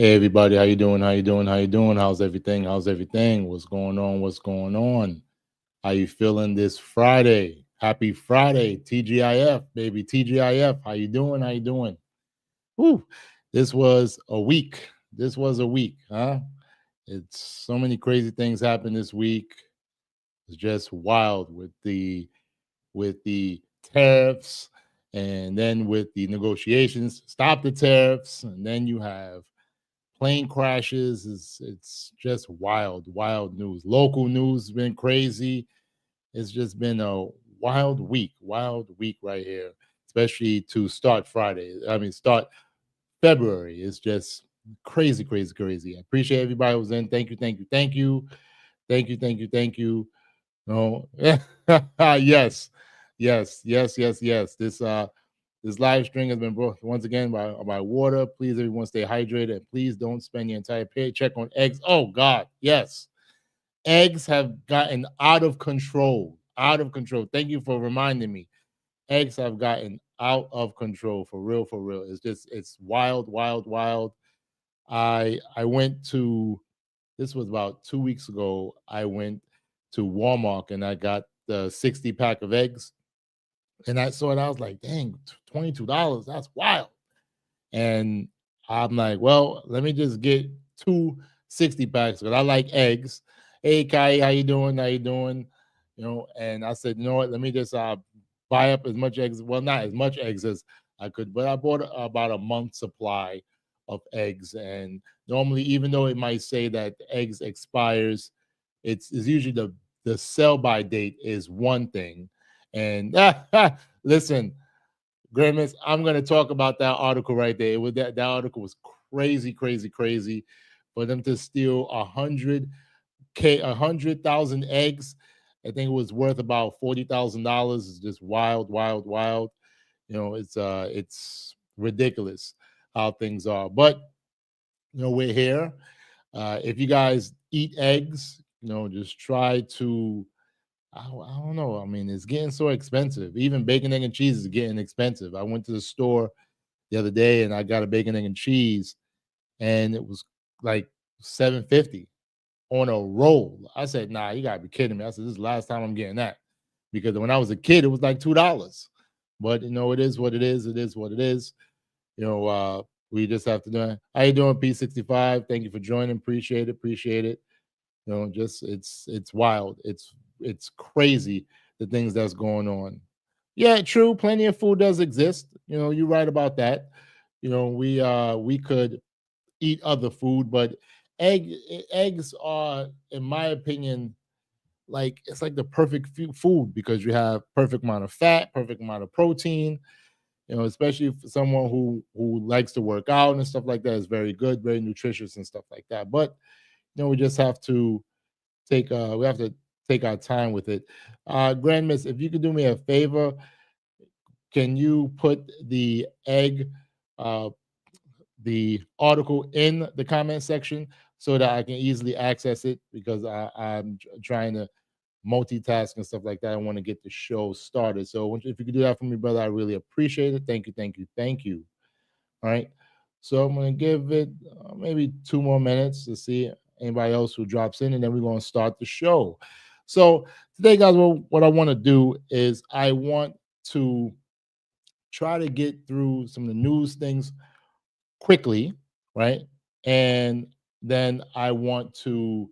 Hey everybody, how you doing? How you doing? How you doing? How's everything? How's everything? What's going on? What's going on? How you feeling this Friday? Happy Friday, TGIF, baby. TGIF. How you doing? How you doing? Woo. This was a week. This was a week, huh? It's so many crazy things happened this week. It's just wild with the tariffs, and then with the negotiations, stop the tariffs, and then you have plane crashes. It's just wild news. Local news has been crazy. It's just been a wild week right here, especially to start Friday. I mean, start February. It's just crazy. I appreciate everybody who was in. Thank you, thank you. No, yes, yes. This live stream has been brought once again by water. Please, everyone, stay hydrated, and please don't spend your entire paycheck on eggs. Oh God, yes, eggs have gotten out of control. Out of control. Thank you for reminding me. Eggs have gotten out of control for real, for real. It's wild. I went to this was about 2 weeks ago. I went to Walmart and I got the 60 pack of eggs. And I saw it. I was like, dang, $22. That's wild. And I'm like, well, let me just get two 60 packs because I like eggs. Hey, Kai, how you doing? How you doing? And I said, you know what? Let me just buy up as much eggs. Well, not as much eggs as I could, but I bought about a month's supply of eggs. And normally, even though it might say that the eggs expires, it's usually the sell by date is one thing. And listen, Grimace, I'm going to talk about that article right there. That article was crazy for them to steal 100,000 eggs. I think it was worth about $40,000. It's just wild. It's ridiculous how things are. But we're here. If you guys eat eggs, just try to I don't know. I mean, it's getting so expensive. Even bacon, egg, and cheese is getting expensive. I went to the store the other day and I got a bacon, egg, and cheese, and it was like 750 on a roll. I said, nah, you gotta be kidding me. I said, this is the last time I'm getting that. Because when I was a kid, it was like $2. But it is what it is. It is what it is. You know, uh, we just have to do it. How you doing, P65? Thank you for joining. Appreciate it. Just it's wild. It's crazy the things that's going on. Yeah, true. Plenty of food does exist. You're right about that. We could eat other food, but eggs are, in my opinion, like it's like the perfect food because you have perfect amount of fat, perfect amount of protein. Especially for someone who likes to work out and stuff like that, is very good, very nutritious and stuff like that. But we just have to we have to take our time with it. Grand Miss, if you could do me a favor, can you put uh, the article in the comment section so that I can easily access it because I'm trying to multitask and stuff like that. I want to get the show started. So if you could do that for me, brother, I really appreciate it. Thank you. All right. So I'm going to give it maybe 2 more minutes to see anybody else who drops in, and then we're going to start the show. So today, guys, what I want to do is I want to try to get through some of the news things quickly, right? And then I want to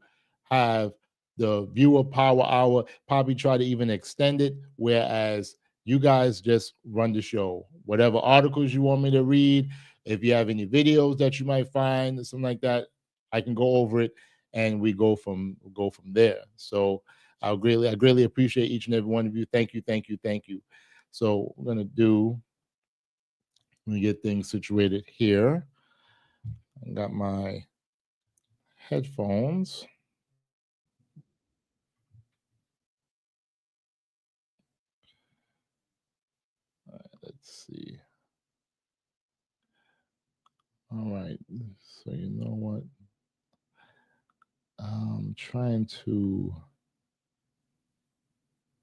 have the viewer power hour, probably try to even extend it, whereas you guys just run the show. Whatever articles you want me to read, if you have any videos that you might find, something like that, I can go over it and we go from there. So I greatly appreciate each and every one of you. Thank you. So we're gonna do let me get things situated here. I got my headphones. Let's see. All right. So you know what? I'm trying to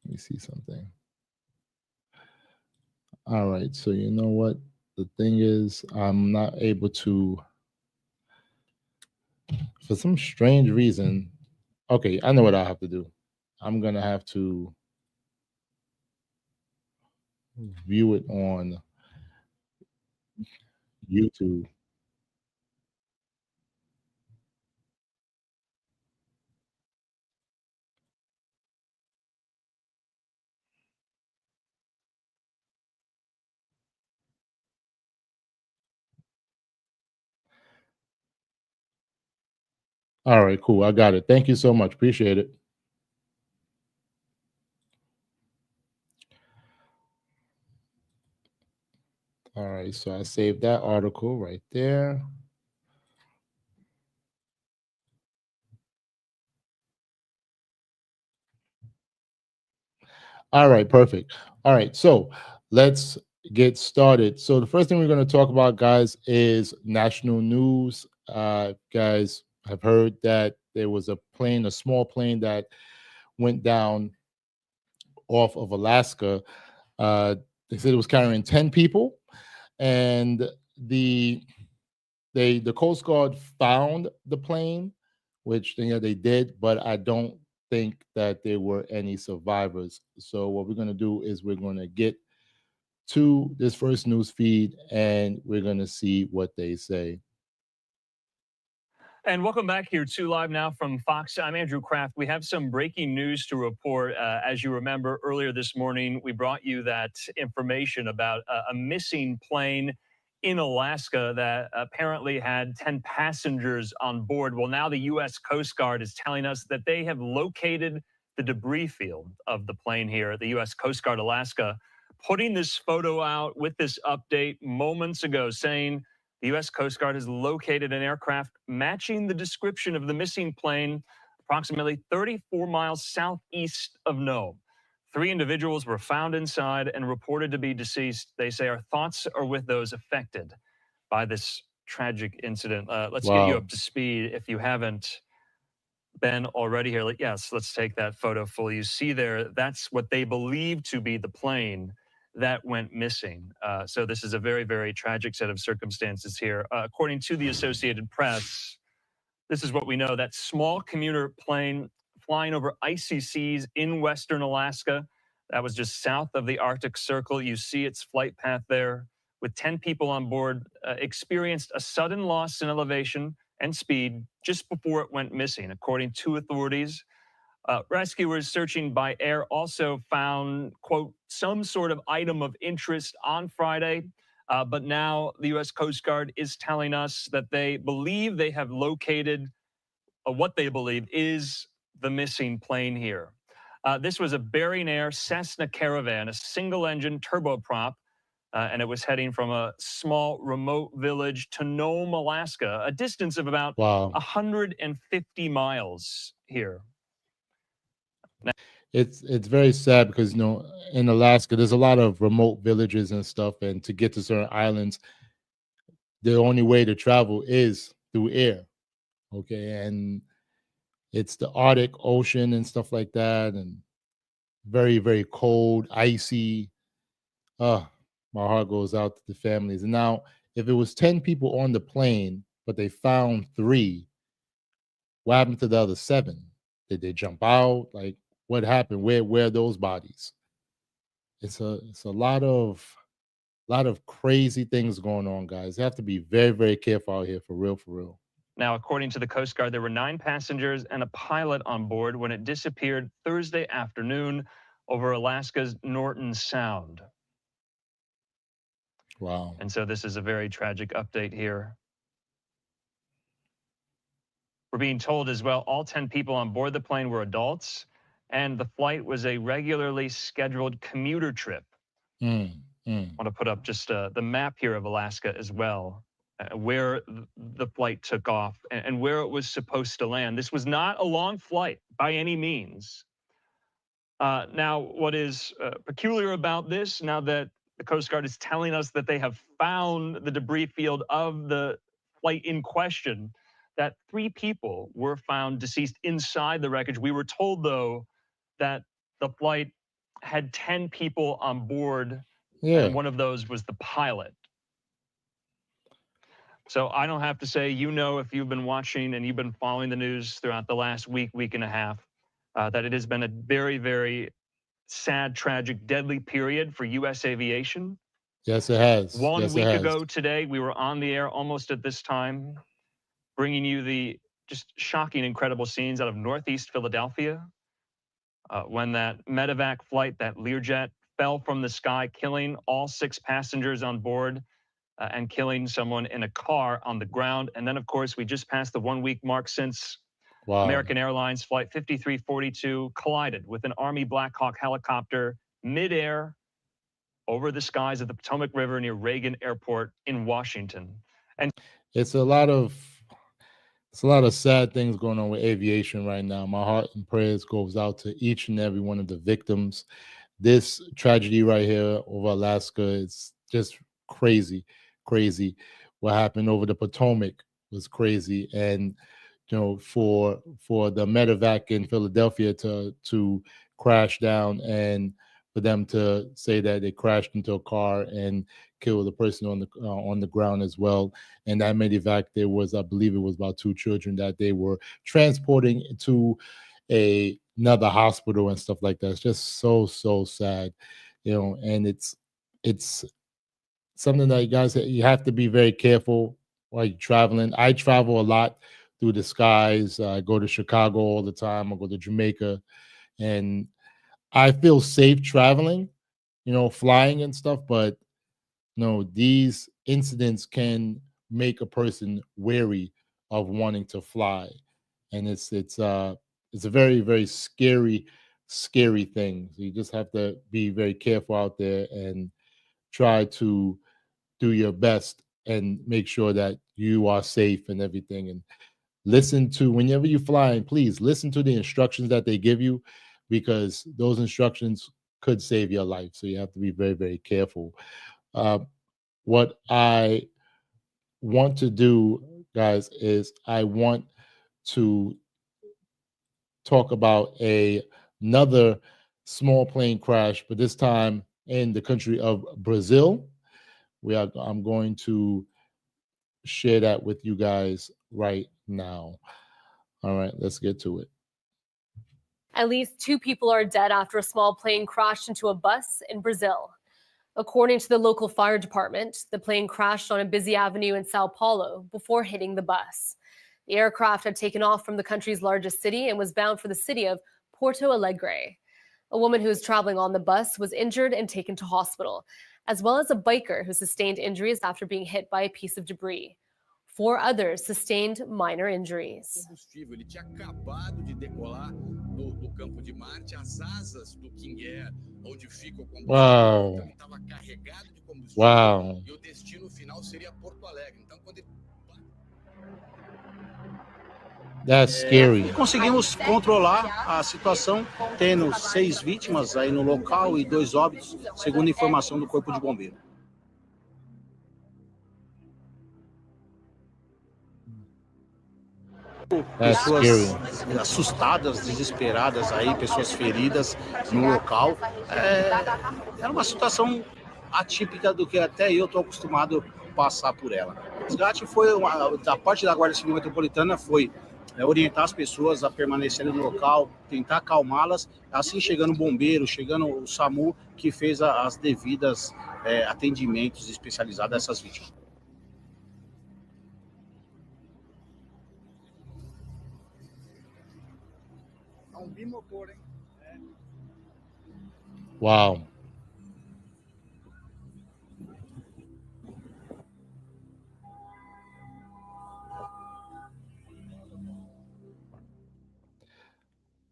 let me see something. All right. So you know what? The thing is, I'm not able to For some strange reason, okay, I know what I have to do. I'm gonna have to view it on YouTube. All right, cool. I got it. Thank you so much. Appreciate it. All right, so I saved that article right there. All right, perfect. All right, so let's get started. So the first thing we're going to talk about, guys, is national news. Guys have heard that there was a plane, a small plane that went down off of Alaska. Uh, they said it was carrying 10 people, and the the Coast Guard found the plane, which they did, but I don't think that there were any survivors. So what we're gonna do is we're gonna get to this first news feed and we're gonna see what they say. And welcome back here to Live Now from Fox. I'm Andrew Kraft. We have some breaking news to report. As you remember, earlier this morning, we brought you that information about a missing plane in Alaska that apparently had 10 passengers on board. Well, now the U.S. Coast Guard is telling us that they have located the debris field of the plane here at the U.S. Coast Guard Alaska, putting this photo out with this update moments ago, saying the U.S. Coast Guard has located an aircraft matching the description of the missing plane approximately 34 miles southeast of Nome. Three individuals were found inside and reported to be deceased. They say our thoughts are with those affected by this tragic incident. Let's get you Wow. up to speed if you haven't been already here. Yes, let's take that photo full. You see there, that's what they believe to be the plane that went missing. So this is a very, very tragic set of circumstances here. According to the Associated Press, this is what we know. That small commuter plane flying over icy seas in western Alaska, that was just south of the Arctic Circle. You see its flight path there with 10 people on board, experienced a sudden loss in elevation and speed just before it went missing, according to authorities. Rescuers searching by air also found, quote, some sort of item of interest on Friday. But now the U.S. Coast Guard is telling us that they believe they have located what they believe is the missing plane here. This was a Bering Air Cessna Caravan, a single engine turboprop, and it was heading from a small remote village to Nome, Alaska, a distance of about Wow. 150 miles here. It's very sad because in Alaska there's a lot of remote villages and stuff, and to get to certain islands, the only way to travel is through air. Okay, and it's the Arctic Ocean and stuff like that, and very, very cold, icy. Uh, my heart goes out to the families. And now, if it was 10 people on the plane, but they found three, what happened to the other seven? Did they jump out? Like, what happened? Where are those bodies? It's a lot of crazy things going on, guys. You have to be very, very careful out here, for real, for real. Now, according to the Coast Guard, there were 9 passengers and a pilot on board when it disappeared Thursday afternoon over Alaska's Norton Sound. Wow. And so this is a very tragic update here. We're being told as well all 10 people on board the plane were adults, and the flight was a regularly scheduled commuter trip. Mm, I mm. want to put up just the map here of Alaska as well, where the flight took off and where it was supposed to land. This was not a long flight by any means. Now, what is peculiar about this, now that the Coast Guard is telling us that they have found the debris field of the flight in question, that 3 people were found deceased inside the wreckage. We were told, though, that the flight had 10 people on board, and Yeah. one of those was the pilot. So I don't have to say, if you've been watching and you've been following the news throughout the last week, week and a half, that it has been a very, very sad, tragic, deadly period for U.S. aviation. Yes, it has. One Yes, it week has. ago today, we were on the air almost at this time, bringing you the just shocking, incredible scenes out of Northeast Philadelphia when that medevac flight, that Learjet, fell from the sky, killing all 6 passengers on board and killing someone in a car on the ground. And then, of course, we just passed the 1 week mark since Wow. American Airlines Flight 5342 collided with an Army Black Hawk helicopter midair over the skies of the Potomac River near Reagan Airport in Washington. And It's a lot of it's a lot of sad things going on with aviation right now. My heart and prayers goes out to each and every one of the victims. This tragedy right here over Alaska is just crazy, crazy. What happened over the Potomac was crazy, and for the medevac in Philadelphia to crash down, and for them to say that they crashed into a car and killed the person on the ground as well. And that medevac, there was, I believe, it was about 2 children that they were transporting to another hospital and stuff like that. It's just so sad, and it's something that you guys, you have to be very careful while you're traveling. I travel a lot through the skies. I go to Chicago all the time. I go to Jamaica, and I feel safe traveling, flying and stuff. But no, these incidents can make a person wary of wanting to fly, and it's a very very scary thing. So you just have to be very careful out there and try to do your best and make sure that you are safe and everything. And listen to, whenever you fly, and please listen to the instructions that they give you, because those instructions could save your life. So you have to be very very careful. Uh, what I want to do, guys, is I want to talk about another small plane crash, but this time in the country of Brazil. I'm going to share that with you guys right now. All right, let's get to it. At least 2 people are dead after a small plane crashed into a bus in Brazil. According to the local fire department, the plane crashed on a busy avenue in Sao Paulo before hitting the bus. The aircraft had taken off from the country's largest city and was bound for the city of Porto Alegre. A woman who was traveling on the bus was injured and taken to hospital, as well as a biker who sustained injuries after being hit by a piece of debris. 4 others sustained minor injuries. Combustível, ele tinha acabado de decolar do campo de Marte, as asas do King Air, onde fica o combustível, então Wow. ele estava carregado de combustível Wow. e o destino final seria Porto Alegre. Então, quando ele... That's scary. Conseguimos controlar a situação, tendo 6 vítimas aí no local e 2 óbitos, segundo informação do Corpo de Bombeiro. That's Pessoas scary. assustadas, desesperadas aí, pessoas feridas no local. Era uma situação atípica do que até eu estou acostumado a passar por ela. O resgate da parte da Guarda Civil Metropolitana foi orientar as pessoas a permanecerem no local, tentar acalmá-las, assim chegando o bombeiro, chegando o SAMU, que fez as devidas atendimentos especializados a essas vítimas. um bimotor, hein? Wow.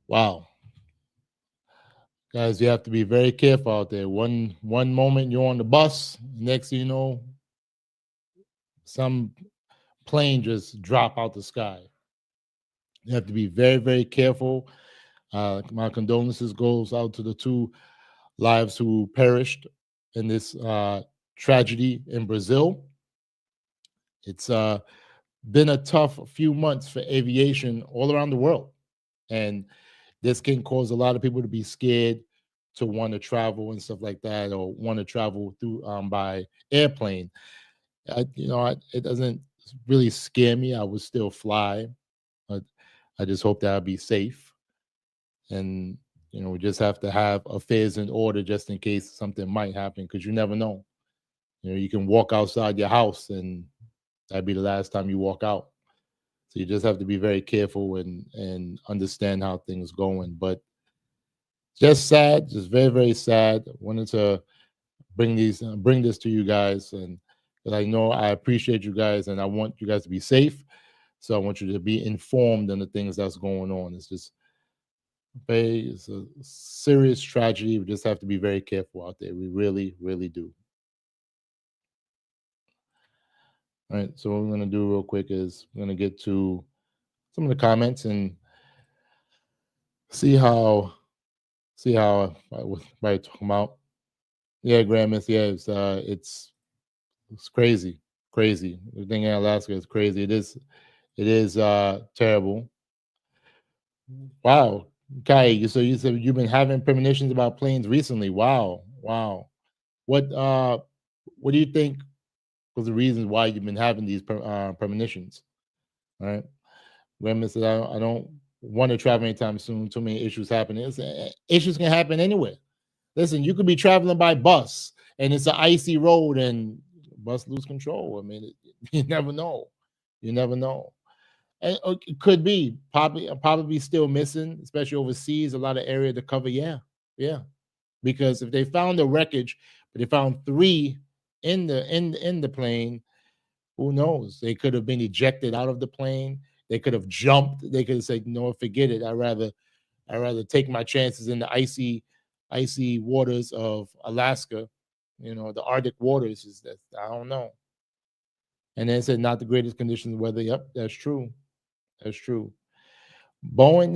Wow. Guys, you have to be very careful out there. One moment you're on the bus, next thing you know, some plane just drop out the sky. You have to be very, very careful. My condolences goes out to the 2 lives who perished in this tragedy in Brazil. It's been a tough few months for aviation all around the world, and this can cause a lot of people to be scared to want to travel and stuff like that, or want to travel through by airplane. It doesn't really scare me, I would still fly. But I just hope that I'll be safe. And we just have to have affairs in order just in case something might happen, because you never know. You can walk outside your house and that'd be the last time you walk out. So you just have to be very careful and understand how things going. But just sad, just very, very sad. Wanted to bring this to you guys, and 'cause I know I appreciate you guys and I want you guys to be safe. So I want you to be informed on the things that's going on. It's a serious tragedy. We just have to be very careful out there. We really, really do. All right. So what we're gonna do real quick is we're gonna get to some of the comments and see how by talking about. Yeah, Gramus. Yeah, it's crazy, crazy. Everything in Alaska is crazy. It is terrible. Wow, Kai. So you said you've been having premonitions about planes recently. Wow, wow. What uh, what do you think was the reasons why you've been having these premonitions? All right. Gramus said I don't want to travel anytime soon. Too many issues happening. Issues can happen anywhere. Listen, you could be traveling by bus and it's an icy road and bus lose control. I mean, you never know. You never know. And it could be probably still missing, especially overseas, a lot of area to cover. Yeah, yeah. Because if they found the wreckage, but they found three in the plane, who knows? They could have been ejected out of the plane. They could have jumped. They could have said, "No, forget it. I rather take my chances in the icy waters of Alaska, the Arctic waters." Is that I don't know. And then it said not the greatest conditions of weather. Yep, that's true. That's true. Boeing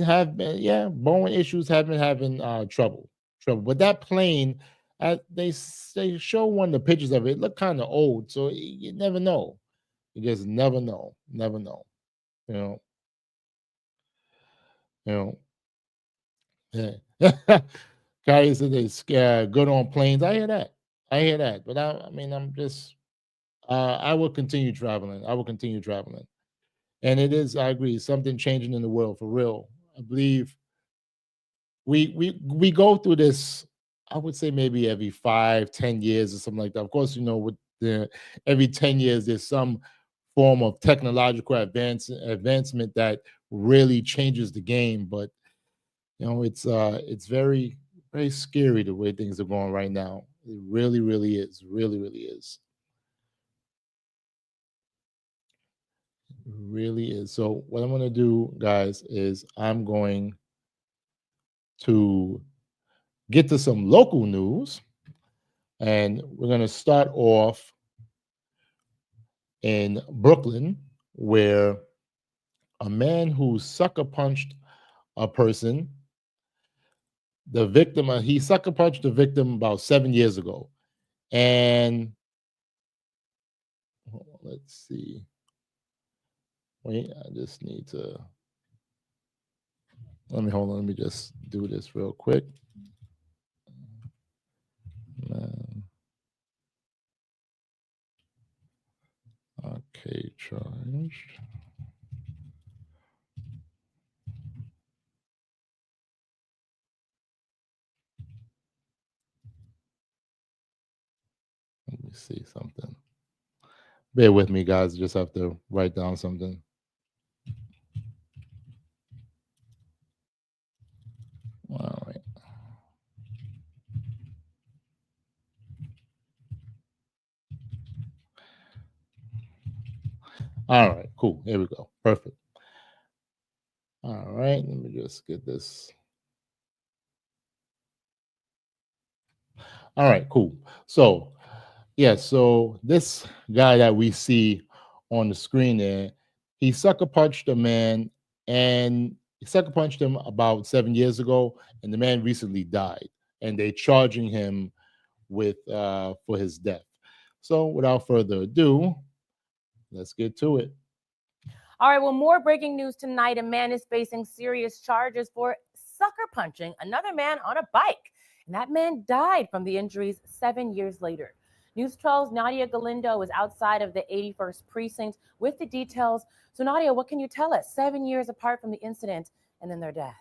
issues have been having trouble. But that plane, they show one of the pictures of it. It looked kind of old, so you never know. You just never know, never know. You know, you know. Yeah. Guys said they good on planes. I hear that. I hear that. But I mean, I'm just. I will continue traveling. I will continue traveling. And it is. I agree. Something changing in the world for real. I believe we go through this. I would say maybe every 5, 10 years or something like that. Of course, with the every 10 years there's some form of technological advancement that really changes the game. But it's very very scary the way things are going right now. It really, really is. Really, really is. Really is. So what I'm going to do, guys, is I'm going to get to some local news, and we're going to start off in Brooklyn, where a man who sucker punched a person, the victim, he sucker punched the victim about 7 years ago. And let's see. Wait, I just need to. Hold on. Let me just do this real quick. Okay, charged. Let me see something. Bear with me, guys. Just have to write down something. All right. All right, cool. Here we go. Perfect. All right, let me just get this. All right, cool. So, so this guy that we see on the screen there, he sucker punched a man, and he sucker punched him about 7 years ago, and the man recently died, and they're charging him with for his death. So, without further ado, let's get to it. All right, well, more breaking news tonight. A man is facing serious charges for sucker punching another man on a bike. And that man died from the injuries 7 years later. News 12's Nadia Galindo is outside of the 81st precinct with the details. So Nadia, what can you tell us? 7 years apart from the incident and then their death.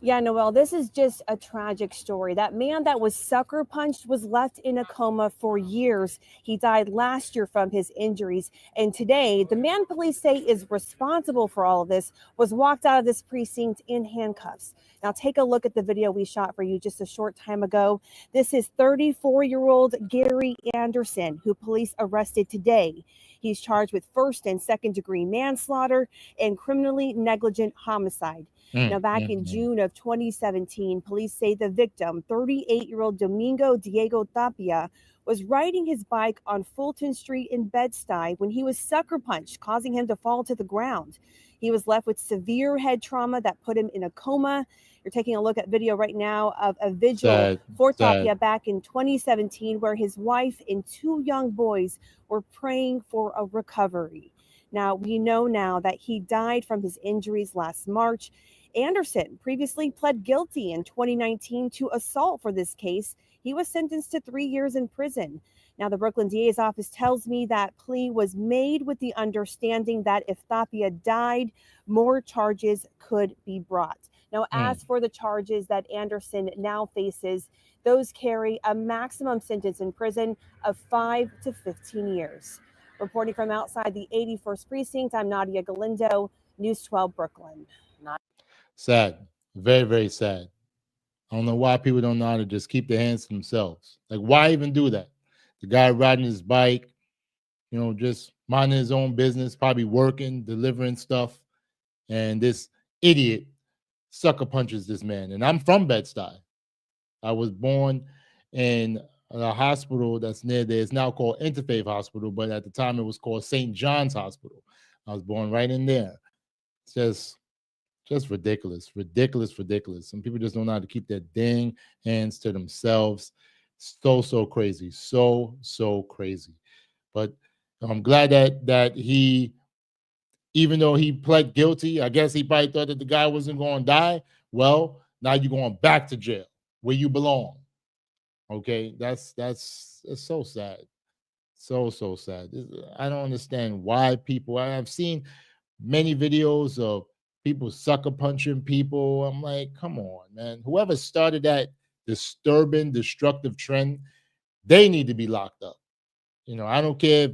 Yeah, Noel, this is just a tragic story. That man that was sucker punched was left in a coma for years. He died last year from his injuries. And today, the man police say is responsible for all of this was walked out of this precinct in handcuffs. Now, take a look at the video we shot for you just a short time ago. This is 34-year-old Gary Anderson, who police arrested today. He's charged with first and second degree manslaughter and criminally negligent homicide. Now, back in June of 2017, police say the victim, 38-year-old Domingo Diego Tapia, was riding his bike on Fulton Street in Bed-Stuy when he was sucker punched, causing him to fall to the ground. He was left with severe head trauma that put him in a coma. You're taking a look at video right now of a vigil for Tapia back in 2017, where his wife and two young boys were praying for a recovery. Now, we know now that he died from his injuries last March. Anderson previously pled guilty in 2019 to assault for this case. He was sentenced to 3 years in prison. Now, the Brooklyn DA's office tells me that plea was made with the understanding that if Tapia died, more charges could be brought. Now, as for the charges that Anderson now faces, those carry a maximum sentence in prison of 5 to 15 years. Reporting from outside the 81st precinct, I'm Nadia Galindo, News 12 Brooklyn. Sad. Very, very sad. I don't know why people don't know how to just keep their hands to themselves. Like, why even do that? The guy riding his bike, just minding his own business, probably working, delivering stuff. And this idiot sucker punches this man. And I'm from Bed-Stuy. I was born in a hospital that's near there. It's now called Interfaith Hospital, but at the time it was called St. John's Hospital. I was born right in there. It's just ridiculous. Some people just don't know how to keep their dang hands to themselves. So crazy. So crazy. But I'm glad that he, even though he pled guilty, I guess he probably thought that the guy wasn't going to die. Well, now you're going back to jail where you belong. Okay, that's so sad. So sad. I don't understand why people. I have seen many videos of people sucker punching people. I'm like, come on, man. Whoever started that disturbing, destructive trend, they need to be locked up. I don't care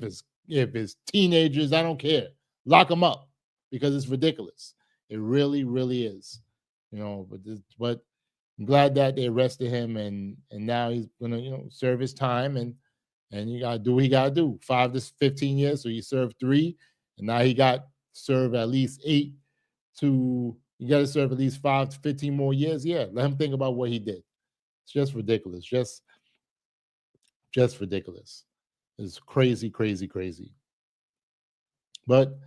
if it's teenagers. I don't care. Lock them up because it's ridiculous. It really, really is. But I'm glad that they arrested him and now he's gonna serve his time and you gotta do what he gotta do. 5 to 15 years. So he served 3, and now he got serve at least 8 to you got to serve at least 5 to 15 more years. Yeah, let him think about what he did. It's just ridiculous. Just ridiculous. It's crazy. But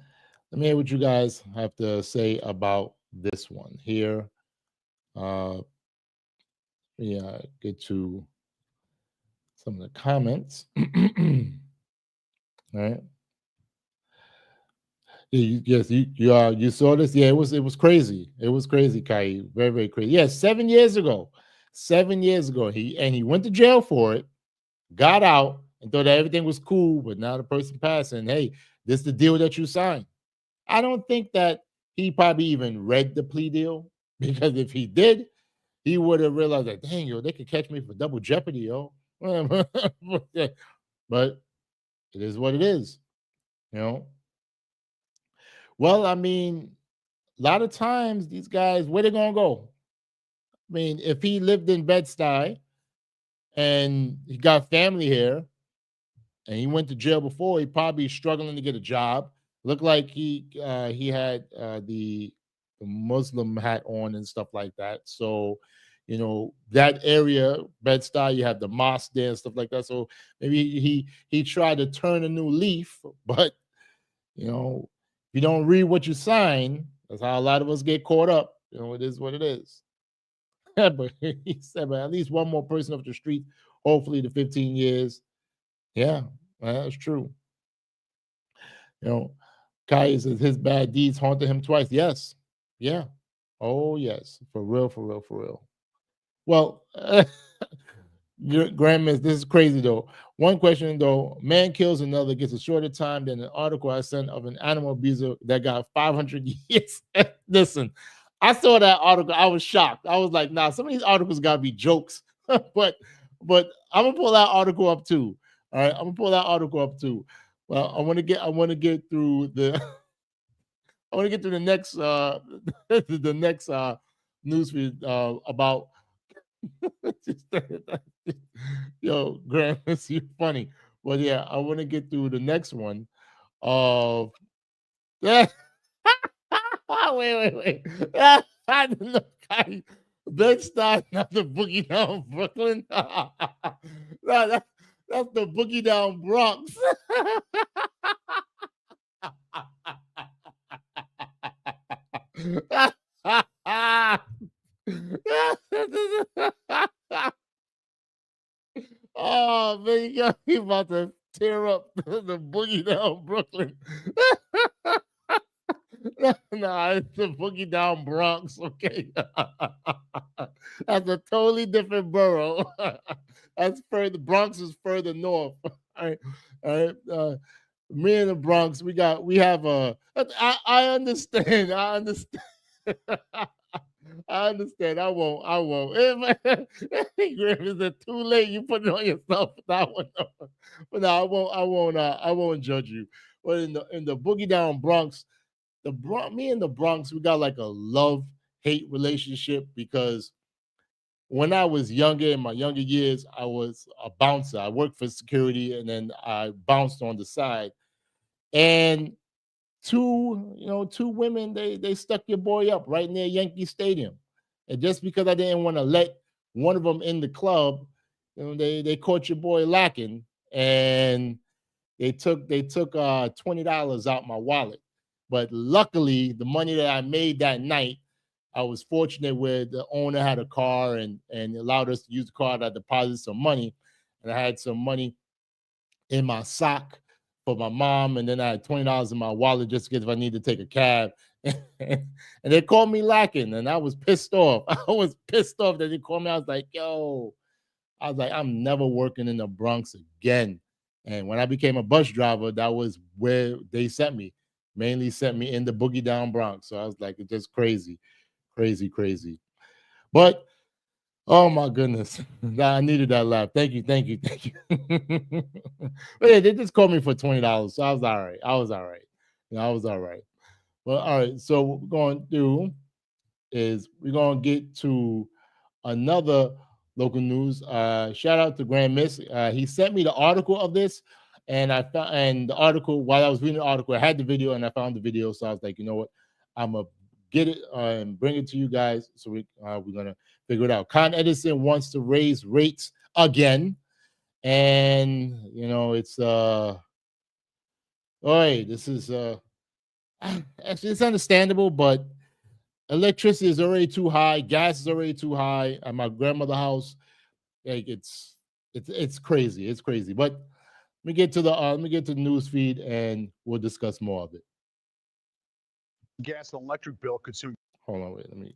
let me hear what you guys have to say about this one here. Get to some of the comments. All right. You saw this. Yeah, it was crazy. It was crazy, Kai. Very, very crazy. Yeah, 7 years ago. 7 years ago. He went to jail for it, got out, and thought that everything was cool. But now the person passed, and hey, this is the deal that you signed. I don't think that he probably even read the plea deal, because if he did, he would have realized that, dang, they could catch me for double jeopardy, yo. But it is what it is, Well, I mean, a lot of times these guys, where they gonna go? I mean, if he lived in Bed-Stuy and he got family here and he went to jail before, he probably struggling to get a job. Looked like he had the Muslim hat on and stuff like that. So, that area, Bed-Stuy, you have the mosque there and stuff like that. So maybe he tried to turn a new leaf, but if you don't read what you sign, that's how a lot of us get caught up. It is what it is. But he said, but at least one more person off the street, hopefully to 15 years. Yeah, that's true. Kai says his bad deeds haunted him twice. Yes. Yeah. Oh, yes. For real. Well, Grand Miss, this is crazy though. One question though: man kills another, gets a shorter time than an article I sent of an animal abuser that got 500 years. Listen, I saw that article. I was shocked. I was like, nah, some of these articles gotta be jokes. but I'm gonna pull that article up too. All right, I'm gonna pull that article up too. Well, I want to get through the I want to get to the next the next newsfeed about yo, Graham, it's you funny. But yeah, I want to get through the next one of wait. I don't know. Bed-Stuy, not the boogie down Brooklyn. No, that's the boogie down Bronx. Oh man, you got me about to tear up the boogie down Brooklyn. Nah, it's the boogie down Bronx. Okay, that's a totally different borough. That's further. Bronx is further north. All right, all right. Me and the Bronx, we have a. I understand. I understand. I understand. I won't. Griff, is it too late? You put it on yourself for that one. But no, I won't. I won't. I won't judge you. But in the boogie down Bronx, me and the Bronx, we got like a love-hate relationship because when I was younger, in my younger years, I was a bouncer. I worked for security, and then I bounced on the side. And two women, they stuck your boy up right near Yankee Stadium, and just because I didn't want to let one of them in the club, they caught your boy lacking, and they took $20 out my wallet. But luckily, the money that I made that night, I was fortunate where the owner had a car and allowed us to use the car to deposit some money, and I had some money in my sock for my mom, and then I had $20 in my wallet just in case if I need to take a cab. And they called me lacking, and I was pissed off. I was pissed off that they called me. I was like, I'm never working in the Bronx again. And when I became a bus driver, that was where they sent me. Mainly sent me in the boogie down Bronx. So I was like, it's just crazy. But oh my goodness, I needed that laugh. Thank you. But yeah, they just called me for $20, so I was all right. I was all right. Well, all right. So what we're going to do is we're going to get to another local news. Shout out to Grand Miss. He sent me the article of this, and I found the article while I was reading the article. I had the video, and I found the video, so I was like, you know what, I'm gonna get it and bring it to you guys. So we're gonna figure it out. Con Edison wants to raise rates again, and it's this is actually it's understandable, but electricity is already too high, gas is already too high at my grandmother's house. Like it's crazy. It's crazy. But let me get to the news feed and we'll discuss more of it. Gas and electric bill could soon. Hold on, wait. Let me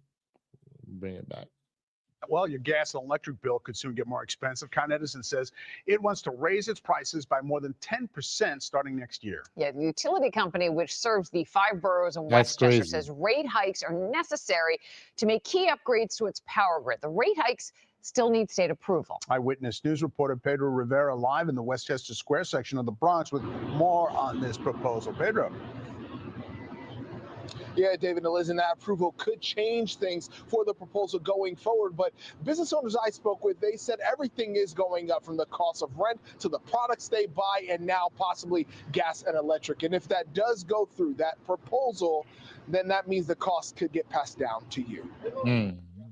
bring it back. Well, your gas and electric bill could soon get more expensive. Con Edison says it wants to raise its prices by more than 10% starting next year. Yeah, the utility company, which serves the 5 boroughs in That's Westchester, crazy. says rate hikes are necessary to make key upgrades to its power grid. The rate hikes still need state approval. Eyewitness News reporter Pedro Rivera live in the Westchester Square section of the Bronx with more on this proposal. Pedro. Yeah, David and Liz, and that approval could change things for the proposal going forward. But business owners I spoke with, they said everything is going up from the cost of rent to the products they buy and now possibly gas and electric. And if that does go through, that proposal, then that means the cost could get passed down to you.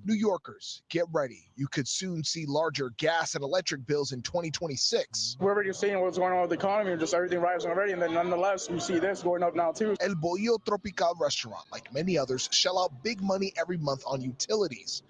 New Yorkers, get ready. You could soon see larger gas and electric bills in 2026. We're already seeing what's going on with the economy and just everything rising already, and then nonetheless, we see this going up now too. El Bollo Tropical restaurant, like many others, shell out big money every month on utilities.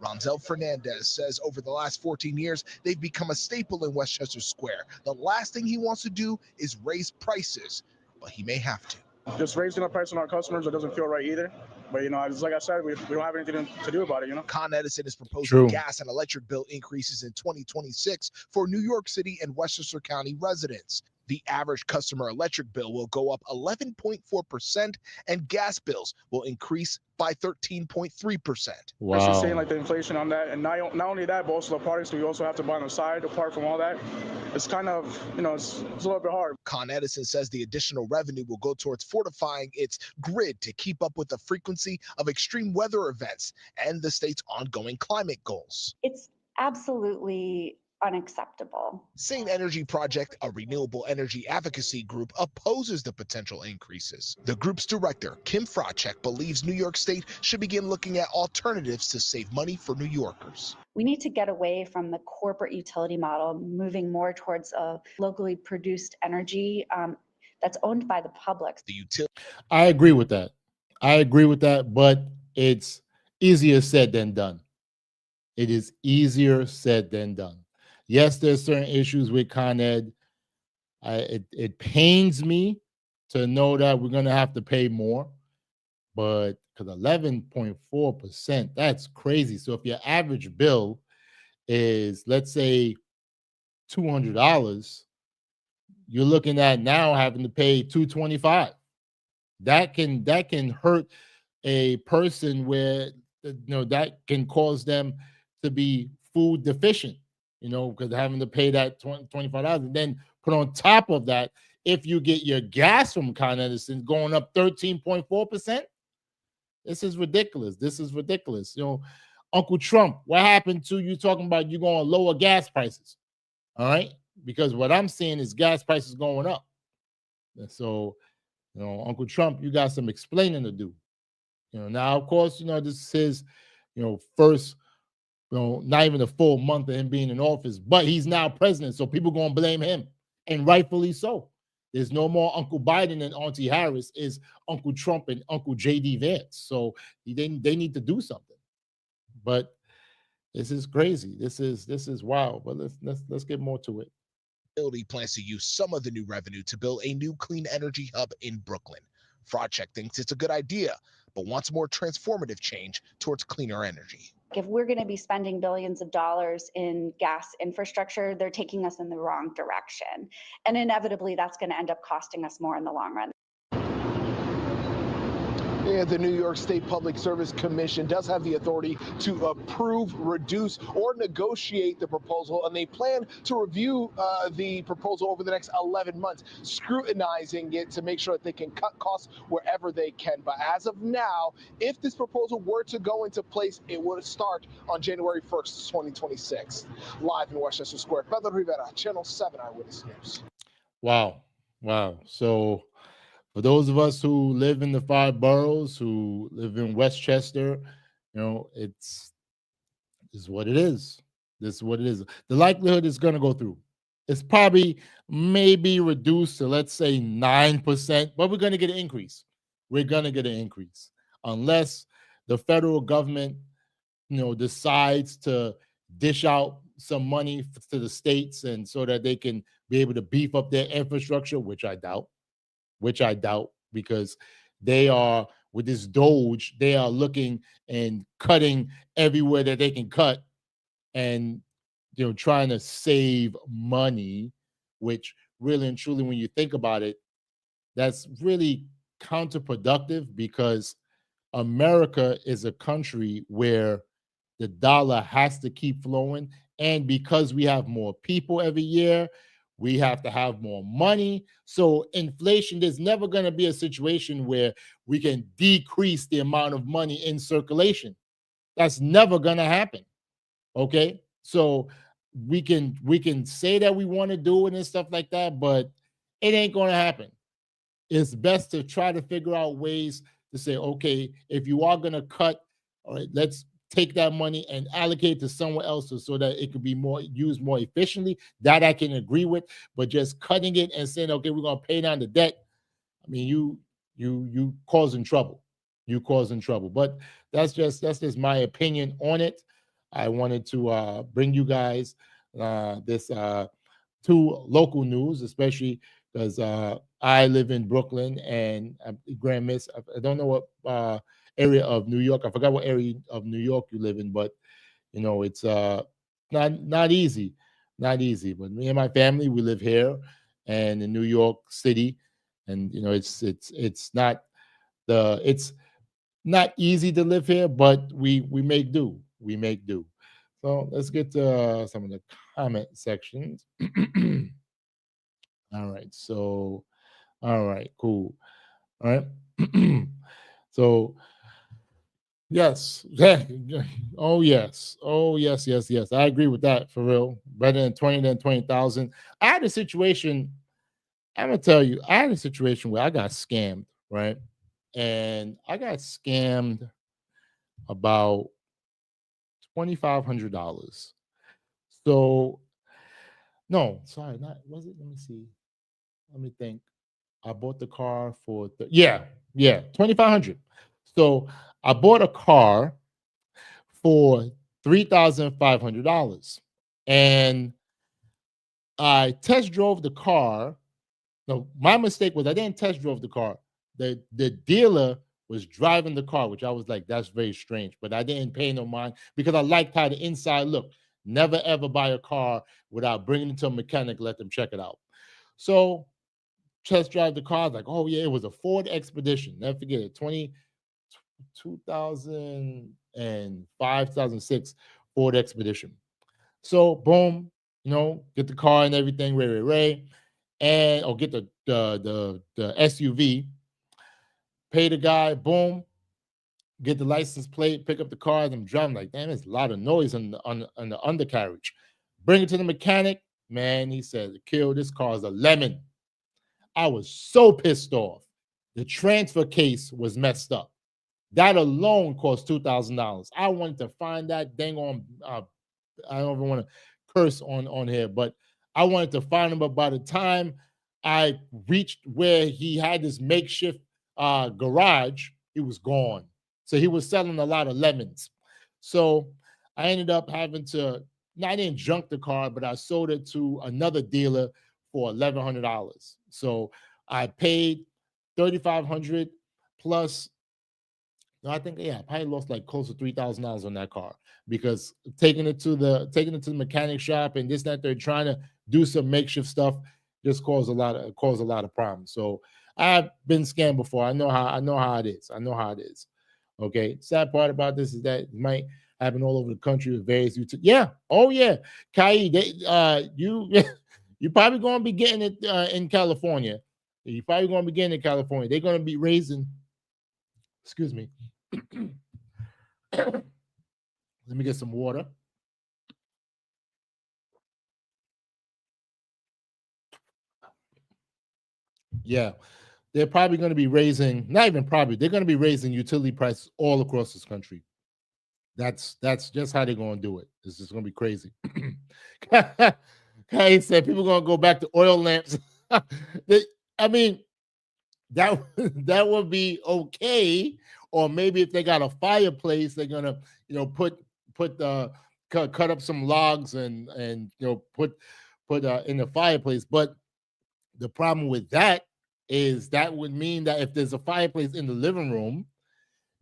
Ronzel Fernandez says over the last 14 years, they've become a staple in Westchester Square. The last thing he wants to do is raise prices, but he may have to. Just raising the price on our customers, it doesn't feel right either. But it's like I said, we don't have anything to do about it. Con Edison is proposing True. gas and electric bill increases in 2026 for New York City and Westchester County residents. The average customer electric bill will go up 11.4%, and gas bills will increase by 13.3%. Especially seeing Wow. like the inflation on that, and not only that, but also the products we also have to buy on the side. Apart from all that, it's kind of it's a little bit hard. Con Edison says the additional revenue will go towards fortifying its grid to keep up with the frequency of extreme weather events and the state's ongoing climate goals. It's absolutely unacceptable. Sane Energy Project, a renewable energy advocacy group, opposes the potential increases. The group's director, Kim Fracek, believes New York State should begin looking at alternatives to save money for New Yorkers. We need to get away from the corporate utility model, moving more towards a locally produced energy that's owned by the public. I agree with that. But it's easier said than done. It is easier said than done. Yes, there's certain issues with Con Ed. It pains me to know that we're going to have to pay more, but because 11.4%, that's crazy. So if your average bill is, let's say, $200, you're looking at now having to pay $225. That can hurt a person where that can cause them to be food deficient, because having to pay that $25, and then put on top of that, if you get your gas from Con Edison going up 13.4%, this is ridiculous. Uncle Trump, what happened to you talking about you going to lower gas prices? All right, because what I'm seeing is gas prices going up. And so, Uncle Trump, you got some explaining to do. Now, of course, this is his, first, not even a full month of him being in office, but he's now president. So people going to blame him, and rightfully so. There's no more Uncle Biden and Auntie Harris. Is Uncle Trump and Uncle J.D. Vance. So they need to do something. But this is crazy. This is wild. But let's get more to it. Utility plans to use some of the new revenue to build a new clean energy hub in Brooklyn. Fracek thinks it's a good idea, but wants more transformative change towards cleaner energy. If we're going to be spending billions of dollars in gas infrastructure, they're taking us in the wrong direction. And inevitably, that's going to end up costing us more in the long run. And the New York State Public Service Commission does have the authority to approve, reduce, or negotiate the proposal, and they plan to review the proposal over the next 11 months, scrutinizing it to make sure that they can cut costs wherever they can. But as of now, if this proposal were to go into place, it would start on January 1st, 2026. Live in Westchester Square, Pedro Rivera, Channel 7 Eyewitness News. Wow. So for those of us who live in the 5 boroughs, who live in Westchester, this is what it is. This is what it is. The likelihood is going to go through. It's probably maybe reduced to, let's say, 9%, but we're going to get an increase. Unless the federal government, decides to dish out some money to the states, and so that they can be able to beef up their infrastructure, which I doubt, because they are, with this Doge, they are looking and cutting everywhere that they can cut, and trying to save money, which really and truly, when you think about it, that's really counterproductive, because America is a country where the dollar has to keep flowing, and because we have more people every year, we have to have more money. So inflation, there's never going to be a situation where we can decrease the amount of money in circulation. That's never going to happen. Okay? So we can say that we want to do it and stuff like that, but it ain't going to happen. It's best to try to figure out ways to say, okay, if you are going to cut, all right, let's take that money and allocate it to somewhere else so that it could be used more efficiently. That I can agree with, but just cutting it and saying, okay, we're going to pay down the debt. I mean, you causing trouble. But that's just my opinion on it. I wanted to bring you guys this 2 local news, especially because I live in Brooklyn, and Grand Miss, I don't know what area of New York. I forgot what area of New York you live in, but it's not easy, not easy. But me and my family, we live here and in New York City, and it's not easy to live here, but we make do. We make do. So let's get to some of the comment sections. All right. So, all right, cool. All right. So, yes. Yeah. Oh, yes. Oh, yes, yes, yes. I agree with that for real. Better than 20,000. I had a situation. I'm gonna tell you, I had a situation where I got scammed, right? And I got scammed about $2,500. So, no, sorry, not was it? Let me see. Let me think. I bought the car for yeah, 2,500. So I bought a car for $3,500, and I test drove the car. No, my mistake was I didn't test drove the car. The dealer was driving the car, which I was like, that's very strange. But I didn't pay no mind because I liked how the inside looked. Never ever buy a car without bringing it to a mechanic, let them check it out. So test drive the car. Like, oh yeah, it was a Ford Expedition. Never forget it. 2005, 2006 Ford Expedition. So boom, get the car and everything, Ray, and get the SUV. Pay the guy, boom, get the license plate, pick up the car, and I'm driving like, damn, there's a lot of noise on the undercarriage. Bring it to the mechanic, man. He said, kill this car is a lemon. I was so pissed off. The transfer case was messed up. That alone cost $2,000. I wanted to find that dang on. I don't even want to curse on here, but I wanted to find him. But by the time I reached where he had this makeshift garage, he was gone. So he was selling a lot of lemons. So I ended up having to. I didn't junk the car, but I sold it to another dealer for $1,100. So I paid $3,500 plus. No, I think I probably lost like close to $3,000 on that car because taking it to the mechanic shop and this that they're trying to do some makeshift stuff just caused a lot of problems. So I've been scammed before. I know how it is. I know how it is. Okay. Sad part about this is that it might happen all over the country with various yeah. Oh yeah. Kai, you you're probably gonna be getting it in California. You're probably gonna be getting it in California. They're gonna be raising, excuse me. Let me get some water. Yeah, they're probably going to be raising, not even probably, they're going to be raising utility prices all across this country. That's just how they're going to do it. It's just going to be crazy. He said people are going to go back to oil lamps. I mean, that would be okay. Or maybe if they got a fireplace, they're gonna, put cut up some logs and put in the fireplace. But the problem with that is that would mean that if there's a fireplace in the living room,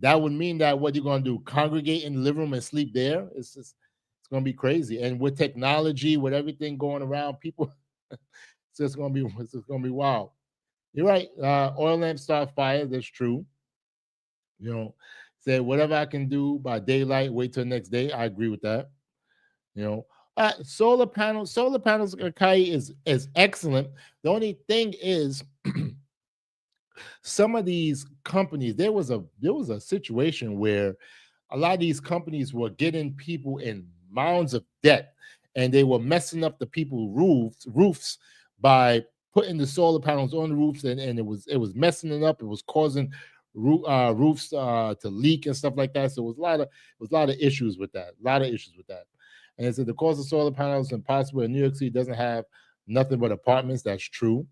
that would mean that what you're gonna do, congregate in the living room and sleep there. It's gonna be crazy. And with technology, with everything going around, people, it's gonna be wild. You're right. Oil lamps start fire. That's true. Say whatever I can do by daylight, wait till the next day. I agree with that. Solar panels, Kai, is excellent. The only thing is, some of these companies, there was a situation where a lot of these companies were getting people in mounds of debt, and they were messing up the people's roofs by putting the solar panels on the roofs, and it was messing it up. It was causing roofs to leak and stuff like that. So it was a lot of issues with that. And it said the cost of solar panels is impossible. In New York City doesn't have nothing but apartments. That's true.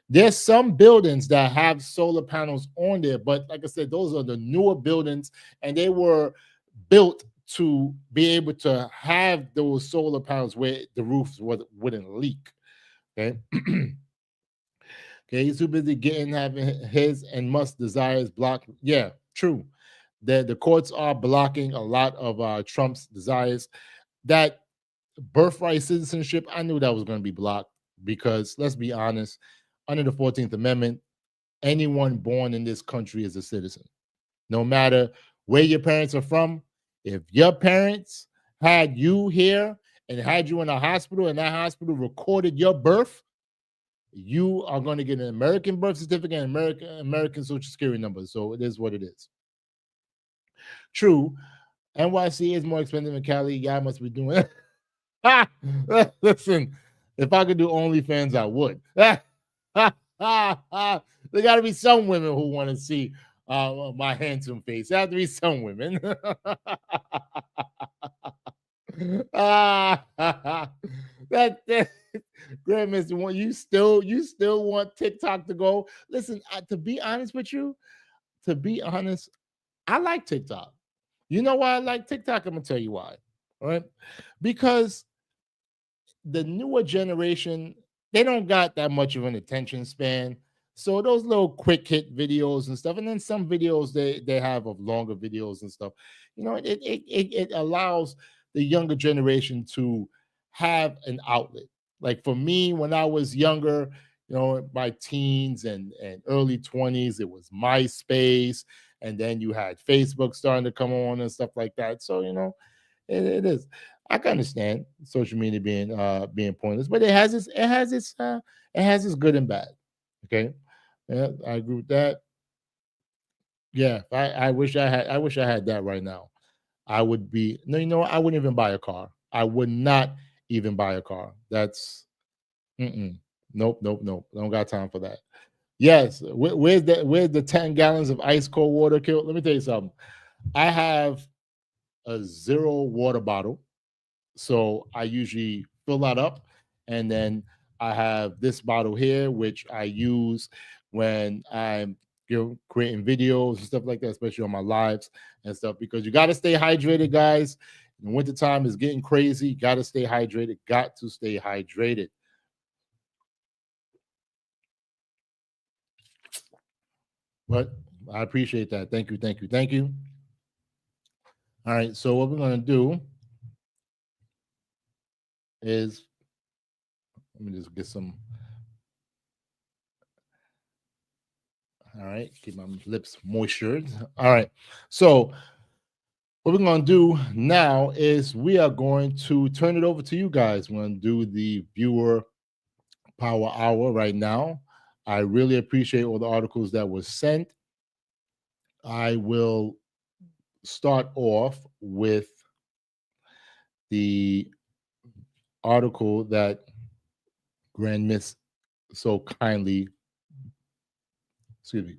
There's some buildings that have solar panels on there, but like I said, those are the newer buildings, and they were built to be able to have those solar panels where the roofs wouldn't leak. Okay. Okay, he's too busy having his and must desires blocked. Yeah, true. the courts are blocking a lot of Trump's desires. That birthright citizenship, I knew that was going to be blocked because let's be honest, under the 14th Amendment, anyone born in this country is a citizen. No matter where your parents are from, if your parents had you here and had you in a hospital and that hospital recorded your birth, you are going to get an American birth certificate and American Social Security number. So it is what it is. True, NYC is more expensive than Cali. Y'all must be doing it. Listen, if I could do OnlyFans, I would. There got to be some women who want to see my handsome face. There have to be some women. that Grand Mister, you still want TikTok to go? Listen, to be honest with you, I like TikTok. You know why I like TikTok? I'm gonna tell you why. All right, because the newer generation, they don't got that much of an attention span. So those little quick hit videos and stuff, and then some videos they have of longer videos and stuff, it allows the younger generation to have an outlet. Like for me, when I was younger, my teens and early 20s, it was MySpace, and then you had Facebook starting to come on and stuff like that. So it is. I can understand social media being pointless, but it has its good and bad. Okay, yeah, I agree with that. Yeah, I wish I had that right now. I would be no, I wouldn't even buy a car. I would not even buy a car. That's nope. I don't got time for that. Yes, where's the 10 gallons of ice cold water killed? Let me tell you something. I have a zero water bottle. So I usually fill that up, and then I have this bottle here, which I use when I'm creating videos and stuff like that, especially on my lives and stuff, because you got to stay hydrated, guys. In wintertime is getting crazy. Got to stay hydrated. Got to stay hydrated. But I appreciate that. Thank you. All right. So what we're going to do is, let me just get some. All right, keep my lips moistured. All right, so what we're going to do now is we are going to turn it over to you guys. We're going to do the viewer power hour right now. I really appreciate all the articles that were sent. I will start off with the article that Grand Miss so kindly, excuse me.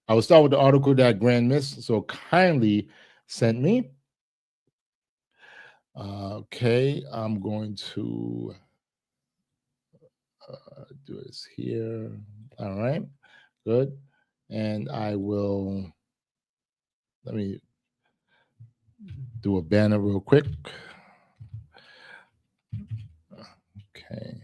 I will start with the article that Grand Miss so kindly sent me. Okay, I'm going to do this here. All right, good. And I will, let me do a banner real quick. Okay.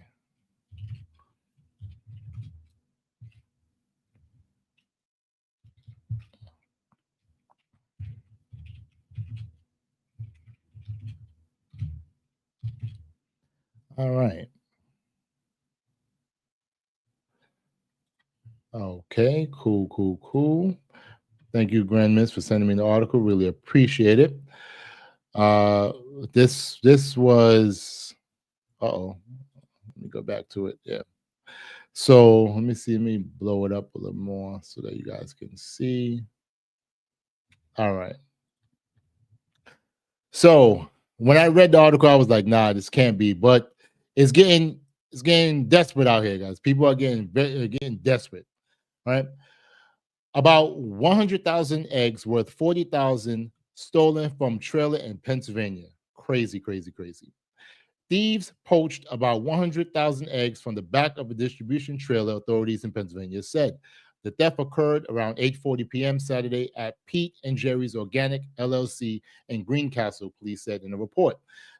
All right. Okay, cool. Thank you, Grand Miss, for sending me the article. Really appreciate it. This was, let me go back to it. Yeah. So let me blow it up a little more so that you guys can see. All right. So when I read the article, I was like, nah, this can't be, but it's getting desperate out here, guys. People are getting desperate. All right. About 100,000 eggs worth 40,000 stolen from trailer in Pennsylvania. Crazy. Thieves poached about 100,000 eggs from the back of a distribution trailer, authorities in Pennsylvania said. The theft occurred around 8:40 p.m. Saturday at Pete and Jerry's Organic LLC in Greencastle, police said in a report.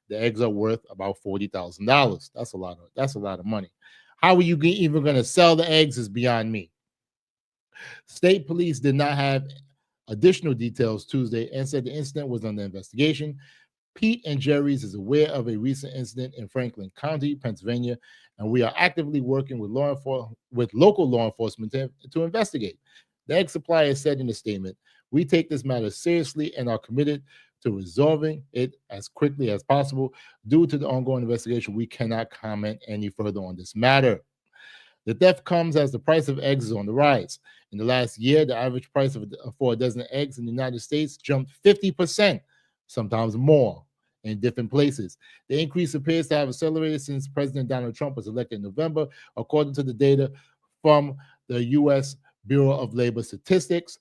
The eggs are worth about $40,000. That's a lot of money. How are you even going to sell the eggs is beyond me. State police did not have additional details Tuesday and said the incident was under investigation. Pete and Jerry's is aware of a recent incident in Franklin County, Pennsylvania, and we are actively working with local law enforcement to investigate. The egg supplier said in a statement, "We take this matter seriously and are committed to resolving it as quickly as possible. Due to the ongoing investigation, we cannot comment any further on this matter." The theft comes as the price of eggs is on the rise. In the last year, the average price for a dozen eggs in the United States jumped 50%, sometimes more, in different places. The increase appears to have accelerated since President Donald Trump was elected in November, according to the data from the U.S. Bureau of Labor Statistics.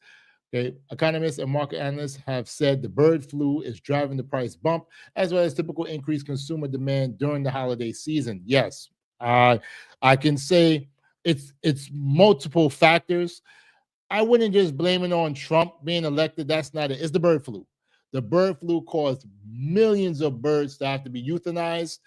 Okay. Economists and market analysts have said the bird flu is driving the price bump, as well as typical increased consumer demand during the holiday season. Yes, I can say it's multiple factors. I wouldn't just blame it on Trump being elected. That's not it. It's the bird flu. The bird flu caused millions of birds to have to be euthanized.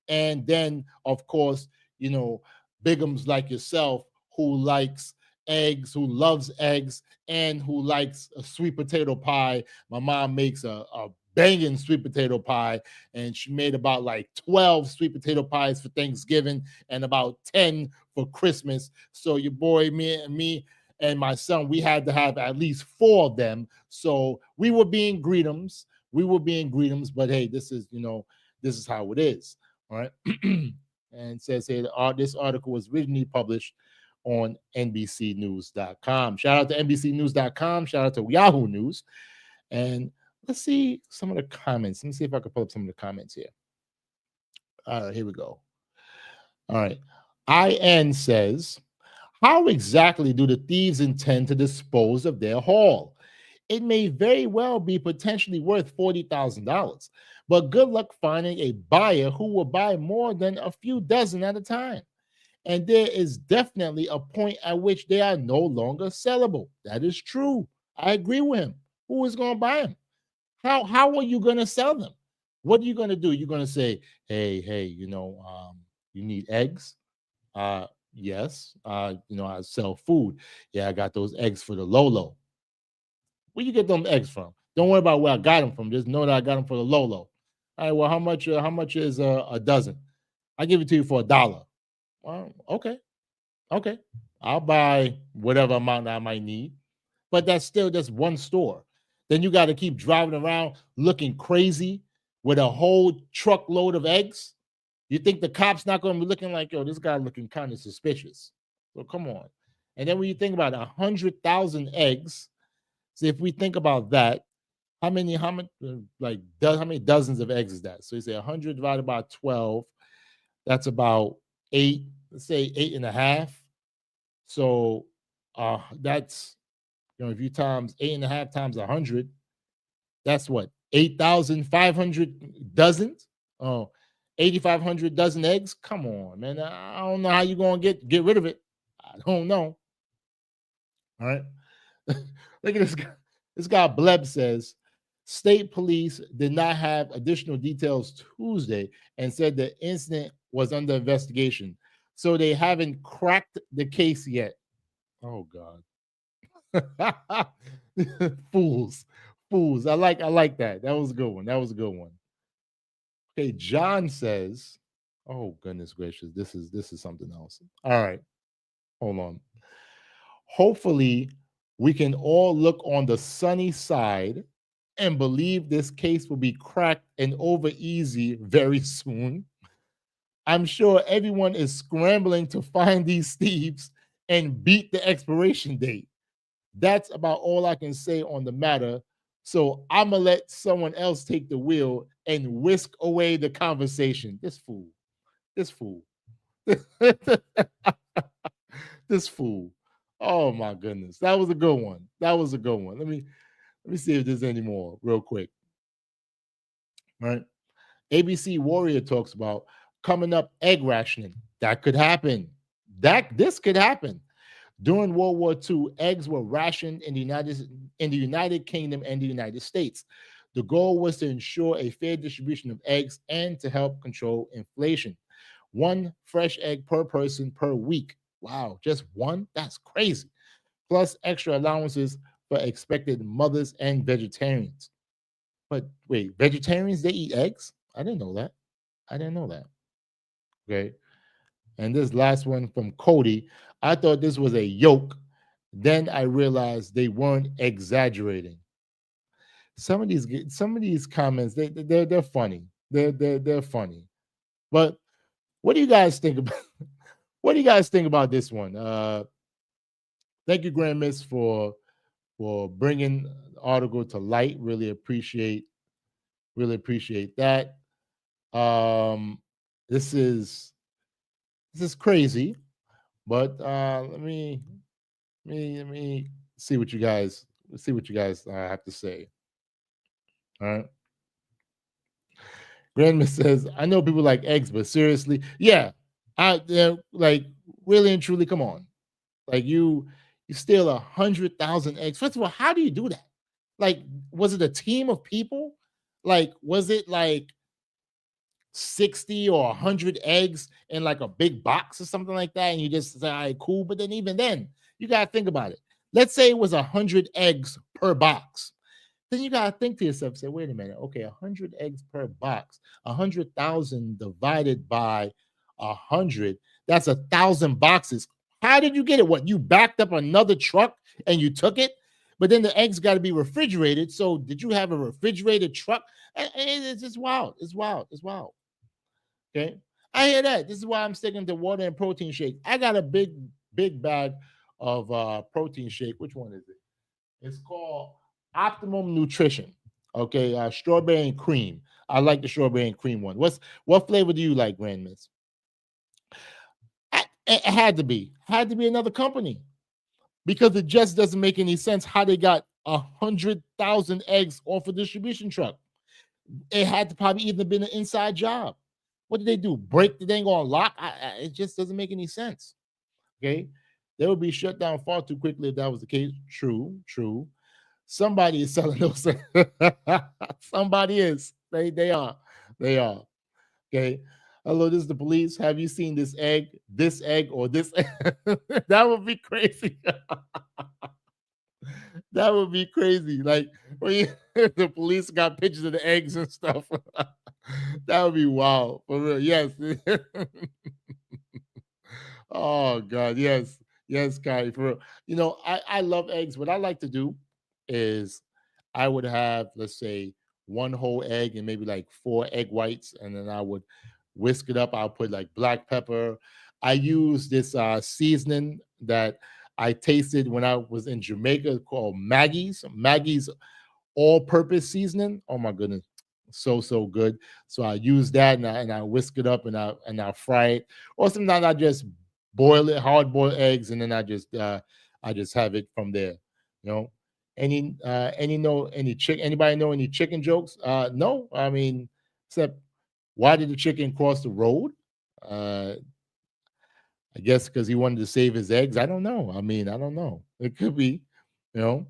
And then, of course, bigums like yourself who likes eggs, who loves eggs, and who likes a sweet potato pie. My mom makes a banging sweet potato pie, and she made about like 12 sweet potato pies for Thanksgiving and about 10 for Christmas. So your boy, me and my son, we had to have at least 4 of them. So we were being greetums. But hey, this is how it is. All right. And it says here this article was originally published on NBCnews.com. Shout out to NBCnews.com. Shout out to Yahoo News. And let's see some of the comments. Let me see if I can pull up some of the comments here. All right, here we go. All right. IN says, how exactly do the thieves intend to dispose of their haul? It may very well be potentially worth $40,000, but good luck finding a buyer who will buy more than a few dozen at a time. And there is definitely a point at which they are no longer sellable. That is true. I agree with him. Who is going to buy them? How are you going to sell them? What are you going to do? You're going to say, hey, you need eggs? Yes. I sell food. Yeah, I got those eggs for the Lolo. Where you get them eggs from? Don't worry about where I got them from. Just know that I got them for the Lolo. All right. Well, how much is a dozen? I give it to you for $1. Well, okay. I'll buy whatever amount I might need, but that's still just one store. Then you got to keep driving around looking crazy with a whole truckload of eggs. You think the cop's not going to be looking like, yo, this guy looking kind of suspicious? So come on. And then when you think about 100,000 eggs, so if we think about that, how many dozens of eggs is that? So you say 100 divided by 12, that's about 8. Let's say 8.5. So that's if you times 8.5 times 100, that's what 8,500 dozens. 8,500 dozen eggs. Come on, man. I don't know how you're gonna get rid of it. I don't know. All right. Look at this guy. This guy Bleb says state police did not have additional details Tuesday and said the incident was under investigation. So they haven't cracked the case yet. Oh God. Fools. I like that. That was a good one. Okay, John says, oh goodness gracious, this is something else. All right. Hold on. Hopefully, we can all look on the sunny side and believe this case will be cracked and over easy very soon. I'm sure everyone is scrambling to find these thieves and beat the expiration date. That's about all I can say on the matter. So I'm going to let someone else take the wheel and whisk away the conversation. This fool. This fool. Oh my goodness. That was a good one. Let me see if there's any more real quick. All right. ABC Warrior talks about coming up egg rationing. That could happen. This could happen. During World War II, eggs were rationed in the United Kingdom and the United States. The goal was to ensure a fair distribution of eggs and to help control inflation. 1 fresh egg per person per week. Wow, just one? That's crazy. Plus extra allowances for expected mothers and vegetarians. But wait, vegetarians, they eat eggs? I didn't know that. I didn't know that. Okay. And this last one from Cody, I thought this was a yoke. Then I realized they weren't exaggerating. Some of these comments, they're funny. They're funny. But what do you guys think about what do you guys think about this one? Thank you, Grand Miss, for bringing the article to light. Really appreciate that. Um, this is crazy, but let me see what you guys have to say. All right. Grandma says, I know people like eggs, but seriously, yeah, like really and truly, come on. Like you steal 100,000 eggs. First of all, how do you do that? Like, was it a team of people? Like, was it like 60 or 100 eggs in like a big box or something like that? And you just say, all right, cool. But then even then, you gotta think about it. Let's say it was 100 eggs per box. Then you gotta think to yourself, say, wait a minute, okay, 100 eggs per box, 100,000 divided by 100, that's 1,000 boxes. How did you get it? What, you backed up another truck and you took it? But then the eggs got to be refrigerated. So did you have a refrigerated truck? It's just wild. It's wild. It's wild. Okay. I hear that. This is why I'm sticking to water and protein shake. I got a big bag of protein shake. Which one is it? It's called Optimum Nutrition. Okay, strawberry and cream. I like the strawberry and cream one. What flavor do you like, Grand Miss? It had to be another company because it just doesn't make any sense how they got 100,000 eggs off a distribution truck. It had to probably even been an inside job. What did they do? Break the thing on lock? It just doesn't make any sense. Okay, they would be shut down far too quickly if that was the case. True. Somebody is selling those. Somebody is. They are. Okay. Hello, this is the police. Have you seen this egg, or this egg? That would be crazy. That would be crazy. Like when the police got pictures of the eggs and stuff. That would be wild. For real. Yes. Oh God, yes, Kai. For real. I love eggs. What I like to do is I would have, let's say, one whole egg and maybe like 4 egg whites, and then I would whisk it up. I'll put like black pepper. I use this seasoning that I tasted when I was in Jamaica called Maggie's all-purpose seasoning. Oh my goodness, so good. So I use that and I whisk it up and I fry it. Or sometimes I just boil it, hard boil eggs, and then I just have it from there. You know, anybody know any chicken jokes? No, I mean, except why did the chicken cross the road? Uh, I guess because he wanted to save his eggs. I don't know. I mean, I don't know. It could be, you know.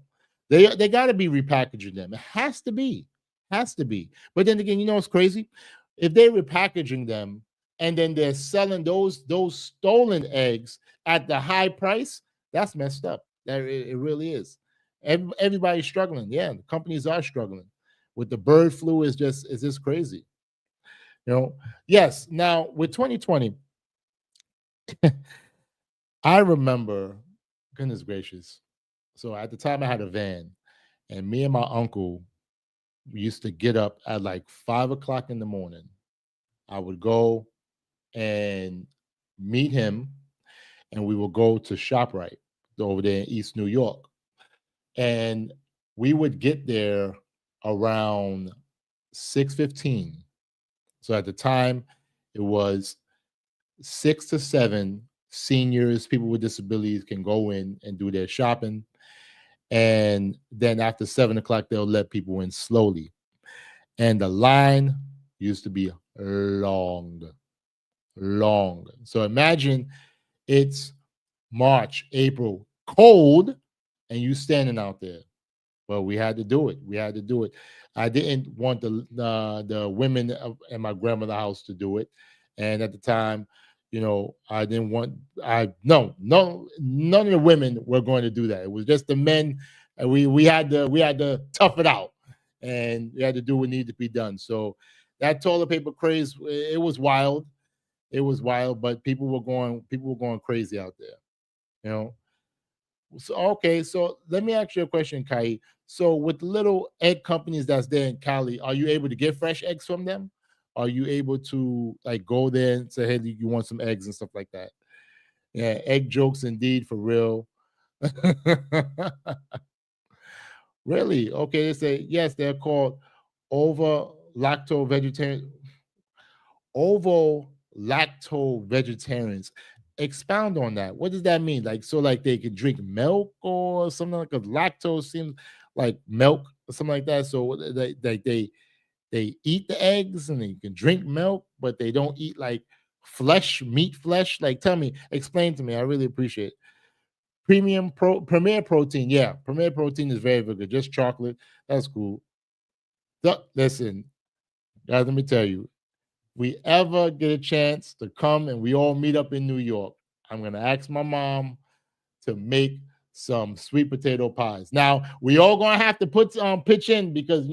They got to be repackaging them. It has to be. Has to be. But then again, what's crazy? If they're repackaging them and then they're selling those stolen eggs at the high price, that's messed up. That it really is. Everybody's struggling. Yeah, the companies are struggling. With the bird flu is just crazy. Yes. Now with 2020, I remember, goodness gracious. So at the time I had a van, and me and my uncle used to get up at like 5 o'clock in the morning. I would go and meet him, and we would go to ShopRite over there in East New York. And we would get there around 6:15. So at the time, it was 6 to 7 seniors, people with disabilities can go in and do their shopping. And then after 7 o'clock, they'll let people in slowly. And the line used to be long. So imagine it's March, April, cold, and you standing out there. Well, we had to do it. I didn't want the women in my grandmother's house to do it, and at the time, I didn't want. None of the women were going to do that. It was just the men and we had to tough it out, and we had to do what needed to be done. So that toilet paper craze, it was wild. It was wild, but people were going crazy out there. You know. So okay, so let me ask you a question, Kai. So with the little egg companies that's there in Cali, are you able to get fresh eggs from them? Are you able to like go there and say, hey, you want some eggs and stuff like that? Yeah, egg jokes indeed for real. Really? Okay, they say yes, they're called over lacto vegetarian ovo lacto vegetarians. Expound on that. What does that mean? Like, so like they can drink milk or something, like a lactose seems like milk or something like that. So they eat the eggs and they can drink milk, but they don't eat like meat flesh. Like, tell me, explain to me. I really appreciate it. Premier protein. Yeah, premier protein is very, very good. Just chocolate. That's cool. Listen, guys, let me tell you, we ever get a chance to come and we all meet up in New York, I'm gonna ask my mom to make some sweet potato pies. Now we all gonna have to put pitch in because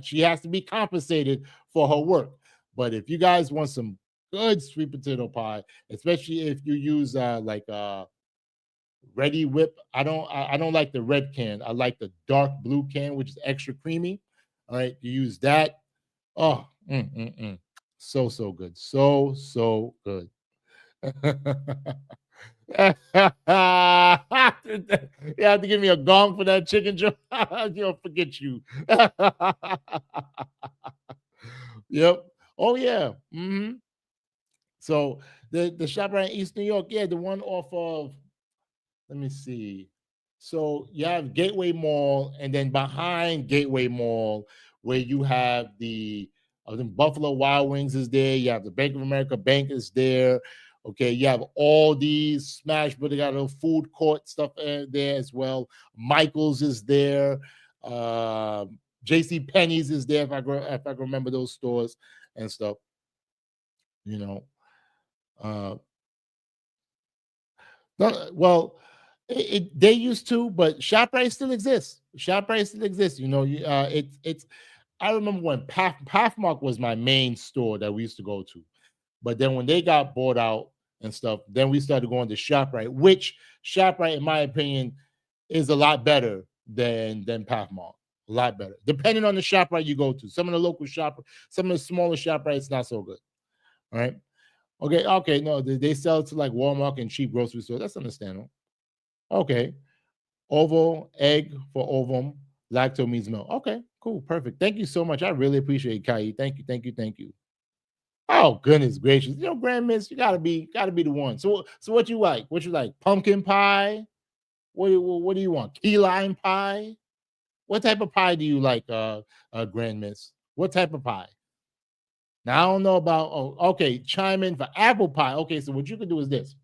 she has to be compensated for her work. But if you guys want some good sweet potato pie, especially if you use Ready Whip, I don't like the red can. I like the dark blue can, which is extra creamy. All right, you use that. Oh, so good, so good. You have to give me a gong for that chicken joint. Forget you. Yep. Oh yeah. So the shop right in East New York, yeah, the one off of, let me see. So you have Gateway Mall, and then behind Gateway Mall, where you have I think Buffalo Wild Wings is there. You have the Bank of America Bank is there. Okay, you have all these Smash, but they got a food court stuff there as well. Michael's is there. Uh, J.C. Penney's is there if I can remember those stores and stuff. You know, uh, no, well, they used to, but ShopRite still exists. ShopRite still exists. It's. I remember when Pathmark was my main store that we used to go to, but then when they got bought out and stuff, then we started going to ShopRite, which ShopRite, in my opinion, is a lot better than Pathmark. A lot better, depending on the ShopRite you go to. Some of the local some of the smaller ShopRites not so good. All right. Okay. No, they sell to like Walmart and cheap grocery store. That's understandable. Okay. Oval, egg for ovum. Lacto means milk. Okay, cool, perfect. Thank you so much. I really appreciate it, Kai. Thank you, thank you, thank you. Oh goodness gracious! Grand Miss, you gotta be the one. So what you like? What you like? Pumpkin pie? What do you want? Key lime pie? What type of pie do you like, Grand Miss? What type of pie? Now I don't know about. Oh, okay. Chime in for apple pie. Okay, so what you can do is this.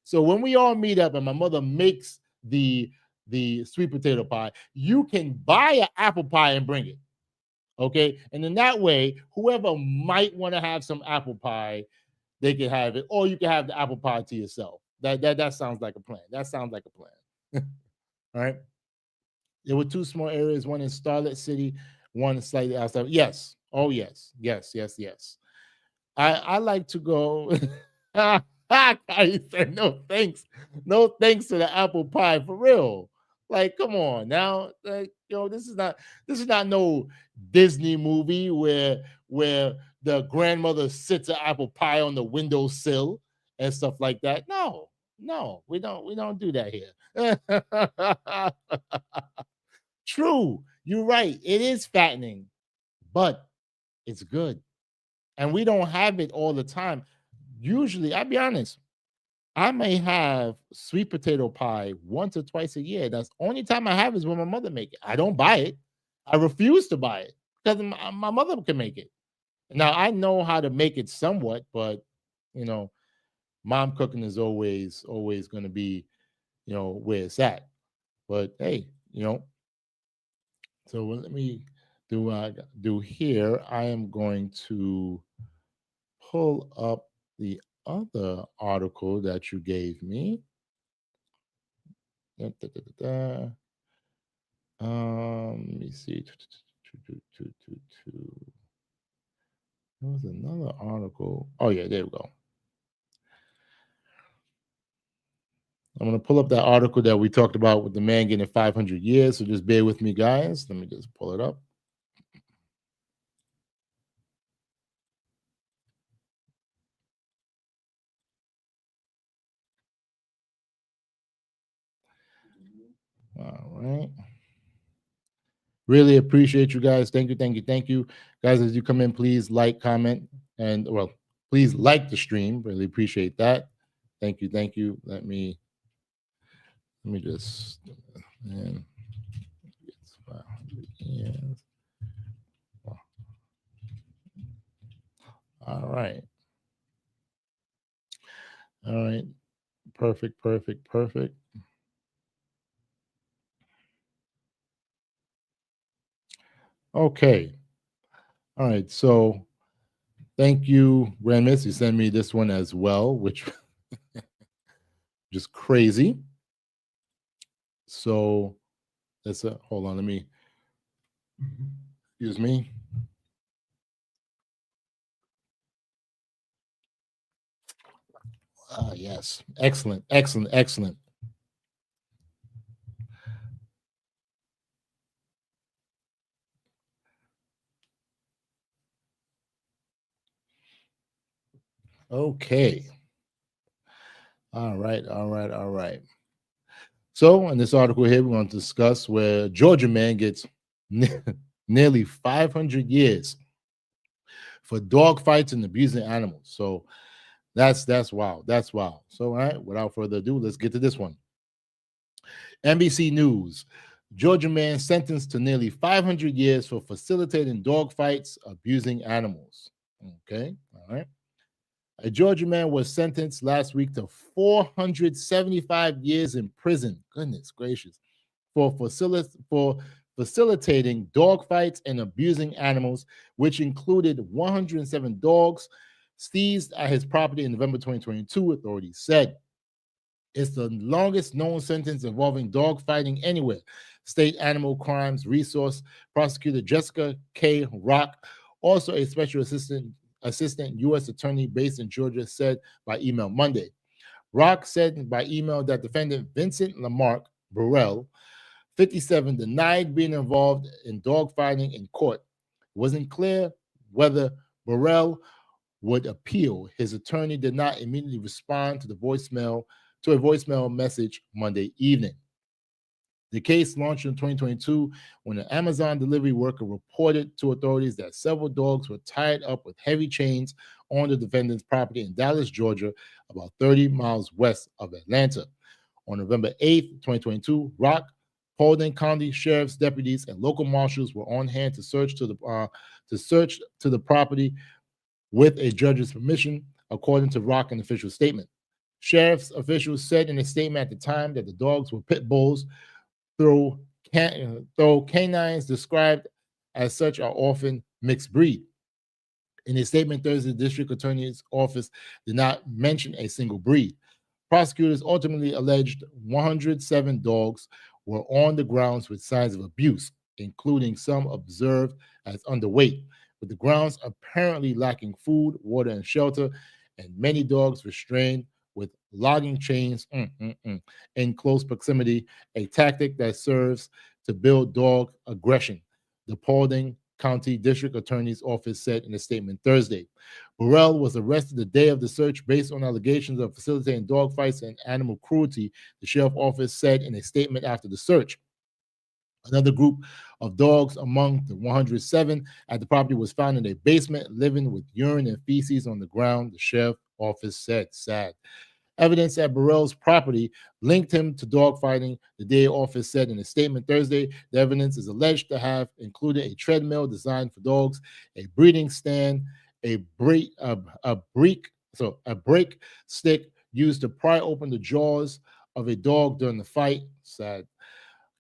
So when we all meet up and my mother makes the sweet potato pie, you can buy an apple pie and bring it. Okay, and in that way, whoever might want to have some apple pie, they can have it, or you can have the apple pie to yourself. That sounds like a plan. That sounds like a plan. All right. There were two small areas, one in Starlet City, one slightly outside. Yes. Oh yes. Yes. Yes. Yes. I like to go. I said no thanks, no thanks to the apple pie for real. Like, come on now, like, this is not no Disney movie where the grandmother sits an apple pie on the windowsill and stuff like that. No, no, we don't do that here. True, you're right. It is fattening, but it's good, and we don't have it all the time. Usually, I'll be honest, I may have sweet potato pie once or twice a year. That's the only time I have is when my mother make it. I don't buy it. I refuse to buy it because my mother can make it. Now I know how to make it somewhat, but you know, mom cooking is always going to be, where it's at. But hey, so let me do here. I am going to pull up the other article that you gave me. Da, da, da, da, da. Let me see. There was another article. Oh yeah, there we go. I'm gonna pull up that article that we talked about with the man getting 500 years. So just bear with me, guys. Let me just pull it up. All right. Really appreciate you guys. Thank you, thank you, thank you. Guys, as you come in, please like, comment, and well, please like the stream. Really appreciate that. Thank you, thank you. Let me just man, it's 500 years. All right. All right. Perfect, perfect, perfect. Okay. All right. So thank you, Remus. You sent me this one as well, which just crazy. So that's a hold on. Let me excuse me. Yes. Excellent, excellent, excellent. Okay. All right, all right, all right. So, in this article here, we're going to discuss where Georgia man gets nearly 500 years for dog fights and abusing animals. So, that's wild. That's wild. So, all right, without further ado, let's get to this one. NBC News. Georgia man sentenced to nearly 500 years for facilitating dog fights, abusing animals. Okay, all right. A Georgia man was sentenced last week to 475 years in prison. Goodness gracious. For facilitating dog fights and abusing animals, which included 107 dogs seized at his property in November 2022, authorities said. It's the longest known sentence involving dog fighting anywhere. State Animal Crimes Resource Prosecutor Jessica K. Rock, also a special assistant U.S. attorney based in Georgia, said by email Monday. Rock said by email that defendant Vincent Lamarck Burrell, 57, denied being involved in dogfighting in court. It wasn't clear whether Burrell would appeal. His attorney did not immediately respond to a voicemail message Monday evening. The case launched in 2022 when an Amazon delivery worker reported to authorities that several dogs were tied up with heavy chains on the defendant's property in Dallas, Georgia, about 30 miles west of Atlanta. On November 8th, 2022, Rock, Paulding County Sheriff's deputies and local marshals were on hand to search to the property with a judge's permission, according to Rock, an official statement. Sheriff's officials said in a statement at the time that the dogs were pit bulls, though canines described as such are often mixed breed. In a statement Thursday, the district attorney's office did not mention a single breed. Prosecutors ultimately alleged 107 dogs were on the grounds with signs of abuse, including some observed as underweight, with the grounds apparently lacking food, water, and shelter, and many dogs restrained with logging chains in close proximity, a tactic that serves to build dog aggression, the Paulding County District Attorney's Office said in a statement Thursday. Burrell was arrested the day of the search based on allegations of facilitating dogfights and animal cruelty, the sheriff's office said in a statement after the search. Another group of dogs among the 107 at the property was found in a basement, living with urine and feces on the ground, the sheriff's office said. Sad. Evidence at Burrell's property linked him to dogfighting, the DA office said in a statement Thursday. The evidence is alleged to have included a treadmill designed for dogs, a breeding stand, a break stick used to pry open the jaws of a dog during the fight. Sad.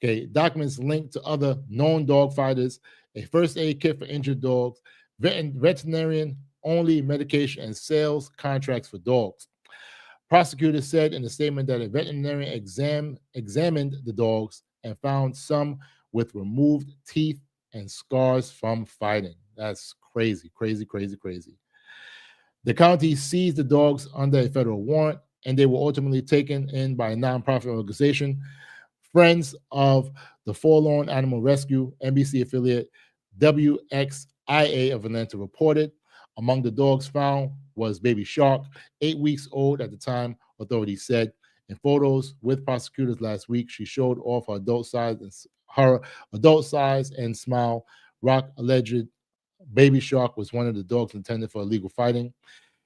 Okay, documents linked to other known dog fighters, a first aid kit for injured dogs, veterinarian only medication, and sales contracts for dogs. Prosecutors said in a statement that a veterinarian examined the dogs and found some with removed teeth and scars from fighting. That's crazy, crazy, crazy, crazy. The county seized the dogs under a federal warrant, and they were ultimately taken in by a nonprofit organization, Friends of the Forlorn Animal Rescue. NBC affiliate WXIA of Atlanta reported among the dogs found was baby Shark, 8 weeks old at the time, authorities said. In photos with prosecutors last week, she showed off her adult size and smile. Rock alleged baby Shark was one of the dogs intended for illegal fighting.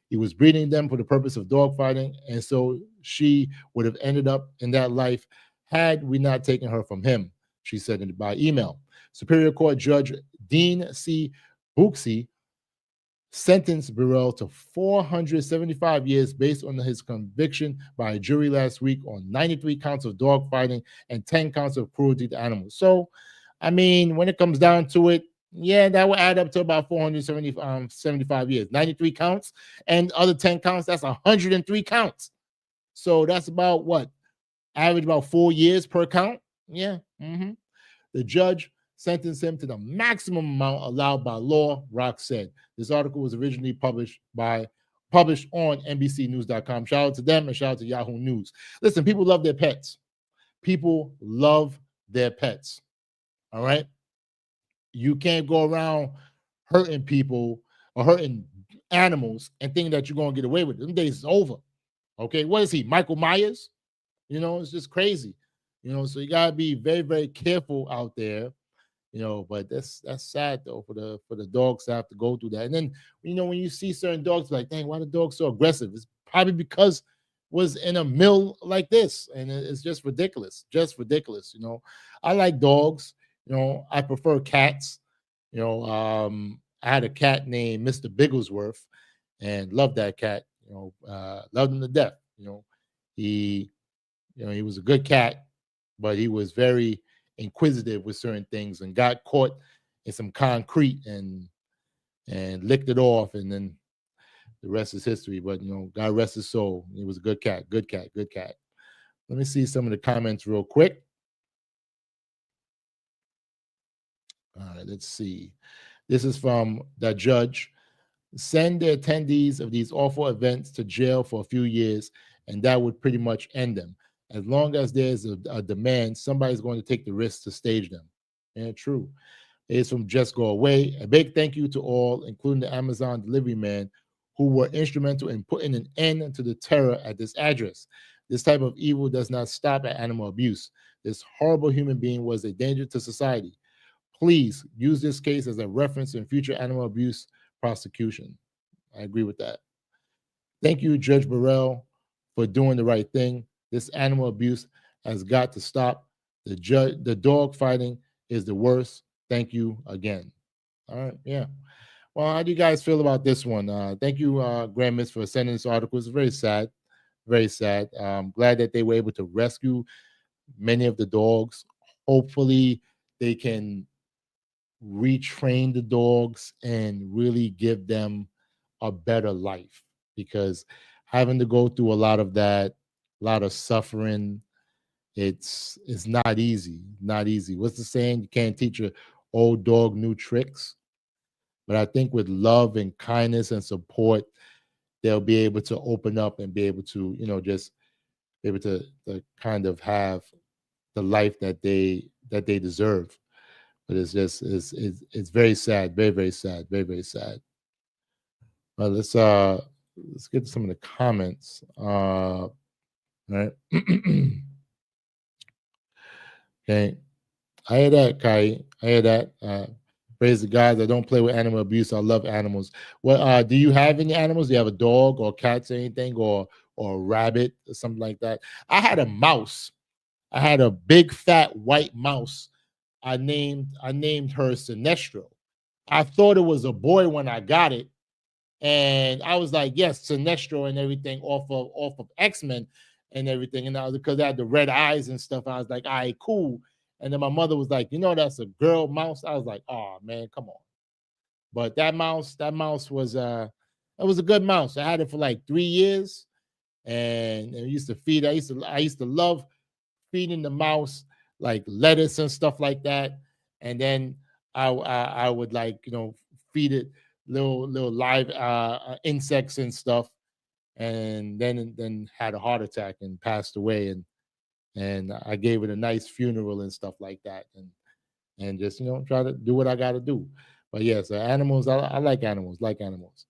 He was breeding them for the purpose of dog fighting, and so she would have ended up in that life had we not taken her from him, she said by email. Superior Court Judge Dean C. Booksy sentenced Burrell to 475 years based on his conviction by a jury last week on 93 counts of dog fighting and 10 counts of cruelty to animals. So, I mean, when it comes down to it, yeah, that will add up to about 475 years. 93 counts and other 10 counts, that's 103 counts. So that's about what? Average about 4 years per count? Yeah. The judge sentenced him to the maximum amount allowed by law, Rock said. This article was originally published on NBCnews.com. Shout out to them and shout out to Yahoo News. Listen, people love their pets. People love their pets. All right? You can't go around hurting people or hurting animals and think that you're going to get away with it. Them days is over. Okay? What is he, Michael Myers? You know, it's just crazy. You know, so you got to be very, very careful out there. You know, but that's sad though for the dogs to have to go through that. And then when you see certain dogs, like, dang, why the dog's so aggressive? It's probably because was in a mill like this, and it's just ridiculous, You know, I like dogs. You know, I prefer cats. You know, I had a cat named Mr. Bigglesworth, and loved that cat. You know, loved him to death. You know, he was a good cat, but he was very inquisitive with certain things and got caught in some concrete and licked it off, and then the rest is history. But God rest his soul. He was a good cat. Let me see some of the comments real quick. All right, let's see. This is from the judge. Send the attendees of these awful events to jail for a few years, and that would pretty much end them. As long as there's a demand, somebody's going to take the risk to stage them. And true. It's from Just Go Away. A big thank you to all, including the Amazon delivery man, who were instrumental in putting an end to the terror at this address. This type of evil does not stop at animal abuse. This horrible human being was a danger to society. Please use this case as a reference in future animal abuse prosecution. I agree with that. Thank you, Judge Burrell, for doing the right thing. This animal abuse has got to stop. The dog fighting is the worst. Thank you again. All right, yeah. Well, how do you guys feel about this one? Thank you, Grand Miss, for sending this article. It's very sad, very sad. Glad that they were able to rescue many of the dogs. Hopefully, they can retrain the dogs and really give them a better life, because having to go through a lot of that, a lot of suffering, it's not easy. What's the saying? You can't teach an old dog new tricks. But I think with love and kindness and support, they'll be able to open up and be able to, just be able to kind of have the life that they deserve. But it's just it's very sad, very, very sad, very, very sad. Well, let's get to some of the comments. All right. Okay. I hear that, Kai. I hear that. Praise the God. I don't play with animal abuse. I love animals. Well, do you have any animals? Do you have a dog or cats or anything, or a rabbit or something like that? I had a mouse. I had a big fat white mouse. I named her Sinestro. I thought it was a boy when I got it, and I was like, yes, Sinestro and everything off of X-Men and everything. And I was, because I had the red eyes and stuff, I was like, all right, cool. And then my mother was like, that's a girl mouse. I was like, oh man, come on. But that mouse was it was a good mouse. I had it for like 3 years, and I used to feed. I used to love feeding the mouse like lettuce and stuff like that, and then I would like feed it little live insects and stuff, and then had a heart attack and passed away, and I gave it a nice funeral and stuff like that, and just try to do what I got to do. But yes, animals. I like animals. Like animals.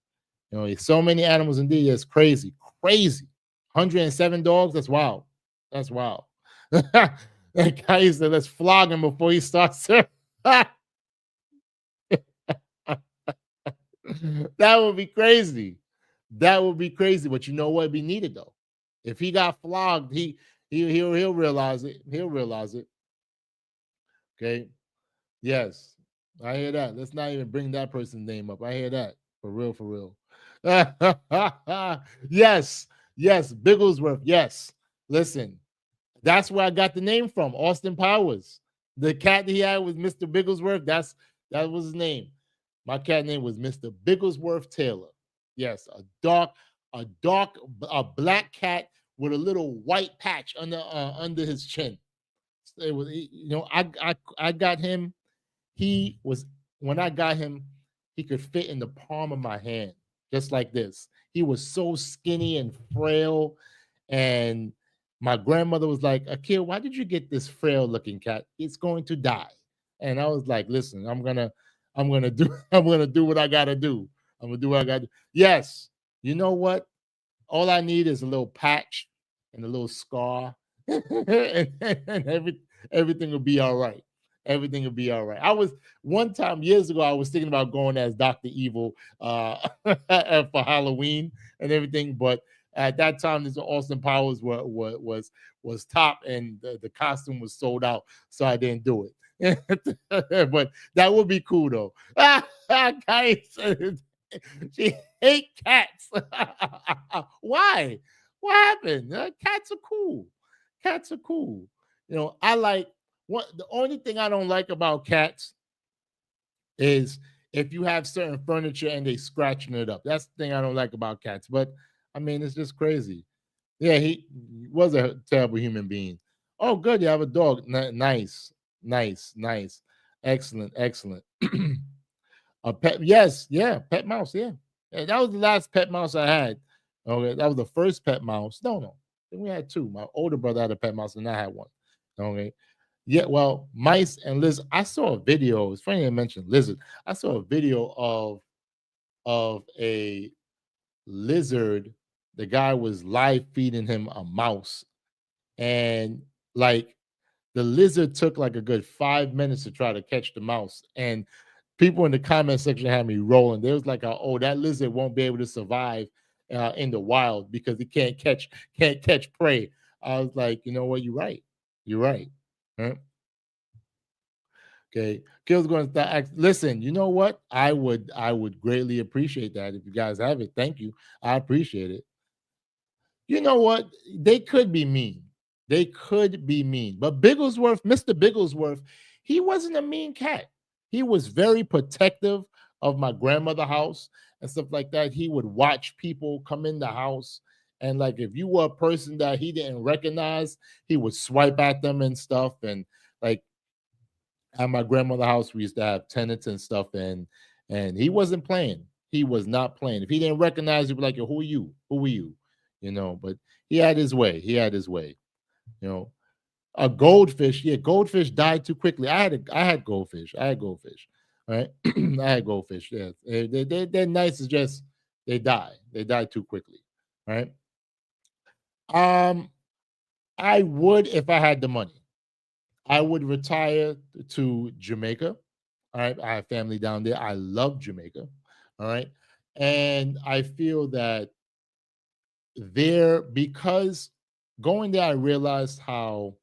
It's so many animals indeed. It's crazy, crazy. 107 dogs. That's wild. That's wild. That guy said, "Let's flog him before he starts." That would be crazy. That would be crazy. But you know what? It'd be needed though. If he got flogged, he'll realize it. He'll realize it. Okay. Yes, I hear that. Let's not even bring that person's name up. I hear that. For real, for real. Yes, yes, Bigglesworth. Yes. Listen, that's where I got the name from. Austin Powers. The cat that he had was Mr. Bigglesworth. That was his name. My cat name was Mr. Bigglesworth Taylor. Yes, a black cat with a little white patch under his chin. It was, I got him. He was When I got him, he could fit in the palm of my hand, just like this. He was so skinny and frail, and my grandmother was like, "Akil, why did you get this frail looking cat? It's going to die." And I was like, "Listen, I'm gonna do, I'm gonna do what I gotta do. I'm gonna do what I gotta do." Yes, you know what? All I need is a little patch and a little scar, and everything will be all right. Everything will be all right. I was one time years ago, I was thinking about going as Dr. Evil for Halloween and everything, but at that time, this Austin Powers was top, and the costume was sold out, so I didn't do it. But that would be cool though. Guys, she hate cats. Why? What happened? Cats are cool. Cats are cool. I like the only thing I don't like about cats is if you have certain furniture and they scratching it up. That's the thing I don't like about cats. But I mean, it's just crazy. Yeah, he was a terrible human being. Oh, good. You have a dog. Nice, nice, nice. Excellent, excellent. A pet, yes, yeah, pet mouse, yeah. That was the last pet mouse I had. Okay, that was the first pet mouse. No, I think we had two. My older brother had a pet mouse, and I had one. Okay, yeah. Well, mice and lizards. I saw a video. It's funny I mentioned lizard. I saw a video of a lizard. The guy was live feeding him a mouse, and like the lizard took like a good 5 minutes to try to catch the mouse, and people in the comment section had me rolling. There was like, "Oh, that lizard won't be able to survive in the wild because it can't catch prey." I was like, you know what? You're right. You're right. Huh? Okay, Kill's going to listen. You know what? I would greatly appreciate that if you guys have it. Thank you. I appreciate it. You know what? They could be mean. They could be mean. But Bigglesworth, Mr. Bigglesworth, he wasn't a mean cat. He was very protective of my grandmother's house and stuff like that. He would watch people come in the house. And like if you were a person that he didn't recognize, he would swipe at them and stuff. And like at my grandmother's house, we used to have tenants and stuff, and he wasn't playing. He was not playing. If he didn't recognize you, be like, "Who are you? Who are you?" But he had his way. He had his way. You know, a goldfish. Yeah, goldfish died too quickly. I had goldfish. I had goldfish. All right, I had goldfish. Yeah, they're nice. It's just they die. They die too quickly. All right. Um, I would if I had the money. I would retire to Jamaica. All right, I have family down there. I love Jamaica. All right, and I feel that there because going there, I realized how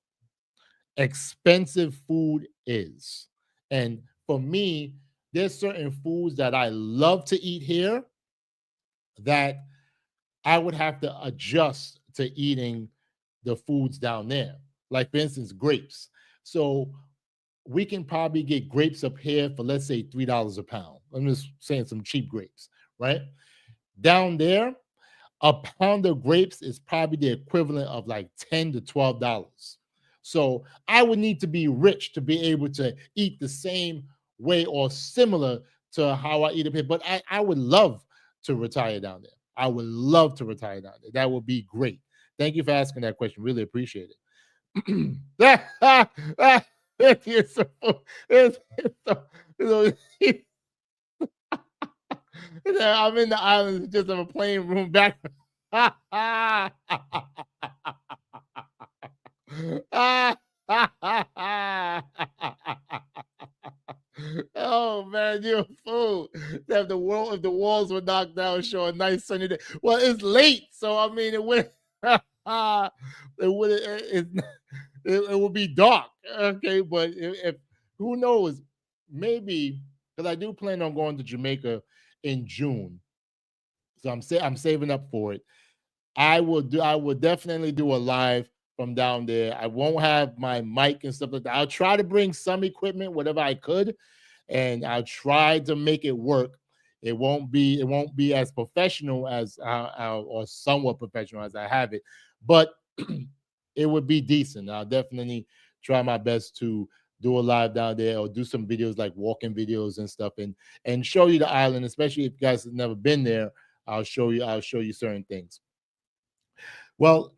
expensive food is. And for me, there's certain foods that I love to eat here that I would have to adjust to eating the foods down there. Like, for instance, grapes. So we can probably get grapes up here for, let's say, $3 a pound. I'm just saying some cheap grapes, right? Down there, a pound of grapes is probably the equivalent of like $10 to $12. So I would need to be rich to be able to eat the same way or similar to how I eat up here. But I would love to retire down there. I would love to retire down there. That would be great. Thank you for asking that question. Really appreciate it. It's so, it's so, I'm in the islands, just have a plain room back. Oh man, you're a fool. If the world, if the walls were knocked down, show a nice sunny day. Well, it's late, so I mean, it would, it would, it would be dark. Okay, but if who knows, maybe because I do plan on going to Jamaica in June, so I'm saving up for it. I will definitely do a live from down there. I won't have my mic and stuff like that. I'll try to bring some equipment, whatever I could, and I'll try to make it work. It won't be as professional as or somewhat professional as I have it, but it would be decent. I'll definitely try my best to do a live down there or do some videos like walking videos and stuff and show you the island, especially if you guys have never been there. I'll show you certain things. Well,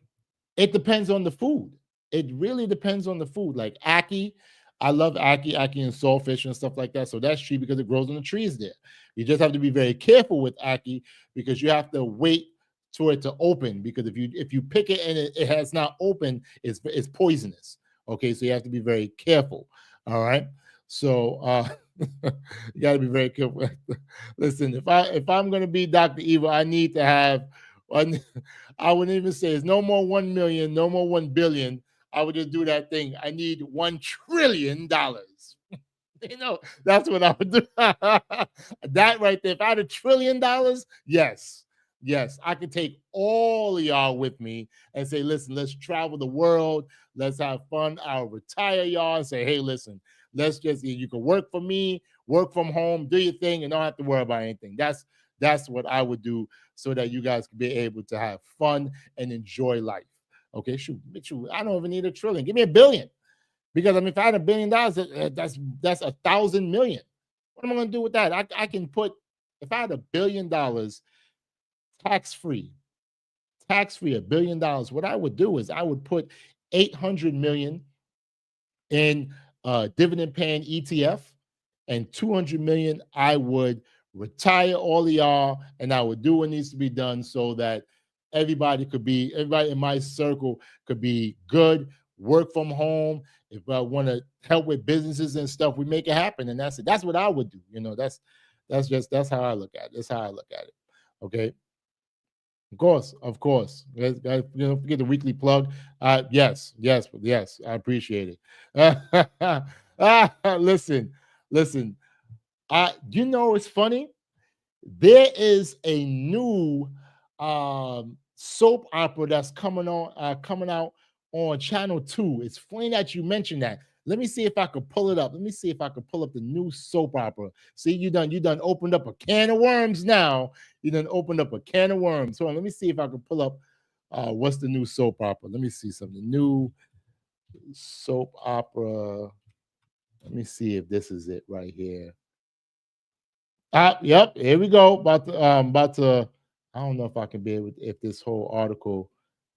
it depends on the food. It really depends on the food. Like ackee, I love ackee and saltfish and stuff like that. So that's cheap because it grows on the trees there. You just have to be very careful with ackee because you have to wait for it to open. Because if you pick it and it has not opened, it's poisonous. Okay, so you have to be very careful. All right. So you got to be very careful. Listen, if I'm gonna be Dr. Evil, I need to have one. I wouldn't even say it's no more 1 million, no more 1 billion. I would just do that thing. I need $1 trillion. You know, that's what I would do. That right there. If I had $1 trillion, yes, I could take all of y'all with me and say, listen, let's travel the world. Let's have fun. I'll retire y'all and say, hey, listen, you can work for me, work from home, do your thing, and don't have to worry about anything. That's what I would do so that you guys can be able to have fun and enjoy life. Okay, shoot, I don't even need $1 trillion. Give me $1 billion. Because I mean, if I had $1 billion, that's 1,000 million. What am I going to do with that? I can put, if I had $1 billion tax-free, $1 billion, what I would do is I would put 800 million in dividend paying ETF and 200 million I would retire all of y'all, and I would do what needs to be done so that everybody in my circle could be good, work from home. If I want to help with businesses and stuff, we make it happen. And that's it. That's what I would do. You know, that's how I look at it. That's how I look at it. Okay. Of course. You don't forget the weekly plug. Yes. I appreciate it. Listen. You know, it's funny. There is a new soap opera that's coming out on Channel 2. It's funny that you mentioned that. Let me see if I could pull it up. Let me see if I could pull up the new soap opera. See, you done opened up a can of worms now. You done opened up a can of worms. Hold on, let me see if I could pull up what's the new soap opera. Let me see something. New soap opera. Let me see if this is it right here. Yep, here we go. About to I don't know if I can be able if this whole article.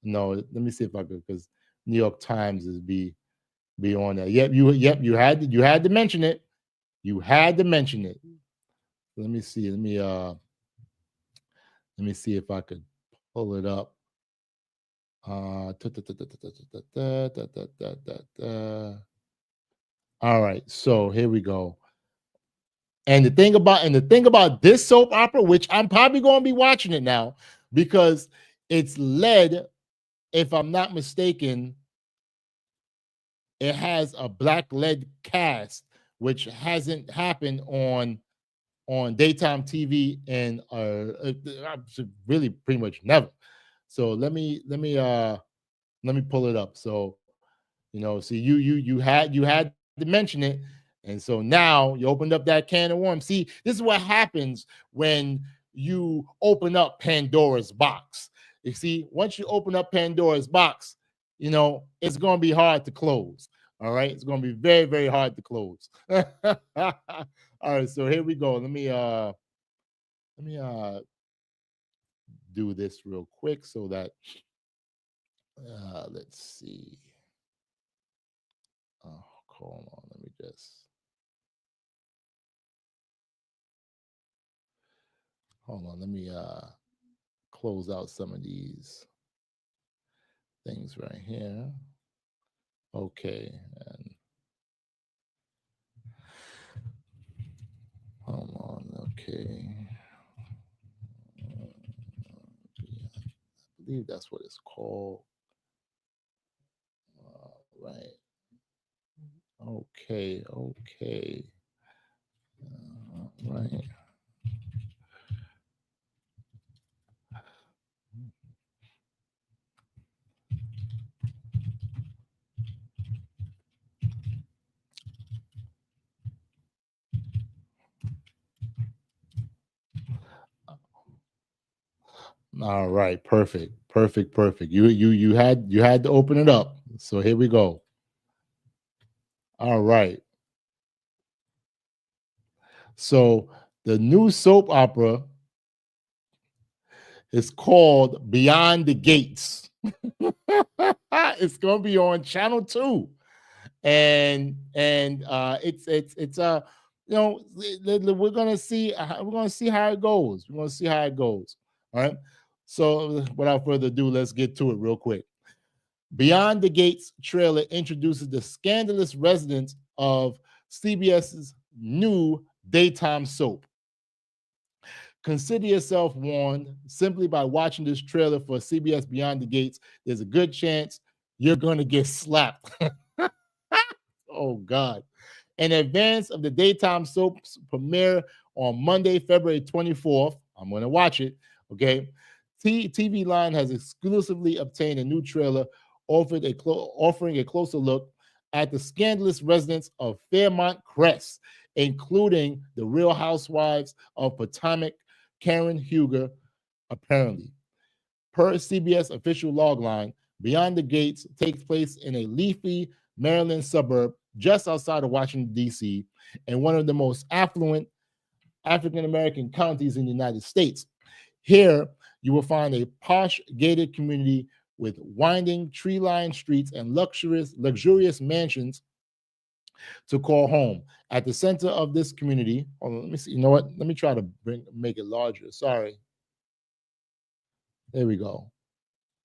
No, let me see if I could, because New York Times is be on there. You had to mention it. You had to mention it. Let me see. Let me see if I could pull it up. All right, so here we go. And the thing about this soap opera, which I'm probably going to be watching it now, because it's led, if I'm not mistaken, it has a black-led cast, which hasn't happened on daytime TV and really pretty much never. So let me pull it up. So see, you had to mention it. And so now you opened up that can of worms. See, this is what happens when you open up Pandora's box. You see, once you open up Pandora's box, you know, it's going to be hard to close. All right, it's going to be very, very hard to close. All right, so here we go. Let me do this real quick so that let's see. Oh, hold on. Let me just hold on. Let me close out some of these things right here. Okay, and hold on. Okay, I believe that's what it's called. Right. Okay. Okay. Right. All right, perfect, perfect, perfect. You had to open it up. So here we go. All right. So the new soap opera is called Beyond the Gates. It's gonna be on Channel 2. And it's you know, we're gonna see how it goes. We're gonna see how it goes. All right. So without further ado, let's get to it real quick. Beyond the Gates trailer introduces the scandalous residents of CBS's new daytime soap. Consider yourself warned. Simply by watching this trailer for CBS Beyond the Gates, there's a good chance you're going to get slapped. Oh, God. In advance of the daytime soap's premiere on Monday, February 24th, I'm going to watch it, okay? TV Line has exclusively obtained a new trailer offering a closer look at the scandalous residents of Fairmont Crest, including the Real Housewives of Potomac, Karen Huger, apparently. Per CBS official logline, Beyond the Gates takes place in a leafy Maryland suburb just outside of Washington, D.C., and one of the most affluent African American counties in the United States. Here, you will find a posh gated community with winding tree-lined streets and luxurious mansions to call home. At the center of this community, hold on, let me see. You know what? Let me try to make it larger. Sorry. There we go.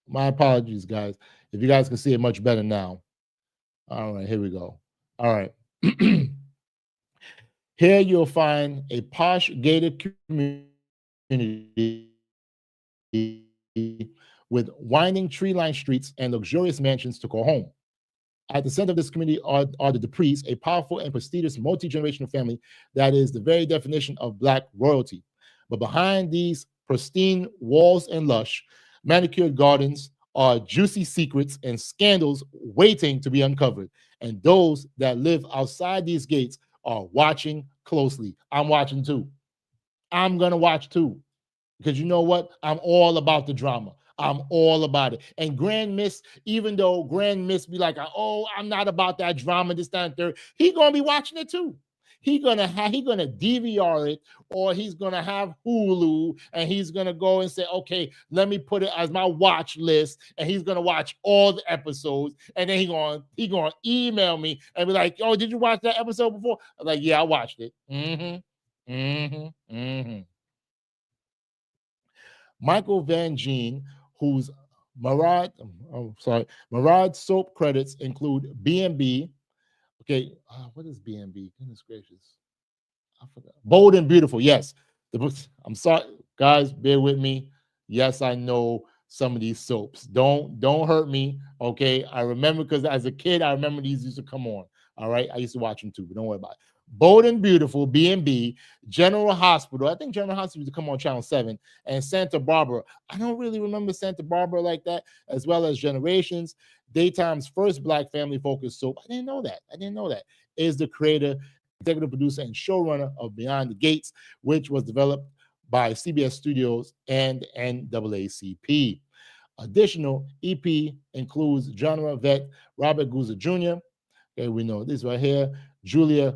My apologies, guys. If you guys can see it much better now. All right, here we go. All right. Here you'll find a posh gated community with winding tree-lined streets and luxurious mansions to call home. At the center of this community are the Duprees, a powerful and prestigious multi-generational family that is the very definition of Black royalty. But behind these pristine walls and lush, manicured gardens are juicy secrets and scandals waiting to be uncovered. And those that live outside these gates are watching closely. I'm watching too. I'm going to watch too. Because you know what? I'm all about the drama. I'm all about it. And Grand Miss, even though Grand Miss be like, oh, I'm not about that drama, this, that, and third, he gonna be watching it too. He gonna DVR it, or he's gonna have Hulu, and he's gonna go and say, okay, let me put it as my watch list, and he's gonna watch all the episodes, and then he gonna email me and be like, oh, did you watch that episode before? I'm like, yeah, I watched it. Michael Van Gene, whose Marad soap credits include B&B. Okay, what is B&B? Goodness gracious, I forgot. Bold and Beautiful. Yes, the books. I'm sorry, guys. Bear with me. Yes, I know some of these soaps. Don't hurt me. Okay, I remember because as a kid, I remember these used to come on. All right, I used to watch them too, but don't worry about it. Bold and Beautiful, B&B, General Hospital. I think General Hospital used to come on Channel 7, and Santa Barbara. I don't really remember Santa Barbara like that, as well as Generations, Daytime's first Black family-focused soap. I didn't know that. Is the creator, executive producer, and showrunner of Beyond the Gates, which was developed by CBS Studios and NAACP. Additional EP includes genre vet Robert Guza Jr. Okay, we know this right here. Julia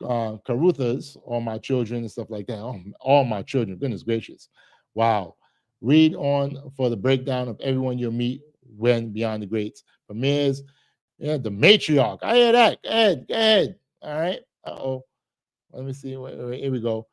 Caruthers, All My Children, and stuff like that. All My Children, goodness gracious. Wow. Read on for the breakdown of everyone you'll meet when Beyond the Greats premieres. Yeah, the matriarch. I hear that. Go ahead. Go ahead. All right. Uh-oh. Let me see. Wait, here we go.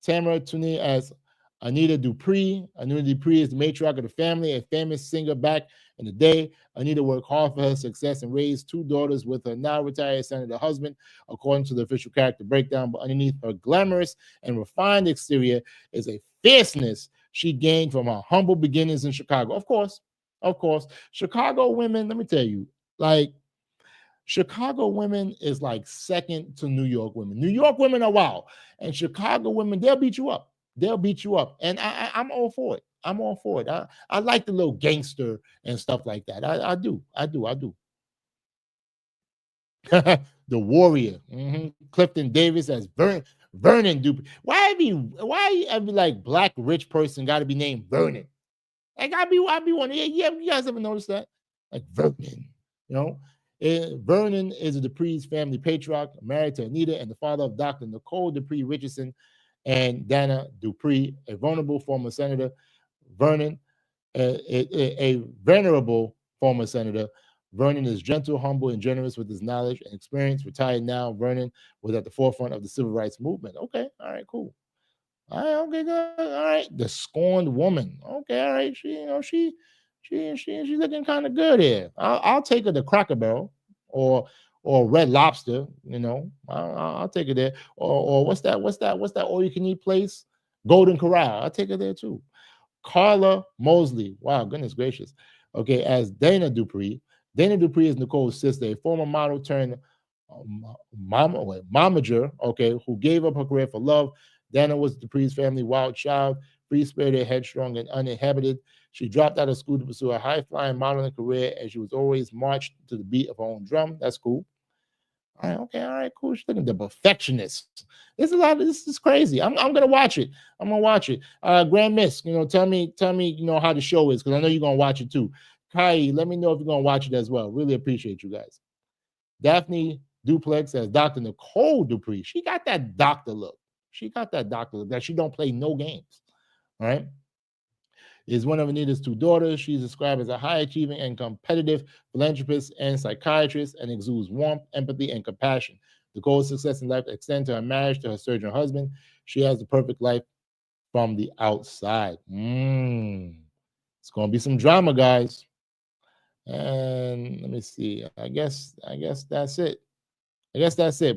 Tamara Tooney as Anita Dupree. Anita Dupree is the matriarch of the family, a famous singer back in the day. Anita worked hard for her success and raised 2 daughters with her now retired senator husband, according to the official character breakdown. But underneath her glamorous and refined exterior is a fierceness she gained from her humble beginnings in Chicago. Of course, Chicago women, let me tell you, like, Chicago women is like second to New York women. New York women are wild, and Chicago women, they'll beat you up. They'll beat you up, and I'm all for it. I'm all for it. I like the little gangster and stuff like that. I do. The Warrior, Clifton Davis as Vernon Dupree. Why every like black rich person got to be named Vernon? Like I be wondering. Yeah, you guys ever notice that? Like Vernon, you know. Vernon is a Dupree's family patriarch, married to Anita and the father of Dr. Nicole Dupree Richardson and Dana Dupree, a vulnerable former senator. Vernon, a venerable former senator. Vernon is gentle, humble, and generous with his knowledge and experience. Retired now, Vernon was at the forefront of the civil rights movement. Okay, all right, cool. All right, okay, good. All right, the scorned woman. Okay, all right, she's looking kind of good here. I'll take her to Cracker Barrel or Red Lobster. You know, I'll take her there. Or what's that all you can eat place? Golden Corral. I'll take her there too. Carla Mosley. Wow, goodness gracious. Okay, as Dana Dupree. Dana Dupree is Nicole's sister, a former model turned momager. Okay, who gave up her career for love. Dana was Dupree's family wild child, free-spirited, headstrong, and uninhabited. She dropped out of school to pursue a high-flying modeling career, and she was always marched to the beat of her own drum. That's cool. All right, okay, all right, cool. She's looking at the perfectionist. There's a lot of this is crazy. I'm gonna watch it. I'm gonna watch it. Grand Miss, tell me, how the show is, because I know you're gonna watch it too. Kai, let me know if you're gonna watch it as well. Really appreciate you guys. Daphne Duplex as Dr. Nicole Dupree. She got that doctor look. That she don't play no games. All right. Is one of Anita's 2 daughters. She's described as a high-achieving and competitive philanthropist and psychiatrist and exudes warmth, empathy, and compassion. Nicole's success in life extends to her marriage to her surgeon husband. She has the perfect life from the outside. It's going to be some drama, guys. And let me see. I guess that's it.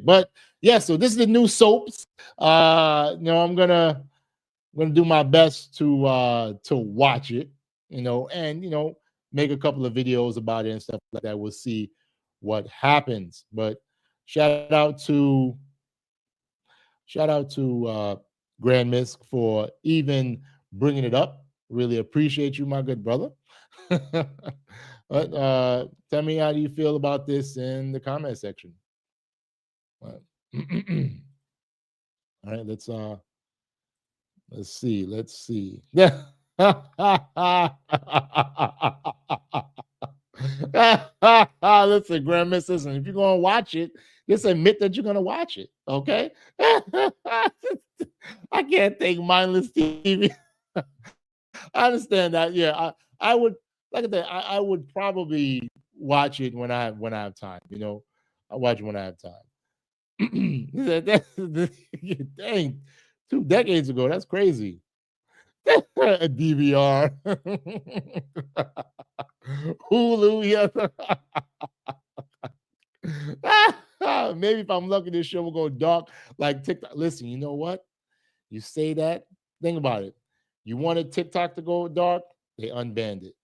But yeah, so this is the new soaps. I'm gonna do my best to watch it, and make a couple of videos about it and stuff like that. We'll see what happens. But shout out to Grand Miss for even bringing it up. Really appreciate you, my good brother. But tell me, how do you feel about this in the comment section? All right, let's see. Yeah. Listen, Grand Miss, listen, if you're gonna watch it, just admit that you're gonna watch it, okay? I can't take mindless TV. I understand that. Yeah, I would, like I said, I would probably watch it when I have time. I watch it when I have time. Dang, 2 decades ago. That's crazy. A DVR. Hulu, yeah. Maybe if I'm lucky, this show will go dark like TikTok. Listen, you know what? You say that, think about it. You wanted TikTok to go dark, they unbanned it.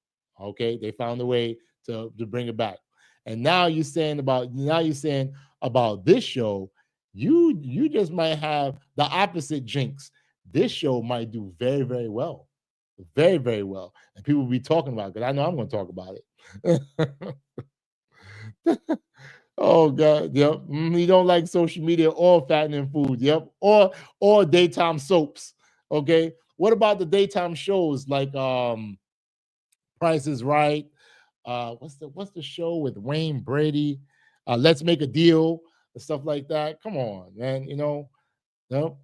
Okay, they found a way to bring it back. And now you're saying about this show, you just might have the opposite jinx. This show might do very, very well. Very, very well. And people will be talking about it, because I know I'm going to talk about it. Oh God, yep. You don't like social media or fattening food, yep. Or daytime soaps. Okay. What about the daytime shows like Price is Right. What's the show with Wayne Brady? Let's Make a Deal and stuff like that. Come on, man. No.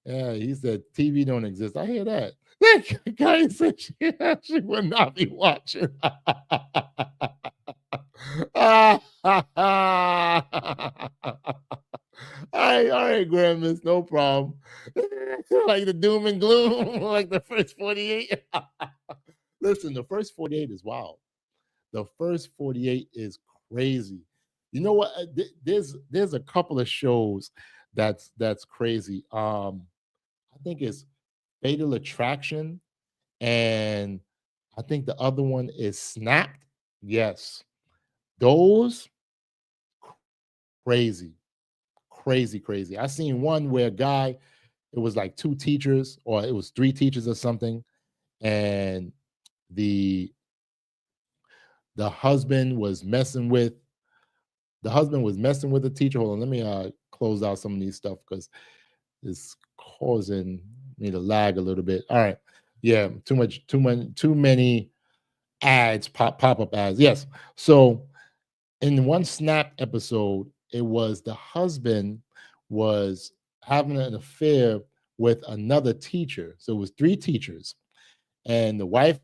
Yeah, he said TV don't exist. I hear that. That guy said she will not be watching. All right, Grandmas, no problem. Like the doom and gloom, like the first 48. Listen, the first 48 is wild. The first 48 is crazy. You know what? There's a couple of shows that's crazy. I think it's Fatal Attraction, and I think the other one is Snapped. Yes, those crazy, crazy, crazy. I seen one where a guy, it was like two teachers, or it was three teachers or something, and the the husband was messing with the teacher. Hold on, let me close out some of these stuff because it's causing me to lag a little bit. All right, yeah, too many ads, pop up ads. Yes, so in one Snap episode, it was the husband was having an affair with another teacher. So it was three teachers, and the wife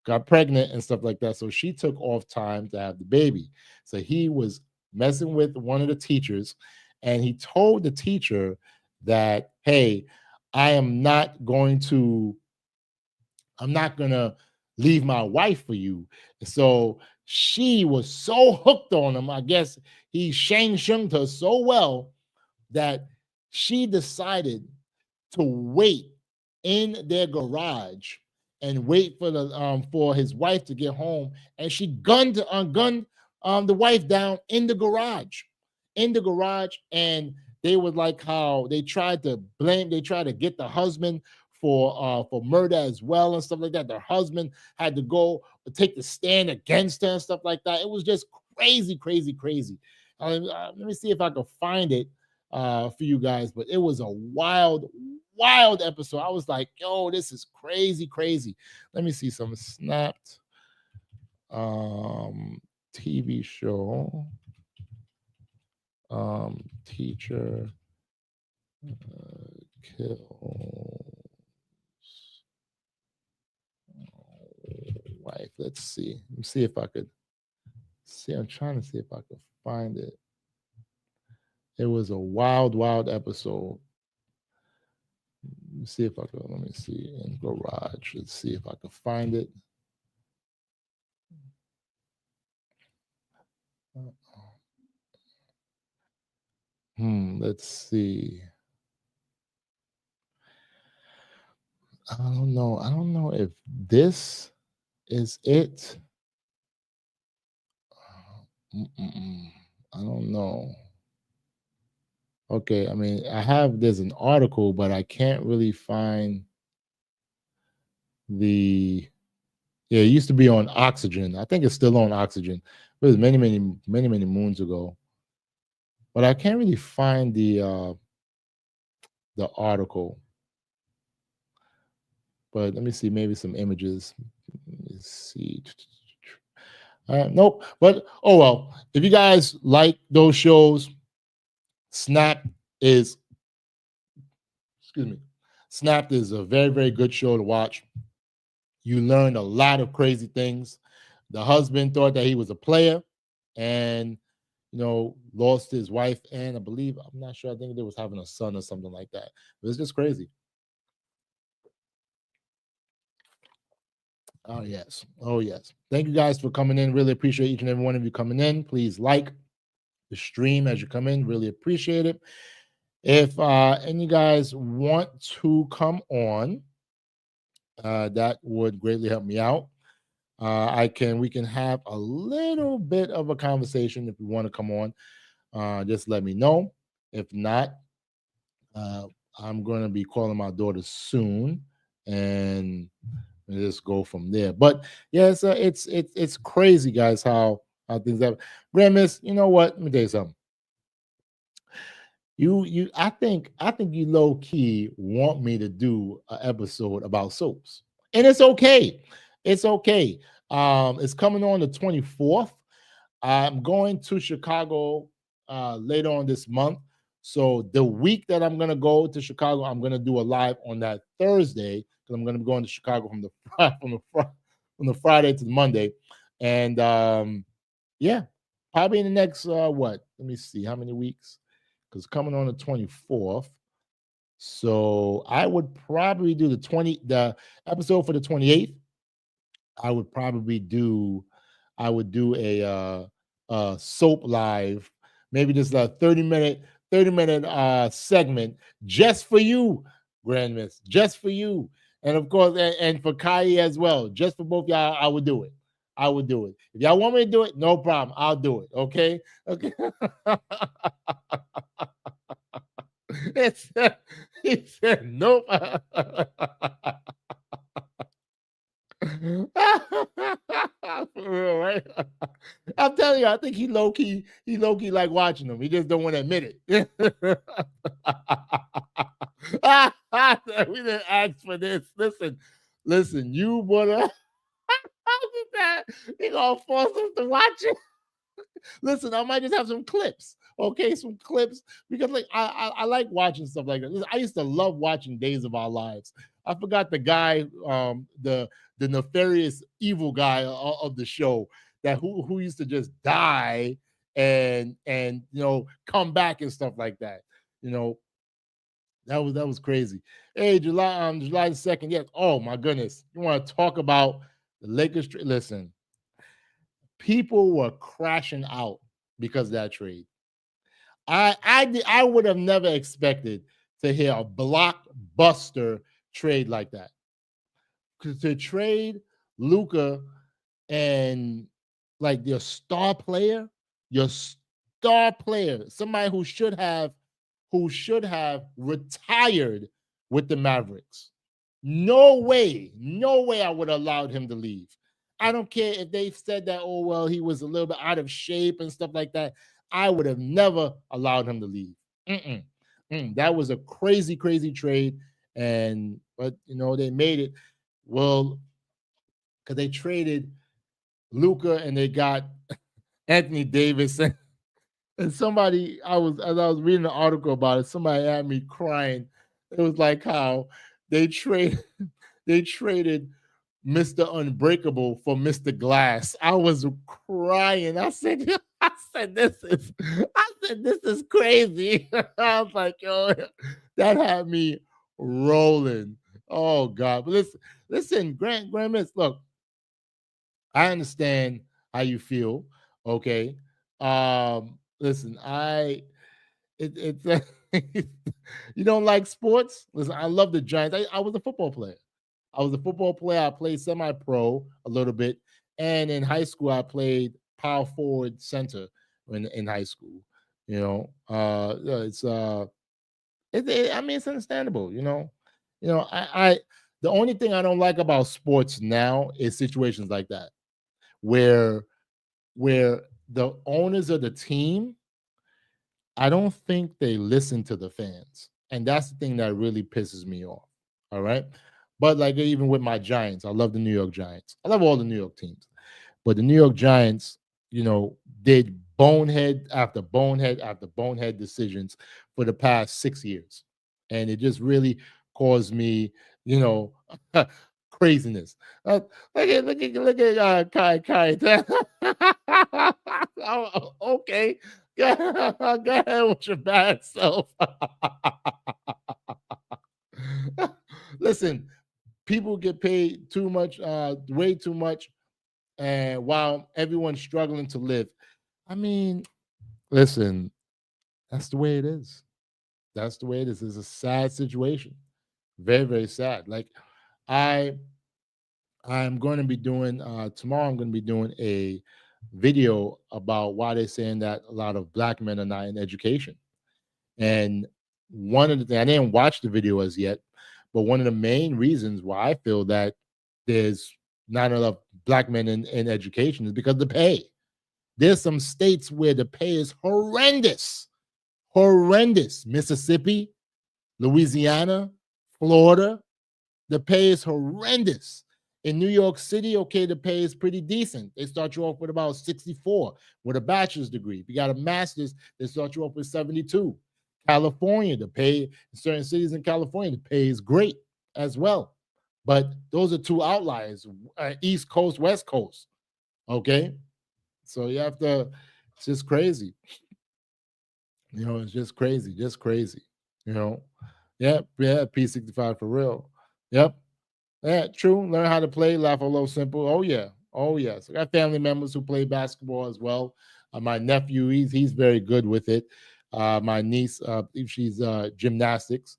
got pregnant and stuff like that. So she took off time to have the baby. So he was messing with one of the teachers, and he told the teacher that, hey, I am not going to I'm not gonna leave my wife for you. So she was so hooked on him. I guess he shang shunged her so well that she decided to wait in their garage and wait for his wife to get home, and she gunned the wife down in the garage, and they would like how they tried to get the husband for murder as well and stuff like that. Their husband had to go take the stand against her and stuff like that. It was just crazy, crazy, crazy. Let me see if I can find it for you guys, but it was a wild, wild episode. I was like, yo, this is crazy, crazy. Let me see some Snapped TV show. Teacher kills wife. Let's see. Let me see if I could see. I'm trying to see if I could find it. It was a wild, wild episode. Let me see if I could. Let me see in garage. Let's see if I can find it. Let's see. I don't know. I don't know if this is it. I don't know. Okay, I mean, there's an article, but I can't really find the. Yeah, it used to be on Oxygen. I think it's still on Oxygen. It was many, many, many, many moons ago. But I can't really find the article. But let me see, maybe some images. Let me see. Nope. But oh well. If you guys like those shows, Snapped is Snapped is a very, very good show to watch. You learn a lot of crazy things. The husband thought that he was a player and lost his wife, and I believe, I'm not sure, I think they was having a son or something like that. It was just crazy. Oh yes. Oh yes. Thank you guys for coming in. Really appreciate each and every one of you coming in. Please like the stream as you come in. Really appreciate it. If any guys want to come on, that would greatly help me out. We can have a little bit of a conversation if you want to come on. Just let me know. If not, I'm going to be calling my daughter soon and just go from there. But yeah, it's crazy, guys, how things happen. Grandmiss, you know what? Let me tell you something. I think you low key want me to do an episode about soaps, and it's okay. It's okay. It's coming on the 24th. I'm going to Chicago later on this month. So the week that I'm gonna go to Chicago, I'm gonna do a live on that Thursday because I'm gonna be going to Chicago from the Friday to the Monday, and yeah, probably in the next what? Let me see how many weeks, because coming on the 24th. So I would probably do the episode for the 28th. I would probably do I would do a soap live, maybe just a 30-minute segment just for you, Grand Miss, just for you. And of course, and for Kai as well, just for both y'all, I would do it. I would do it. If y'all want me to do it, no problem. I'll do it. Okay. Okay. It's, he said nope. For real, right? I'm telling you, I think he low key like watching them. He just don't want to admit it. We didn't ask for this. Listen, you wanna he gonna force us to watch it. Listen, I might just have some clips. Okay, some clips because like I like watching stuff like that. Listen, I used to love watching Days of Our Lives. I forgot the guy, the nefarious evil guy of the show that who used to just die and come back and stuff like that. You know, that was crazy. Hey, July the 2nd. Yes. Oh my goodness. You want to talk about the Lakers? Listen, people were crashing out because of that trade. I would have never expected to hear a blockbuster trade like that. To trade Luka and like your star player, somebody who should have retired with the Mavericks. No way I would have allowed him to leave. I don't care if they said that, oh, well, he was a little bit out of shape and stuff like that. I would have never allowed him to leave. That was a crazy trade. But they made it. Well, because they traded Luka and they got Anthony Davis. And somebody, as I was reading an article about it, somebody had me crying. It was like how they traded Mr. Unbreakable for Mr. Glass. I was crying. I said, this is crazy. I was like, yo, that had me rolling. Oh God. But listen, Grand Miss, look, I understand how you feel. Okay. Listen, it's you don't like sports? Listen, I love the Giants. I was a football player. I played semi-pro a little bit, and in high school, I played power forward center in high school. Yeah, I mean, it's understandable. I the only thing I don't like about sports now is situations like that, where the owners of the team, I don't think they listen to the fans. And that's the thing that really pisses me off. All right. But like even with my Giants, I love the New York Giants. I love all the New York teams. But the New York Giants, did bonehead after bonehead after bonehead decisions for the past 6 years. And it just really caused me, craziness. Look at Kai. Oh, okay. Go ahead with your bad self. Listen, people get paid too much, way too much, and while everyone's struggling to live. I mean, listen, that's the way it is. That's the way it is. It's a sad situation. Very, very sad. Like I'm going to be doing tomorrow. I'm going to be doing a video about why they're saying that a lot of black men are not in education. And one of the things, I didn't watch the video as yet, but one of the main reasons why I feel that there's not enough black men in education is because of the pay. There's some states where the pay is horrendous. Mississippi, Louisiana, Florida, the pay is horrendous. In New York City, okay, the pay is pretty decent. They start you off with about 64 with a bachelor's degree. If you got a master's, they start you off with 72. California, the pay in certain cities in California, the pay is great as well. But those are two outliers, East Coast, West Coast. Okay. So you have to, it's just crazy. It's just crazy, just crazy. You know, yep, yeah, P65 for real. Yep. Yeah, true. Learn how to play, laugh a little simple. Oh yeah, oh yes. I got family members who play basketball as well. My nephew, he's very good with it. My niece, she's gymnastics.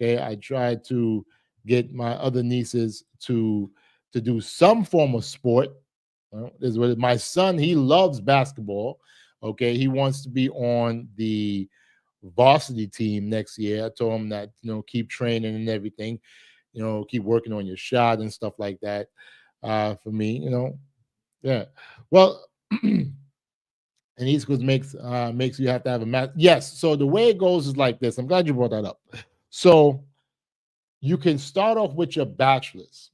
Okay, I tried to get my other nieces to do some form of sport. Is what my son, he loves basketball. Okay, he wants to be on the varsity team next year. I told him that keep training and everything, keep working on your shot and stuff like that. For me, yeah. Well, and East Coast makes you have to have a math. Yes. So the way it goes is like this. I'm glad you brought that up. So you can start off with your bachelor's,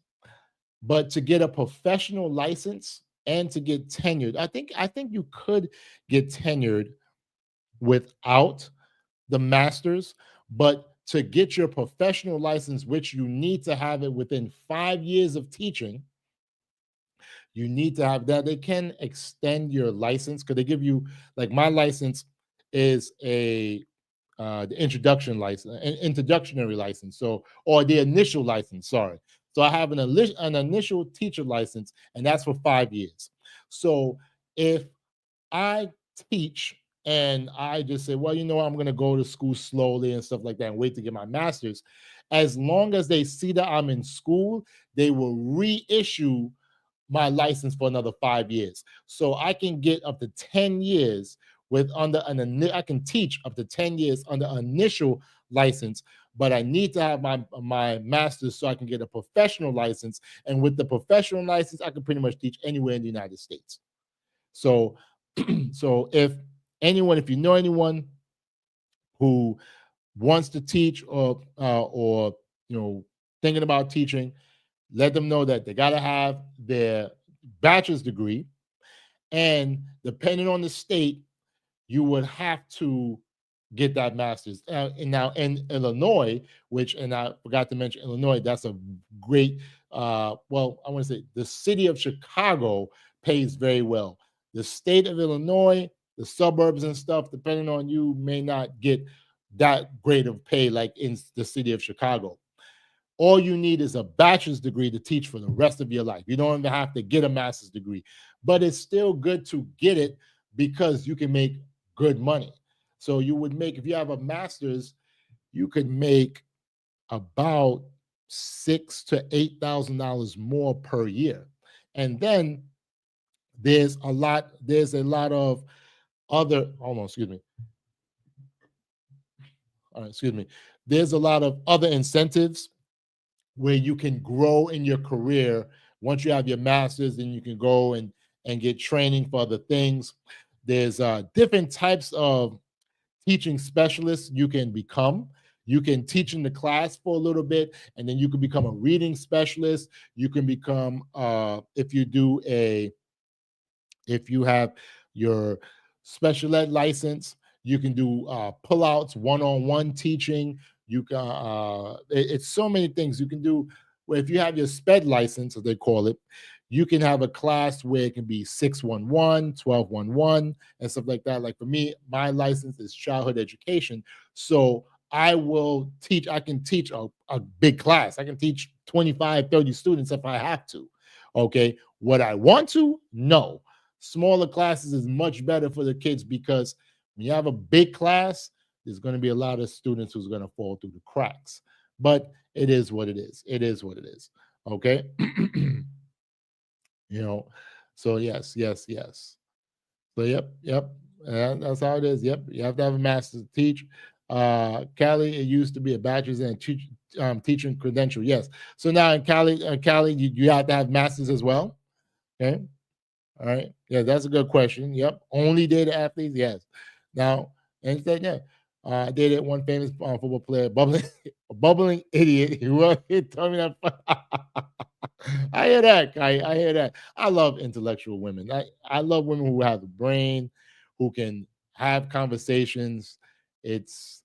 but to get a professional license and to get tenured, I think you could get tenured without the master's, but to get your professional license, which you need to have it within 5 years of teaching, you need to have that. They can extend your license because they give you, like, my license is the introductionary license, so, or the initial license, sorry. So I have an initial teacher license, and that's for 5 years. So if I teach and I just say, well, I'm going to go to school slowly and stuff like that and wait to get my master's, as long as they see that I'm in school, they will reissue my license for another 5 years. So I can get up to 10 years I can teach up to 10 years under initial license, but I need to have my master's so I can get a professional license. And with the professional license, I can pretty much teach anywhere in the United States. So, so if you know anyone who wants to teach or thinking about teaching, let them know that they got to have their bachelor's degree, and depending on the state, you would have to get that master's. And now in Illinois, and I forgot to mention Illinois, that's a great, well, I want to say the city of Chicago pays very well. The state of Illinois, the suburbs and stuff, depending on you, may not get that great of pay like in the city of Chicago. All you need is a bachelor's degree to teach for the rest of your life. You don't even have to get a master's degree, but it's still good to get it because you can make good money. So you would make, if you have a master's, you could make about $6,000 to $8,000 more per year. And then there's a lot of other, hold on, excuse me. All right, excuse me. There's a lot of other incentives where you can grow in your career. Once you have your master's, then you can go and get training for other things. There's different types of teaching specialists you can become. You can teach in the class for a little bit, and then you can become a reading specialist. You can become, if you have your special ed license, you can do pullouts, one-on-one teaching. You can, it's so many things you can do. Where if you have your SPED license, as they call it, you can have a class where it can be 611, 1211, and stuff like that. Like for me, my license is childhood education. So I can teach a big class. I can teach 25, 30 students if I have to. Okay. Would I want to? No. Smaller classes is much better for the kids because when you have a big class, there's going to be a lot of students who's going to fall through the cracks. But it is what it is. It is what it is. Okay. So yes. So yep. That's how it is. Yep. You have to have a master's to teach. Cali, it used to be a bachelor's and teaching credential. Yes. So now in Cali, you have to have masters as well. Okay. All right. Yeah, that's a good question. Yep. Only data athletes. Yes. Now, and said, yeah. I dated one famous football player, bubbling idiot. He told me that. I hear that. I hear that. I love intellectual women. I love women who have a brain, who can have conversations. It's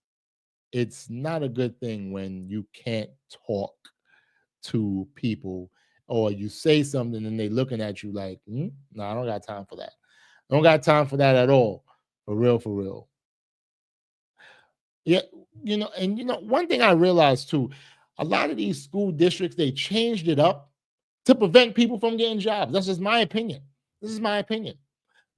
it's not a good thing when you can't talk to people, or you say something and they looking at you like, no, I don't got time for that. I don't got time for that at all. For real, for real. Yeah, and one thing I realized too, a lot of these school districts, they changed it up to prevent people from getting jobs. That's just my opinion. This is my opinion.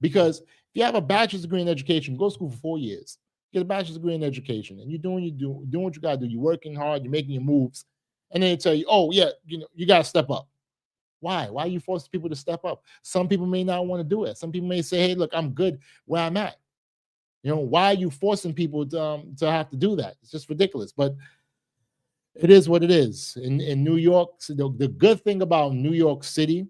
Because if you have a bachelor's degree in education, go to school for 4 years, get a bachelor's degree in education, and you're doing what you gotta do. You're working hard, you're making your moves, and then they tell you, oh yeah, you gotta step up. Why? Why are you forcing people to step up? Some people may not want to do it. Some people may say, hey, look, I'm good where I'm at. Why are you forcing people to have to do that? It's just ridiculous. But it is what it is. In New York, so the good thing about New York City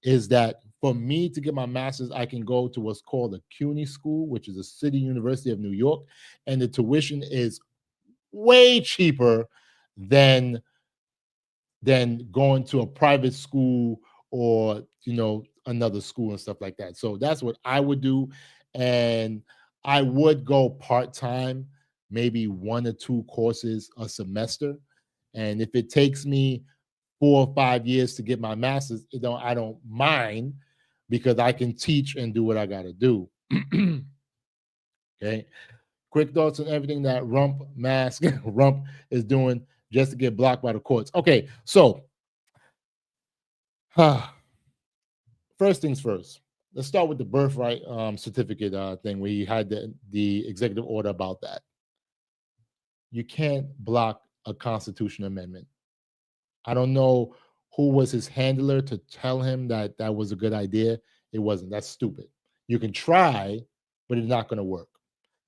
is that for me to get my master's, I can go to what's called a CUNY school, which is a city university of New York, and the tuition is way cheaper than going to a private school, or another school and stuff like that. So that's what I would do, and I would go part-time, maybe 1 or 2 courses a semester. And if it takes me 4 or 5 years to get my master's, I don't mind, because I can teach and do what I got to do. Okay. Quick thoughts on everything that Rump is doing just to get blocked by the courts. Okay, so first things first. Let's start with the birthright certificate thing, where you had the executive order about that. You can't block a constitutional amendment. I don't know who was his handler to tell him that that was a good idea. It wasn't. That's stupid. You can try, but it's not going to work.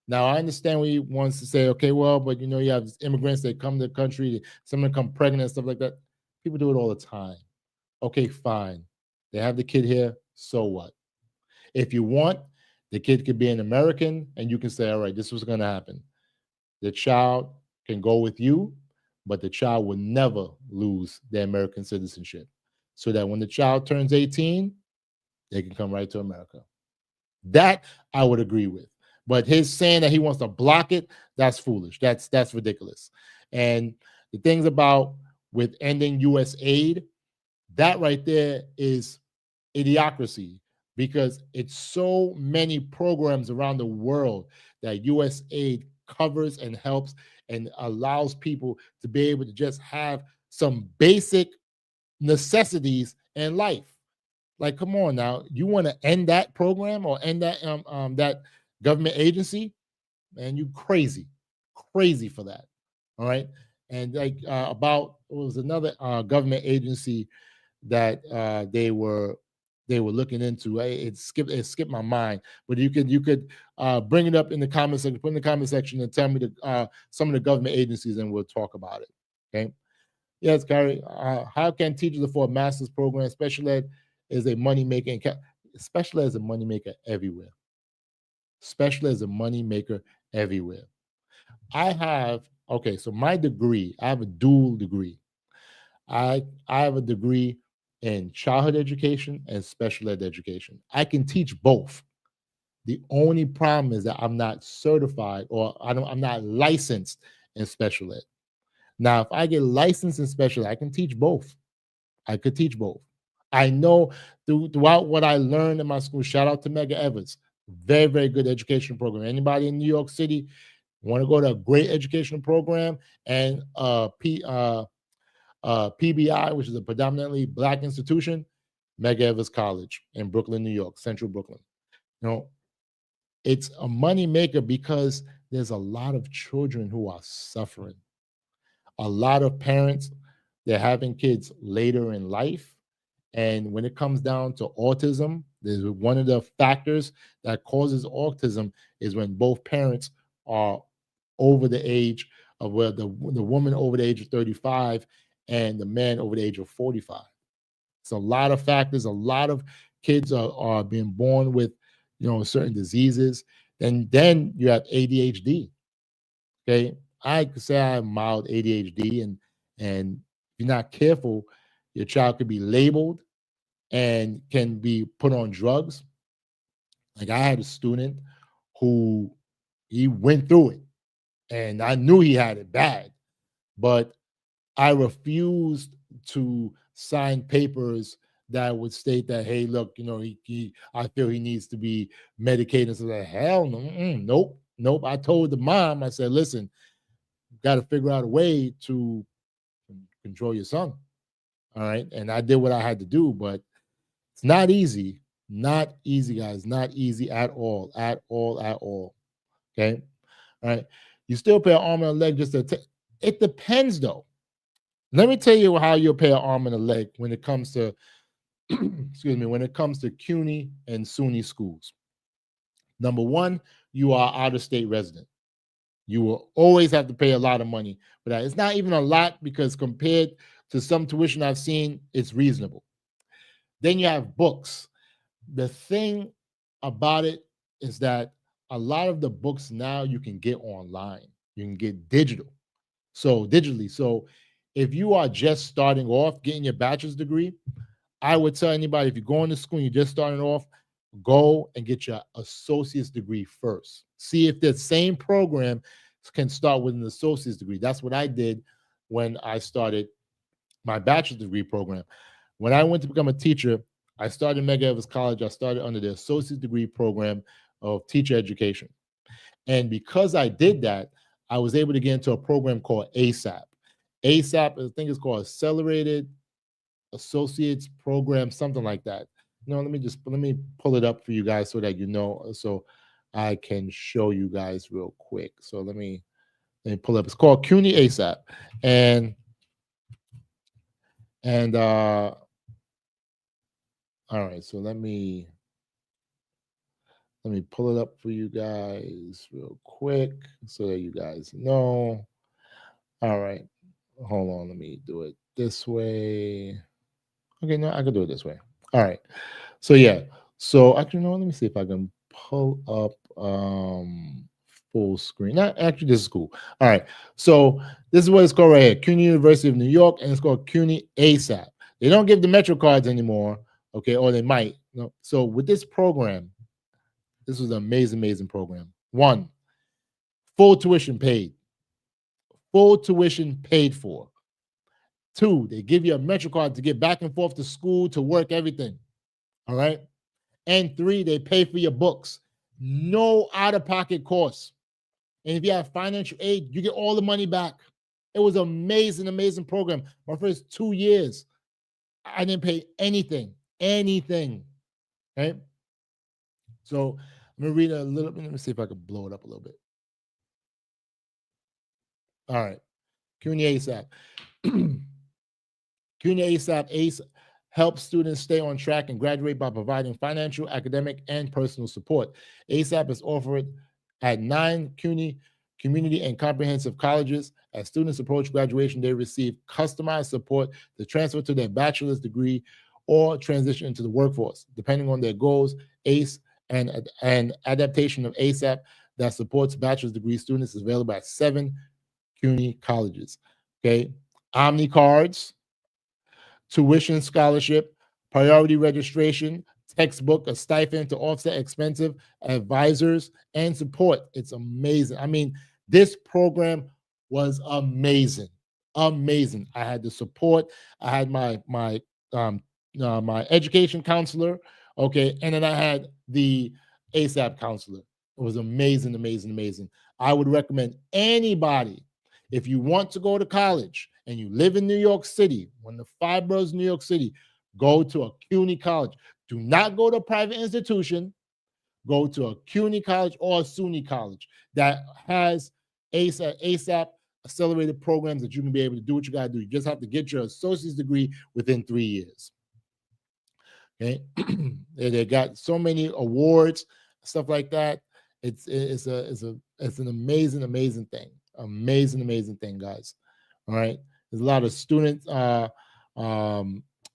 Now, I understand when he wants to say, okay, well, but you have immigrants that come to the country, some of them come pregnant and stuff like that. People do it all the time. Okay, fine. They have the kid here. So what? If you want, the kid could be an American, and you can say, all right, this was going to happen. The child can go with you, but the child will never lose their American citizenship. So that when the child turns 18, they can come right to America. That I would agree with. But his saying that he wants to block it, that's foolish. That's ridiculous. And the things about with ending US aid, that right there is idiocracy, because it's so many programs around the world that US aid covers and helps and allows people to be able to just have some basic necessities in life. Like, come on now, you want to end that program or end that government agency? Man, you crazy for that. All right. And like about, it was another government agency that they were looking into. It skipped my mind, but you could bring it up in the comment section, put in the comment section, and tell me some of the government agencies, and we'll talk about it. Okay. Yes, Gary. How can teachers afford master's program? Special ed is a money maker. Special ed is a money maker everywhere. Special ed is a money maker everywhere. I have okay. So my degree, I have a dual degree. I have a degree in childhood education and special ed education. I can teach both. The only problem is that I'm not certified, or I'm not licensed in special ed. Now, if I get licensed in special ed, I can teach both. I could teach both. I know throughout what I learned in my school. Shout out to Mega Evans, very very good educational program. Anybody in New York City want to go to a great educational program, and PBI, which is a predominantly Black institution, Mega Evans College in Brooklyn, New York, Central Brooklyn. It's a money maker because there's a lot of children who are suffering. A lot of parents, they're having kids later in life. And when it comes down to autism, there's one of the factors that causes autism is when both parents are over the age of, where the woman over the age of 35 and the man over the age of 45. It's a lot of factors. A lot of kids are being born with certain diseases. And then you have ADHD. Okay. I could say I have mild ADHD, and if you're not careful, your child could be labeled and can be put on drugs. Like I had a student who he went through it and I knew he had it bad, but I refused to sign papers that would state that, hey, look, I feel he needs to be medicated. So like, hell no, nope. I told the mom, I said, listen, got to figure out a way to control your son. All right. And I did what I had to do, but it's not easy. Not easy, guys. Not easy at all. At all. At all. Okay. All right. You still pay an arm and a leg just to it depends though. Let me tell you how you'll pay an arm and a leg when it comes to excuse me, when it comes to CUNY and SUNY schools. Number one, you are out of state resident. You will always have to pay a lot of money for that. It's not even a lot because compared to some tuition I've seen, it's reasonable. Then you have books. The thing about it is that a lot of the books now you can get online. You can get digitally. So if you are just starting off getting your bachelor's degree, I would tell anybody if you're going to school and you're just starting off, go and get your associate's degree first. See if the same program can start with an associate's degree. That's what I did when I started my bachelor's degree program. When I went to become a teacher, I started Medgar Evers College. I started under the associate's degree program of teacher education. And because I did that, I was able to get into a program called ASAP. ASAP, I think it's called Accelerated Associates Program, something like that. No, let me pull it up for you guys so that you know, so I can show you guys real quick. So let me pull up. It's called CUNY ASAP, and all right. So let me pull it up for you guys real quick so that you guys know. All right, hold on. Let me do it this way. Okay, no, I can do it this way. All right. So yeah. So actually, no, let me see if I can pull up full screen. Not actually, this is cool. All right. So this is what it's called right here. CUNY University of New York, and it's called CUNY ASAP. They don't give the Metro cards anymore, okay, or they might. No. So with this program, this was an amazing program. One, full tuition paid. Full tuition paid for. Two, they give you a Metro card to get back and forth to school, to work, everything. All right. And three, they pay for your books. No out-of-pocket costs. And if you have financial aid, you get all the money back. It was amazing program. My first 2 years, I didn't pay anything. Right? So I'm gonna read a little bit. Let me see if I can blow it up a little bit. All right. CUNY ASAP. CUNY ASAP ACE helps students stay on track and graduate by providing financial, academic, and personal support. ASAP is offered at 9 CUNY community and comprehensive colleges. As students approach graduation, they receive customized support to transfer to their bachelor's degree or transition into the workforce. Depending on their goals, ACE and adaptation of ASAP that supports bachelor's degree students is available at 7 CUNY colleges. Okay, Omni cards, tuition scholarship, priority registration, textbook, a stipend to offset expensive advisors and support. It's amazing. I mean, this program was amazing. I had the support. I had my education counselor, okay, and then I had the ASAP counselor. It was amazing. I would recommend anybody, if you want to go to college and you live in New York City, one of the 5 boroughs of New York City, go to a CUNY college. Do not go to a private institution. Go to a CUNY college or a SUNY college that has ASAP accelerated programs that you can be able to do what you got to do. You just have to get your associate's degree within 3 years. Okay, they got so many awards, stuff like that. It's an amazing thing. Amazing thing, guys. All right. There's a lot of student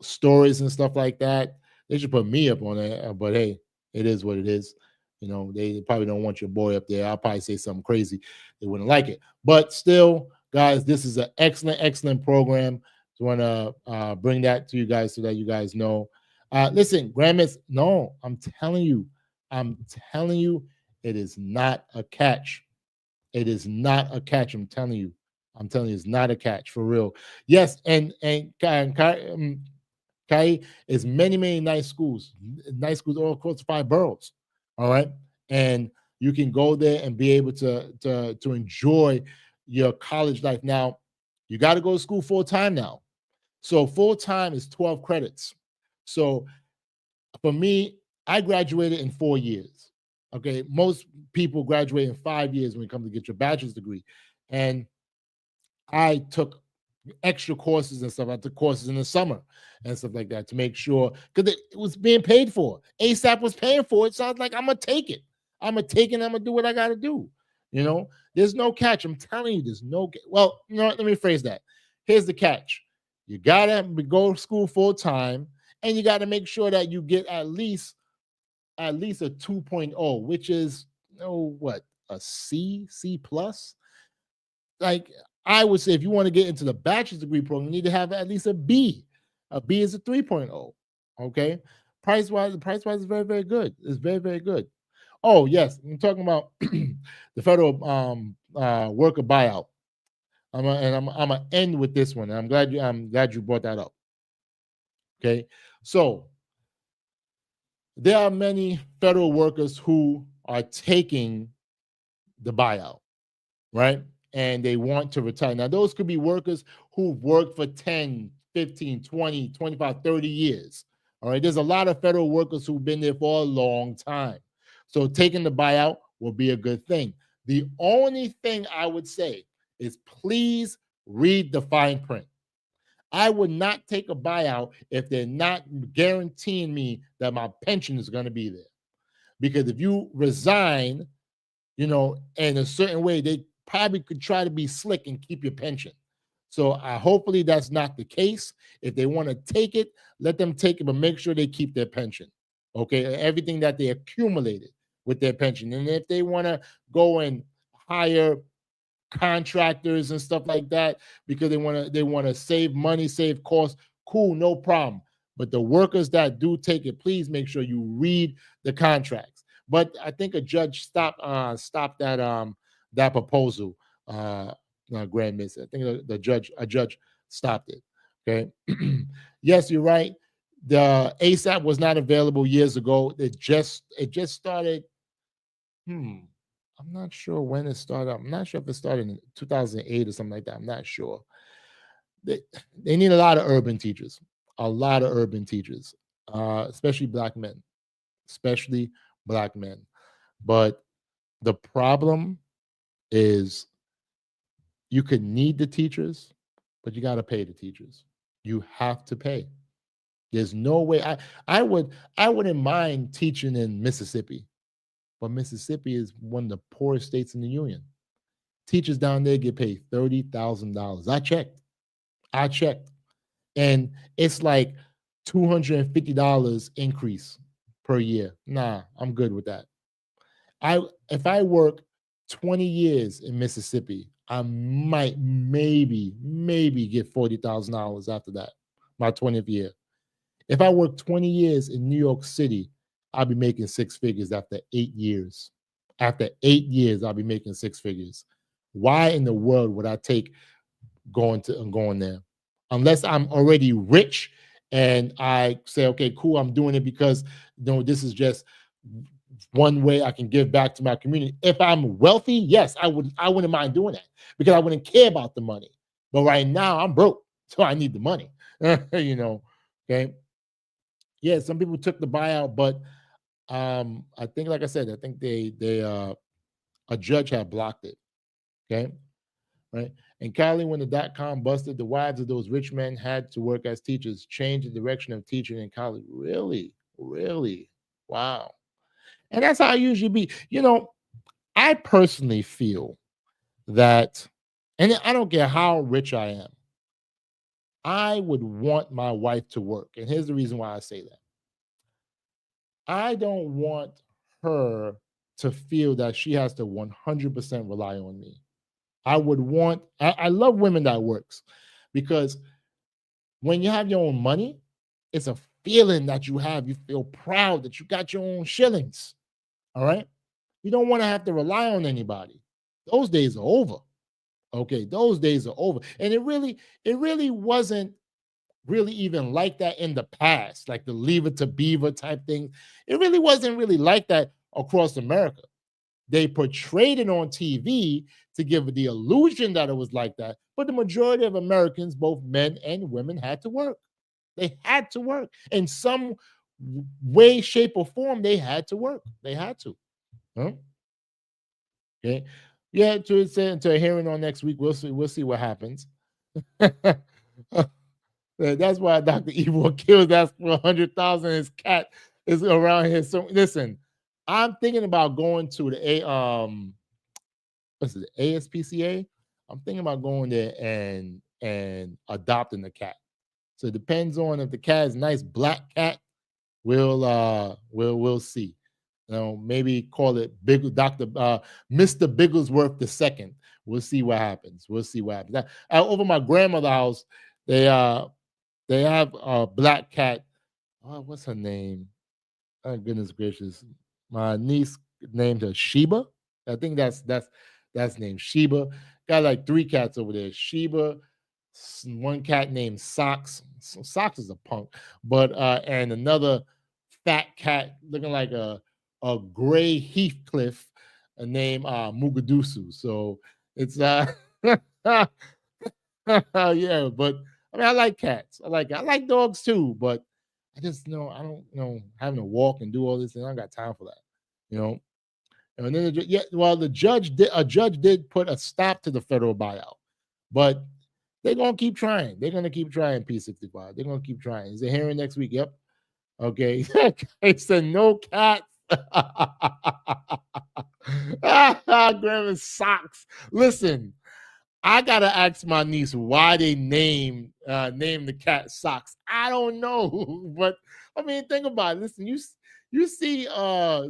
stories and stuff like that. They should put me up on it, but hey, it is what it is. You know, they probably don't want your boy up there. I'll probably say something crazy. They wouldn't like it. But still, guys, this is an excellent program. It's want to bring that to you guys so that you guys know. Listen, grandmas, no, I'm telling you, it is not a catch. It is not a catch. I'm telling you, it's not a catch for real. Yes, and Kai is many nice schools all across the 5 boroughs. All right, and you can go there and be able to enjoy your college life. Now, you got to go to school full time now. So full time is 12 credits. So for me, I graduated in 4 years. Okay, most people graduate in 5 years when it comes to get your bachelor's degree, and I took extra courses and stuff. I took courses in the summer and stuff like that to make sure, because it was being paid for. ASAP was paying for it, so I was like, I'm gonna take it. I'm gonna take it. And I'm gonna do what I gotta do. You know, there's no catch. I'm telling you, there's no. Well, you know what? Let me phrase that. Here's the catch: you gotta go to school full time, and you gotta make sure that you get at least a 2.0, which is what, a C plus. Like, I would say if you want to get into the bachelor's degree program, you need to have at least a B. A B is a 3.0. Okay. Price wise is very good. It's very good. Oh, yes. I'm talking about the federal worker buyout. I'm gonna end with this one. I'm glad you brought that up. Okay. So there are many federal workers who are taking the buyout, right? And they want to retire. Now, those could be workers who've worked for 10, 15, 20, 25, 30 years. All right. There's a lot of federal workers who've been there for a long time. So taking the buyout will be a good thing. The only thing I would say is please read the fine print. I would not take a buyout if they're not guaranteeing me that my pension is going to be there. Because if you resign, in a certain way, they probably could try to be slick and keep your pension. So hopefully that's not the case. If they want to take it, let them take it, but make sure they keep their pension. Okay, everything that they accumulated with their pension. And if they want to go and hire contractors and stuff like that because they want to save money, save costs, cool, no problem. But the workers that do take it, please make sure you read the contracts. But I think a judge stopped that proposal, Grand Miss. I think a judge stopped it. Okay. Yes, you're right. The ASAP was not available years ago. It just started. I'm not sure when it started. I'm not sure if it started in 2008 or something like that. I'm not sure. They need a lot of urban teachers, especially black men, But the problem is you could need the teachers, but you got to pay the teachers. You have to pay. There's no way. I wouldn't mind teaching in Mississippi, but Mississippi is one of the poorest states in the union. Teachers down there get paid $30,000. I checked, and it's like $250 increase per year. Nah, I'm good with that. If I work 20 years in Mississippi, I might maybe get $40,000 after that, my 20th year. If I work 20 years in New York City, I'll be making six figures after 8 years. After 8 years, I'll be making six figures. Why in the world would I take going there? Unless I'm already rich and I say, okay, cool, I'm doing it because this is just one way I can give back to my community. If I'm wealthy, yes, I wouldn't mind doing that because I wouldn't care about the money. But right now I'm broke, so I need the money. Okay. Yeah, some people took the buyout, but I think, like I said, I think a judge had blocked it. Okay. Right. And Cali, when the dot-com busted, the wives of those rich men had to work as teachers, change the direction of teaching in college. Really? Wow. And that's how I usually be. I personally feel that, and I don't care how rich I am, I would want my wife to work. And here's the reason why I say that. I don't want her to feel that she has to 100% rely on me. I love women that works because When you have your own money, it's a feeling that you have. You feel proud that you got your own shillings. All right. You don't want to have to rely on anybody. Those days are over. Okay, those days are over. And it really wasn't really even like that in the past, like the Leave It to Beaver type thing. It really wasn't really like that across America. They portrayed it on TV to give the illusion that it was like that. But the majority of Americans, both men and women, had to work. They had to work in some way, shape, or form. They had to work. They had to. Huh? Okay. Yeah, to a hearing on next week. We'll see. We'll see what happens. That's why Dr. Evil kills that for 100,000. His cat is around here. So listen, I'm thinking about going to the what's it, ASPCA. I'm thinking about going there and adopting the cat. So it depends on if the cat is a nice black cat. We'll see. You know, maybe call it Big Dr. Mr. Bigglesworth the second. We'll see what happens. We'll see what happens. Over my grandmother's house, they have a black cat. Oh, what's her name? Oh, goodness gracious. My niece named her Sheba. I think that's named Sheba. Got like 3 cats over there. Sheba, one cat named Socks. Socks is a punk, but and another fat cat looking like a gray Heathcliff named Mugadusu. So it's yeah, but I mean I like cats. I like dogs too, but I just I don't having to walk and do all this and I don't got time for that. You know. And then the judge did put a stop to the federal buyout, but they're gonna keep trying. They're gonna keep trying. P65. They're gonna keep trying. Is it hearing next week? Yep. Okay. It said no cats. Grandma's socks. Listen, I gotta ask my niece why they name the cat Socks. I don't know, but I mean, think about it. Listen, you see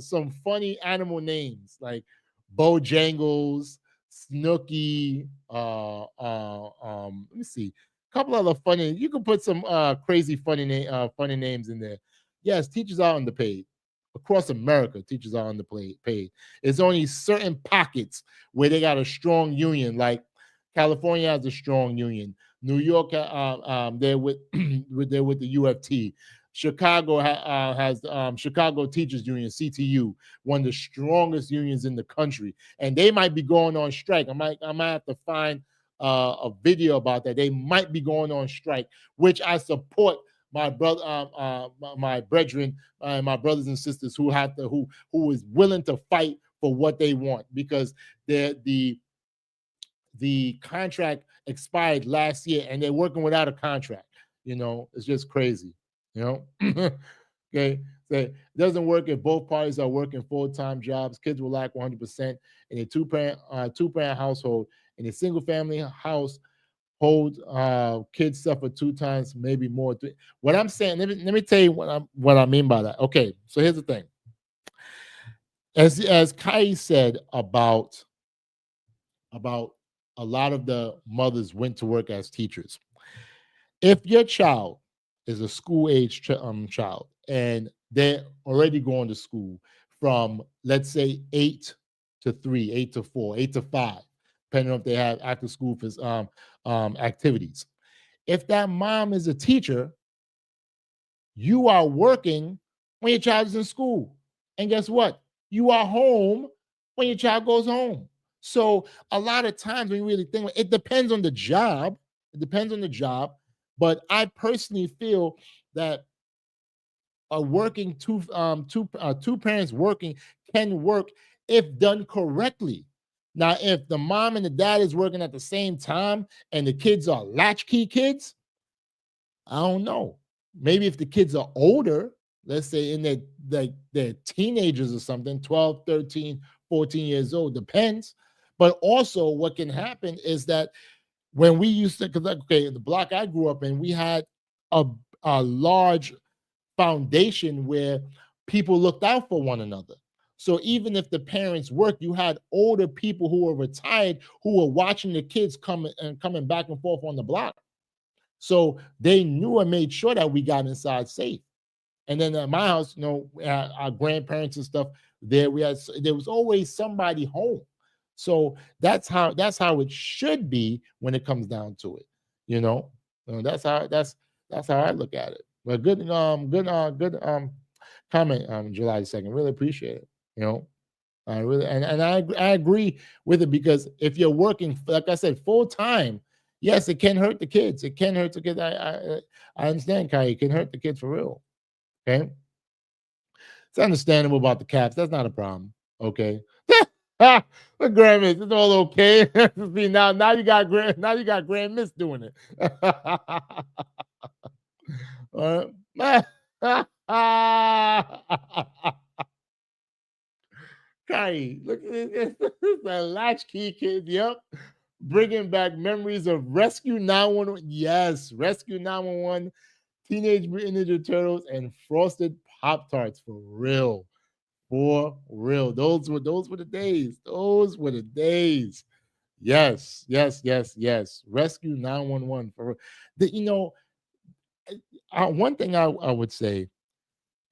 some funny animal names like Bojangles, Snooky. Let me see, a couple other funny. You can put some crazy funny names in there. Yes, teachers are underpaid across America. Teachers are underpaid. It's only certain pockets where they got a strong union, like California has a strong union. New York, they're with they're with the UFT. Chicago has Chicago Teachers Union, CTU, one of the strongest unions in the country, and they might be going on strike. I might have to find a video about that. They might be going on strike, which I support. My brother, my brethren, my brothers and sisters who is willing to fight for what they want, because the contract expired last year and they're working without a contract. It's just crazy. Okay. So it doesn't work if both parties are working full-time jobs. Kids will lack 100% in a two-parent household. In a single-family household, kids suffer 2 times, maybe more. What I'm saying, let me tell you what I mean by that. Okay, so here's the thing. As Kai said about a lot of the mothers went to work as teachers. If your child is a school-age child and they're already going to school from, let's say, 8 to 3, 8 to 4, 8 to 5, depending on if they have after-school activities. If that mom is a teacher, you are working when your child is in school. And guess what? You are home when your child goes home. So a lot of times when you really think, it depends on the job. It depends on the job. But I personally feel that two parents working can work if done correctly. Now, if the mom and the dad is working at the same time and the kids are latchkey kids, I don't know. Maybe if the kids are older, let's say in their teenagers or something, 12, 13, 14 years old, depends. But also what can happen is that when we used to, the block I grew up in, we had a large foundation where people looked out for one another. So even if the parents worked, you had older people who were retired who were watching the kids coming back and forth on the block. So they knew and made sure that we got inside safe. And then at my house, you know, our grandparents and stuff, there was always somebody home. So that's how it should be when it comes down to it. You know, that's how I look at it. But good comment, July 2nd. Really appreciate it. You know, I really and I agree with it, because if you're working, like I said, full time, yes, it can hurt the kids. It can hurt the kids. I understand, Kai. It can hurt the kids for real. Okay, it's understandable about the Caps. That's not a problem. Okay. The Grammys, it's all okay. See, now you got Grand Miss doing it. All right. Kai, look at this. The latchkey kid. Yep. Bringing back memories of Rescue 911. Yes, Rescue 911, Teenage Mutant Ninja Turtles, and Frosted Pop Tarts, for real. For real. Those were the days. Those were the days. Yes, yes, yes, yes. Rescue 911, for real. You know, one thing I would say,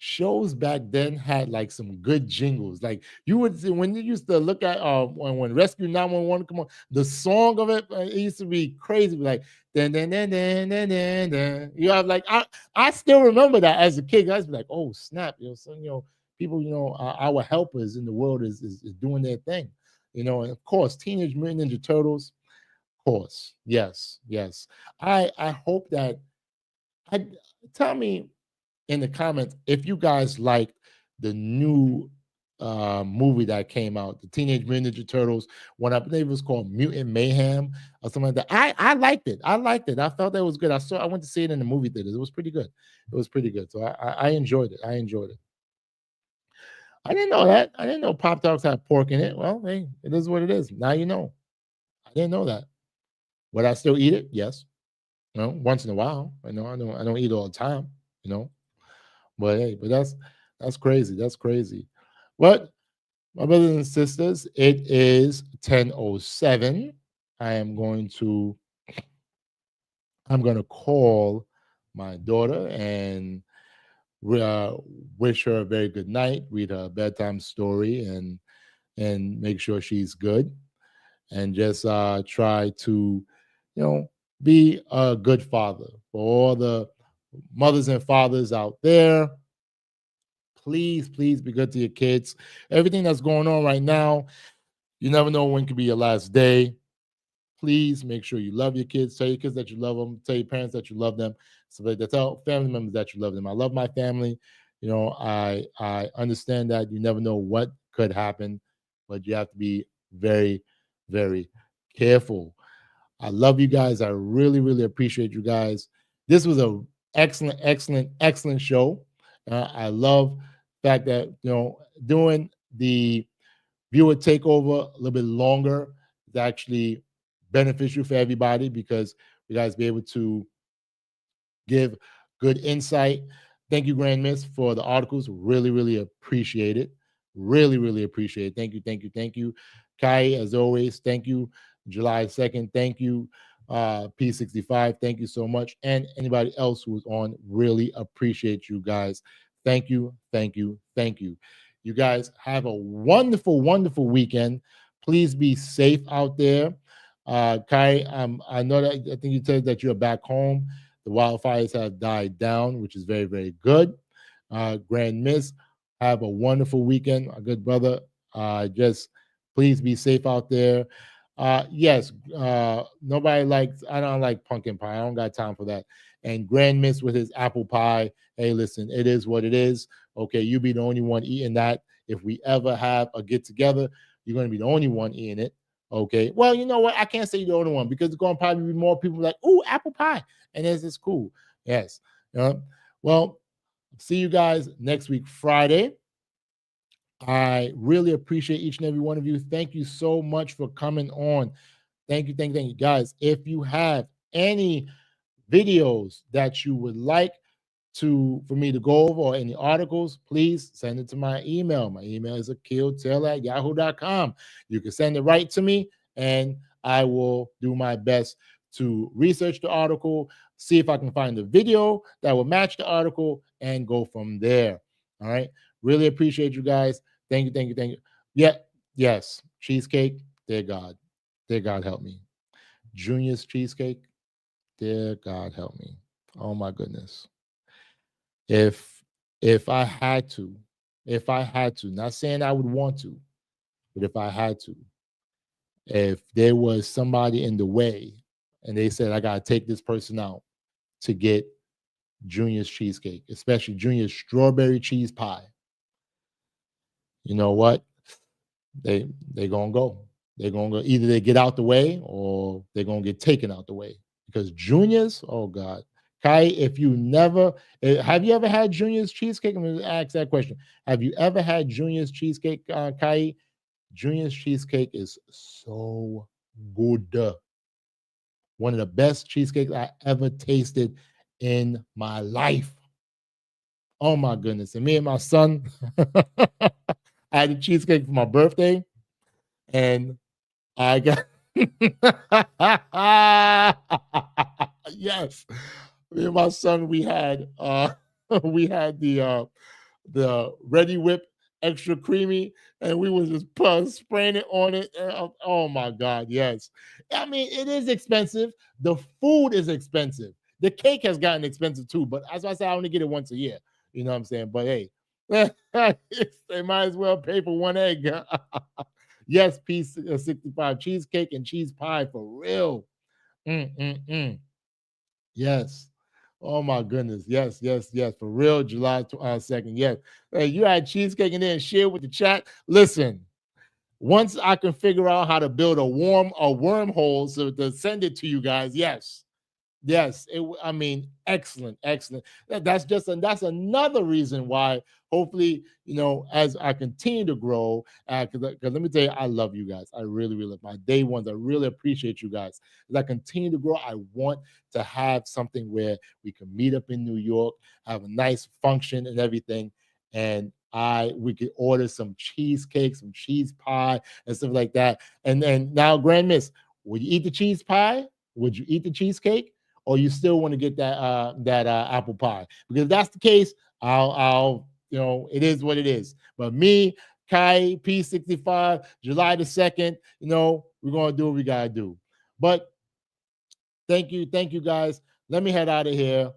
shows back then had like some good jingles. Like you would see when you used to look at when Rescue 911 come on, the song of it, it used to be crazy. Like then you have like I still remember that as a kid. I was like, oh snap, you know, so you know, people, you know, our helpers in the world is doing their thing, you know. And of course, Teenage Mutant Ninja Turtles, of course, yes, yes. I hope that I tell me in the comments if you guys like the new movie that came out, the Teenage Mutant Ninja Turtles one. I believe it was called Mutant Mayhem or something like that. I liked it. I liked it. I felt that was good. I went to see it in the movie theaters. It was pretty good. It was pretty good. So I enjoyed it. I enjoyed it. I didn't know that. I didn't know Pop Tarts had pork in it. Well, hey, it is what it is. Now you know. I didn't know that. Would I still eat it? Yes. You know, once in a while. I know I don't eat all the time, you know. But hey, but that's crazy. That's crazy. But my brothers and sisters, it is 10:07. I am going to call my daughter and uh, wish her a very good night, read her a bedtime story, and make sure she's good, and just try to, you know, be a good father for all the mothers and fathers out there. Please, please be good to your kids. Everything that's going on right now, you never know when could be your last day. Please make sure you love your kids. Tell your kids that you love them. Tell your parents that you love them. So that tell family members that you love them. I love my family. You know, I understand that you never know what could happen, but you have to be very, very careful. I love you guys. I really, really appreciate you guys. This was a excellent, excellent, excellent show. I love the fact that, you know, doing the viewer takeover a little bit longer is actually beneficial for everybody, because you guys be able to give good insight. Thank you, Grand Miss, for the articles. Really, really appreciate it. Really, really appreciate it. Thank you, thank you, thank you. Kai, as always, thank you. July 2nd, thank you. P65, thank you so much. And anybody else who was on, really appreciate you guys. Thank you, thank you, thank you. You guys have a wonderful, wonderful weekend. Please be safe out there. Kai, I know that I think you said that you're back home. The wildfires have died down, which is very, very good. Grand Miss, have a wonderful weekend, my good brother. Just please be safe out there. Yes, nobody likes, I don't like pumpkin pie. I don't got time for that. And Grand Miss with his apple pie. Hey, listen, it is what it is. Okay, you be the only one eating that. If we ever have a get together, you're going to be the only one eating it. Okay. Well, you know what? I can't say you're the only one, because it's going to probably be more people like, ooh, apple pie. And it's cool. Yes. Well, see you guys next week, Friday. I really appreciate each and every one of you. Thank you so much for coming on. Thank you, thank you, guys. If you have any videos that you would like for me to go over, or any articles, please send it to my email. My email is akiltaylor@yahoo.com. You can send it right to me, and I will do my best to research the article, see if I can find the video that will match the article, and go from there. All right. Really appreciate you guys. Thank you, thank you, thank you. Yeah, yes, cheesecake. Dear God, help me. Junior's cheesecake. Dear God, help me. Oh my goodness. If I had to, not saying I would want to, but if I had to, if there was somebody in the way and they said I gotta take this person out to get Junior's cheesecake, especially Junior's strawberry cheese pie, you know what? They gonna go. They're gonna go. Either they get out the way or they're gonna get taken out the way. Because Junior's, oh God. Kai, if you never have you ever had Junior's cheesecake? I'm gonna ask that question. Have you ever had Junior's cheesecake, Kai? Junior's cheesecake is so good. One of the best cheesecakes I ever tasted in my life. Oh my goodness. And me and my son, I had a cheesecake for my birthday, and I got yes. Me and my son, we had we had the Ready Whip extra creamy, and we was just spraying it on it. Oh my God, yes. I mean, it is expensive. The food is expensive. The cake has gotten expensive too, but as I said, I only get it once a year. You know what I'm saying? But hey, they might as well pay for one egg. Yes, piece 65 cheesecake and cheese pie for real. Yes. Oh my goodness. Yes, yes, yes. For real, July 2nd. Yes. Hey, you had cheesecake and then share with the chat. Listen, once I can figure out how to build a wormhole so to send it to you guys, yes. Yes, I mean, excellent, excellent. That's another reason why. Hopefully, as I continue to grow, because let me tell you, I love you guys. I really, really love my day ones. I really appreciate you guys. As I continue to grow, I want to have something where we can meet up in New York, have a nice function and everything, and we could order some cheesecake, some cheese pie, and stuff like that. And then now, Grand Miss, would you eat the cheese pie? Would you eat the cheesecake? Or you still want to get that apple pie? Because if that's the case, I'll it is what it is. But me, Kai, P65, July the 2nd, we're gonna do what we gotta do. But thank you guys. Let me head out of here.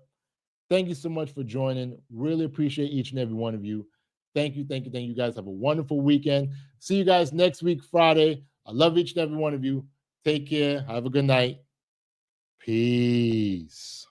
Thank you so much for joining. Really appreciate each and every one of you. Thank you, thank you, thank you guys. Have a wonderful weekend. See you guys next week, Friday. I love each and every one of you. Take care. Have a good night. Peace.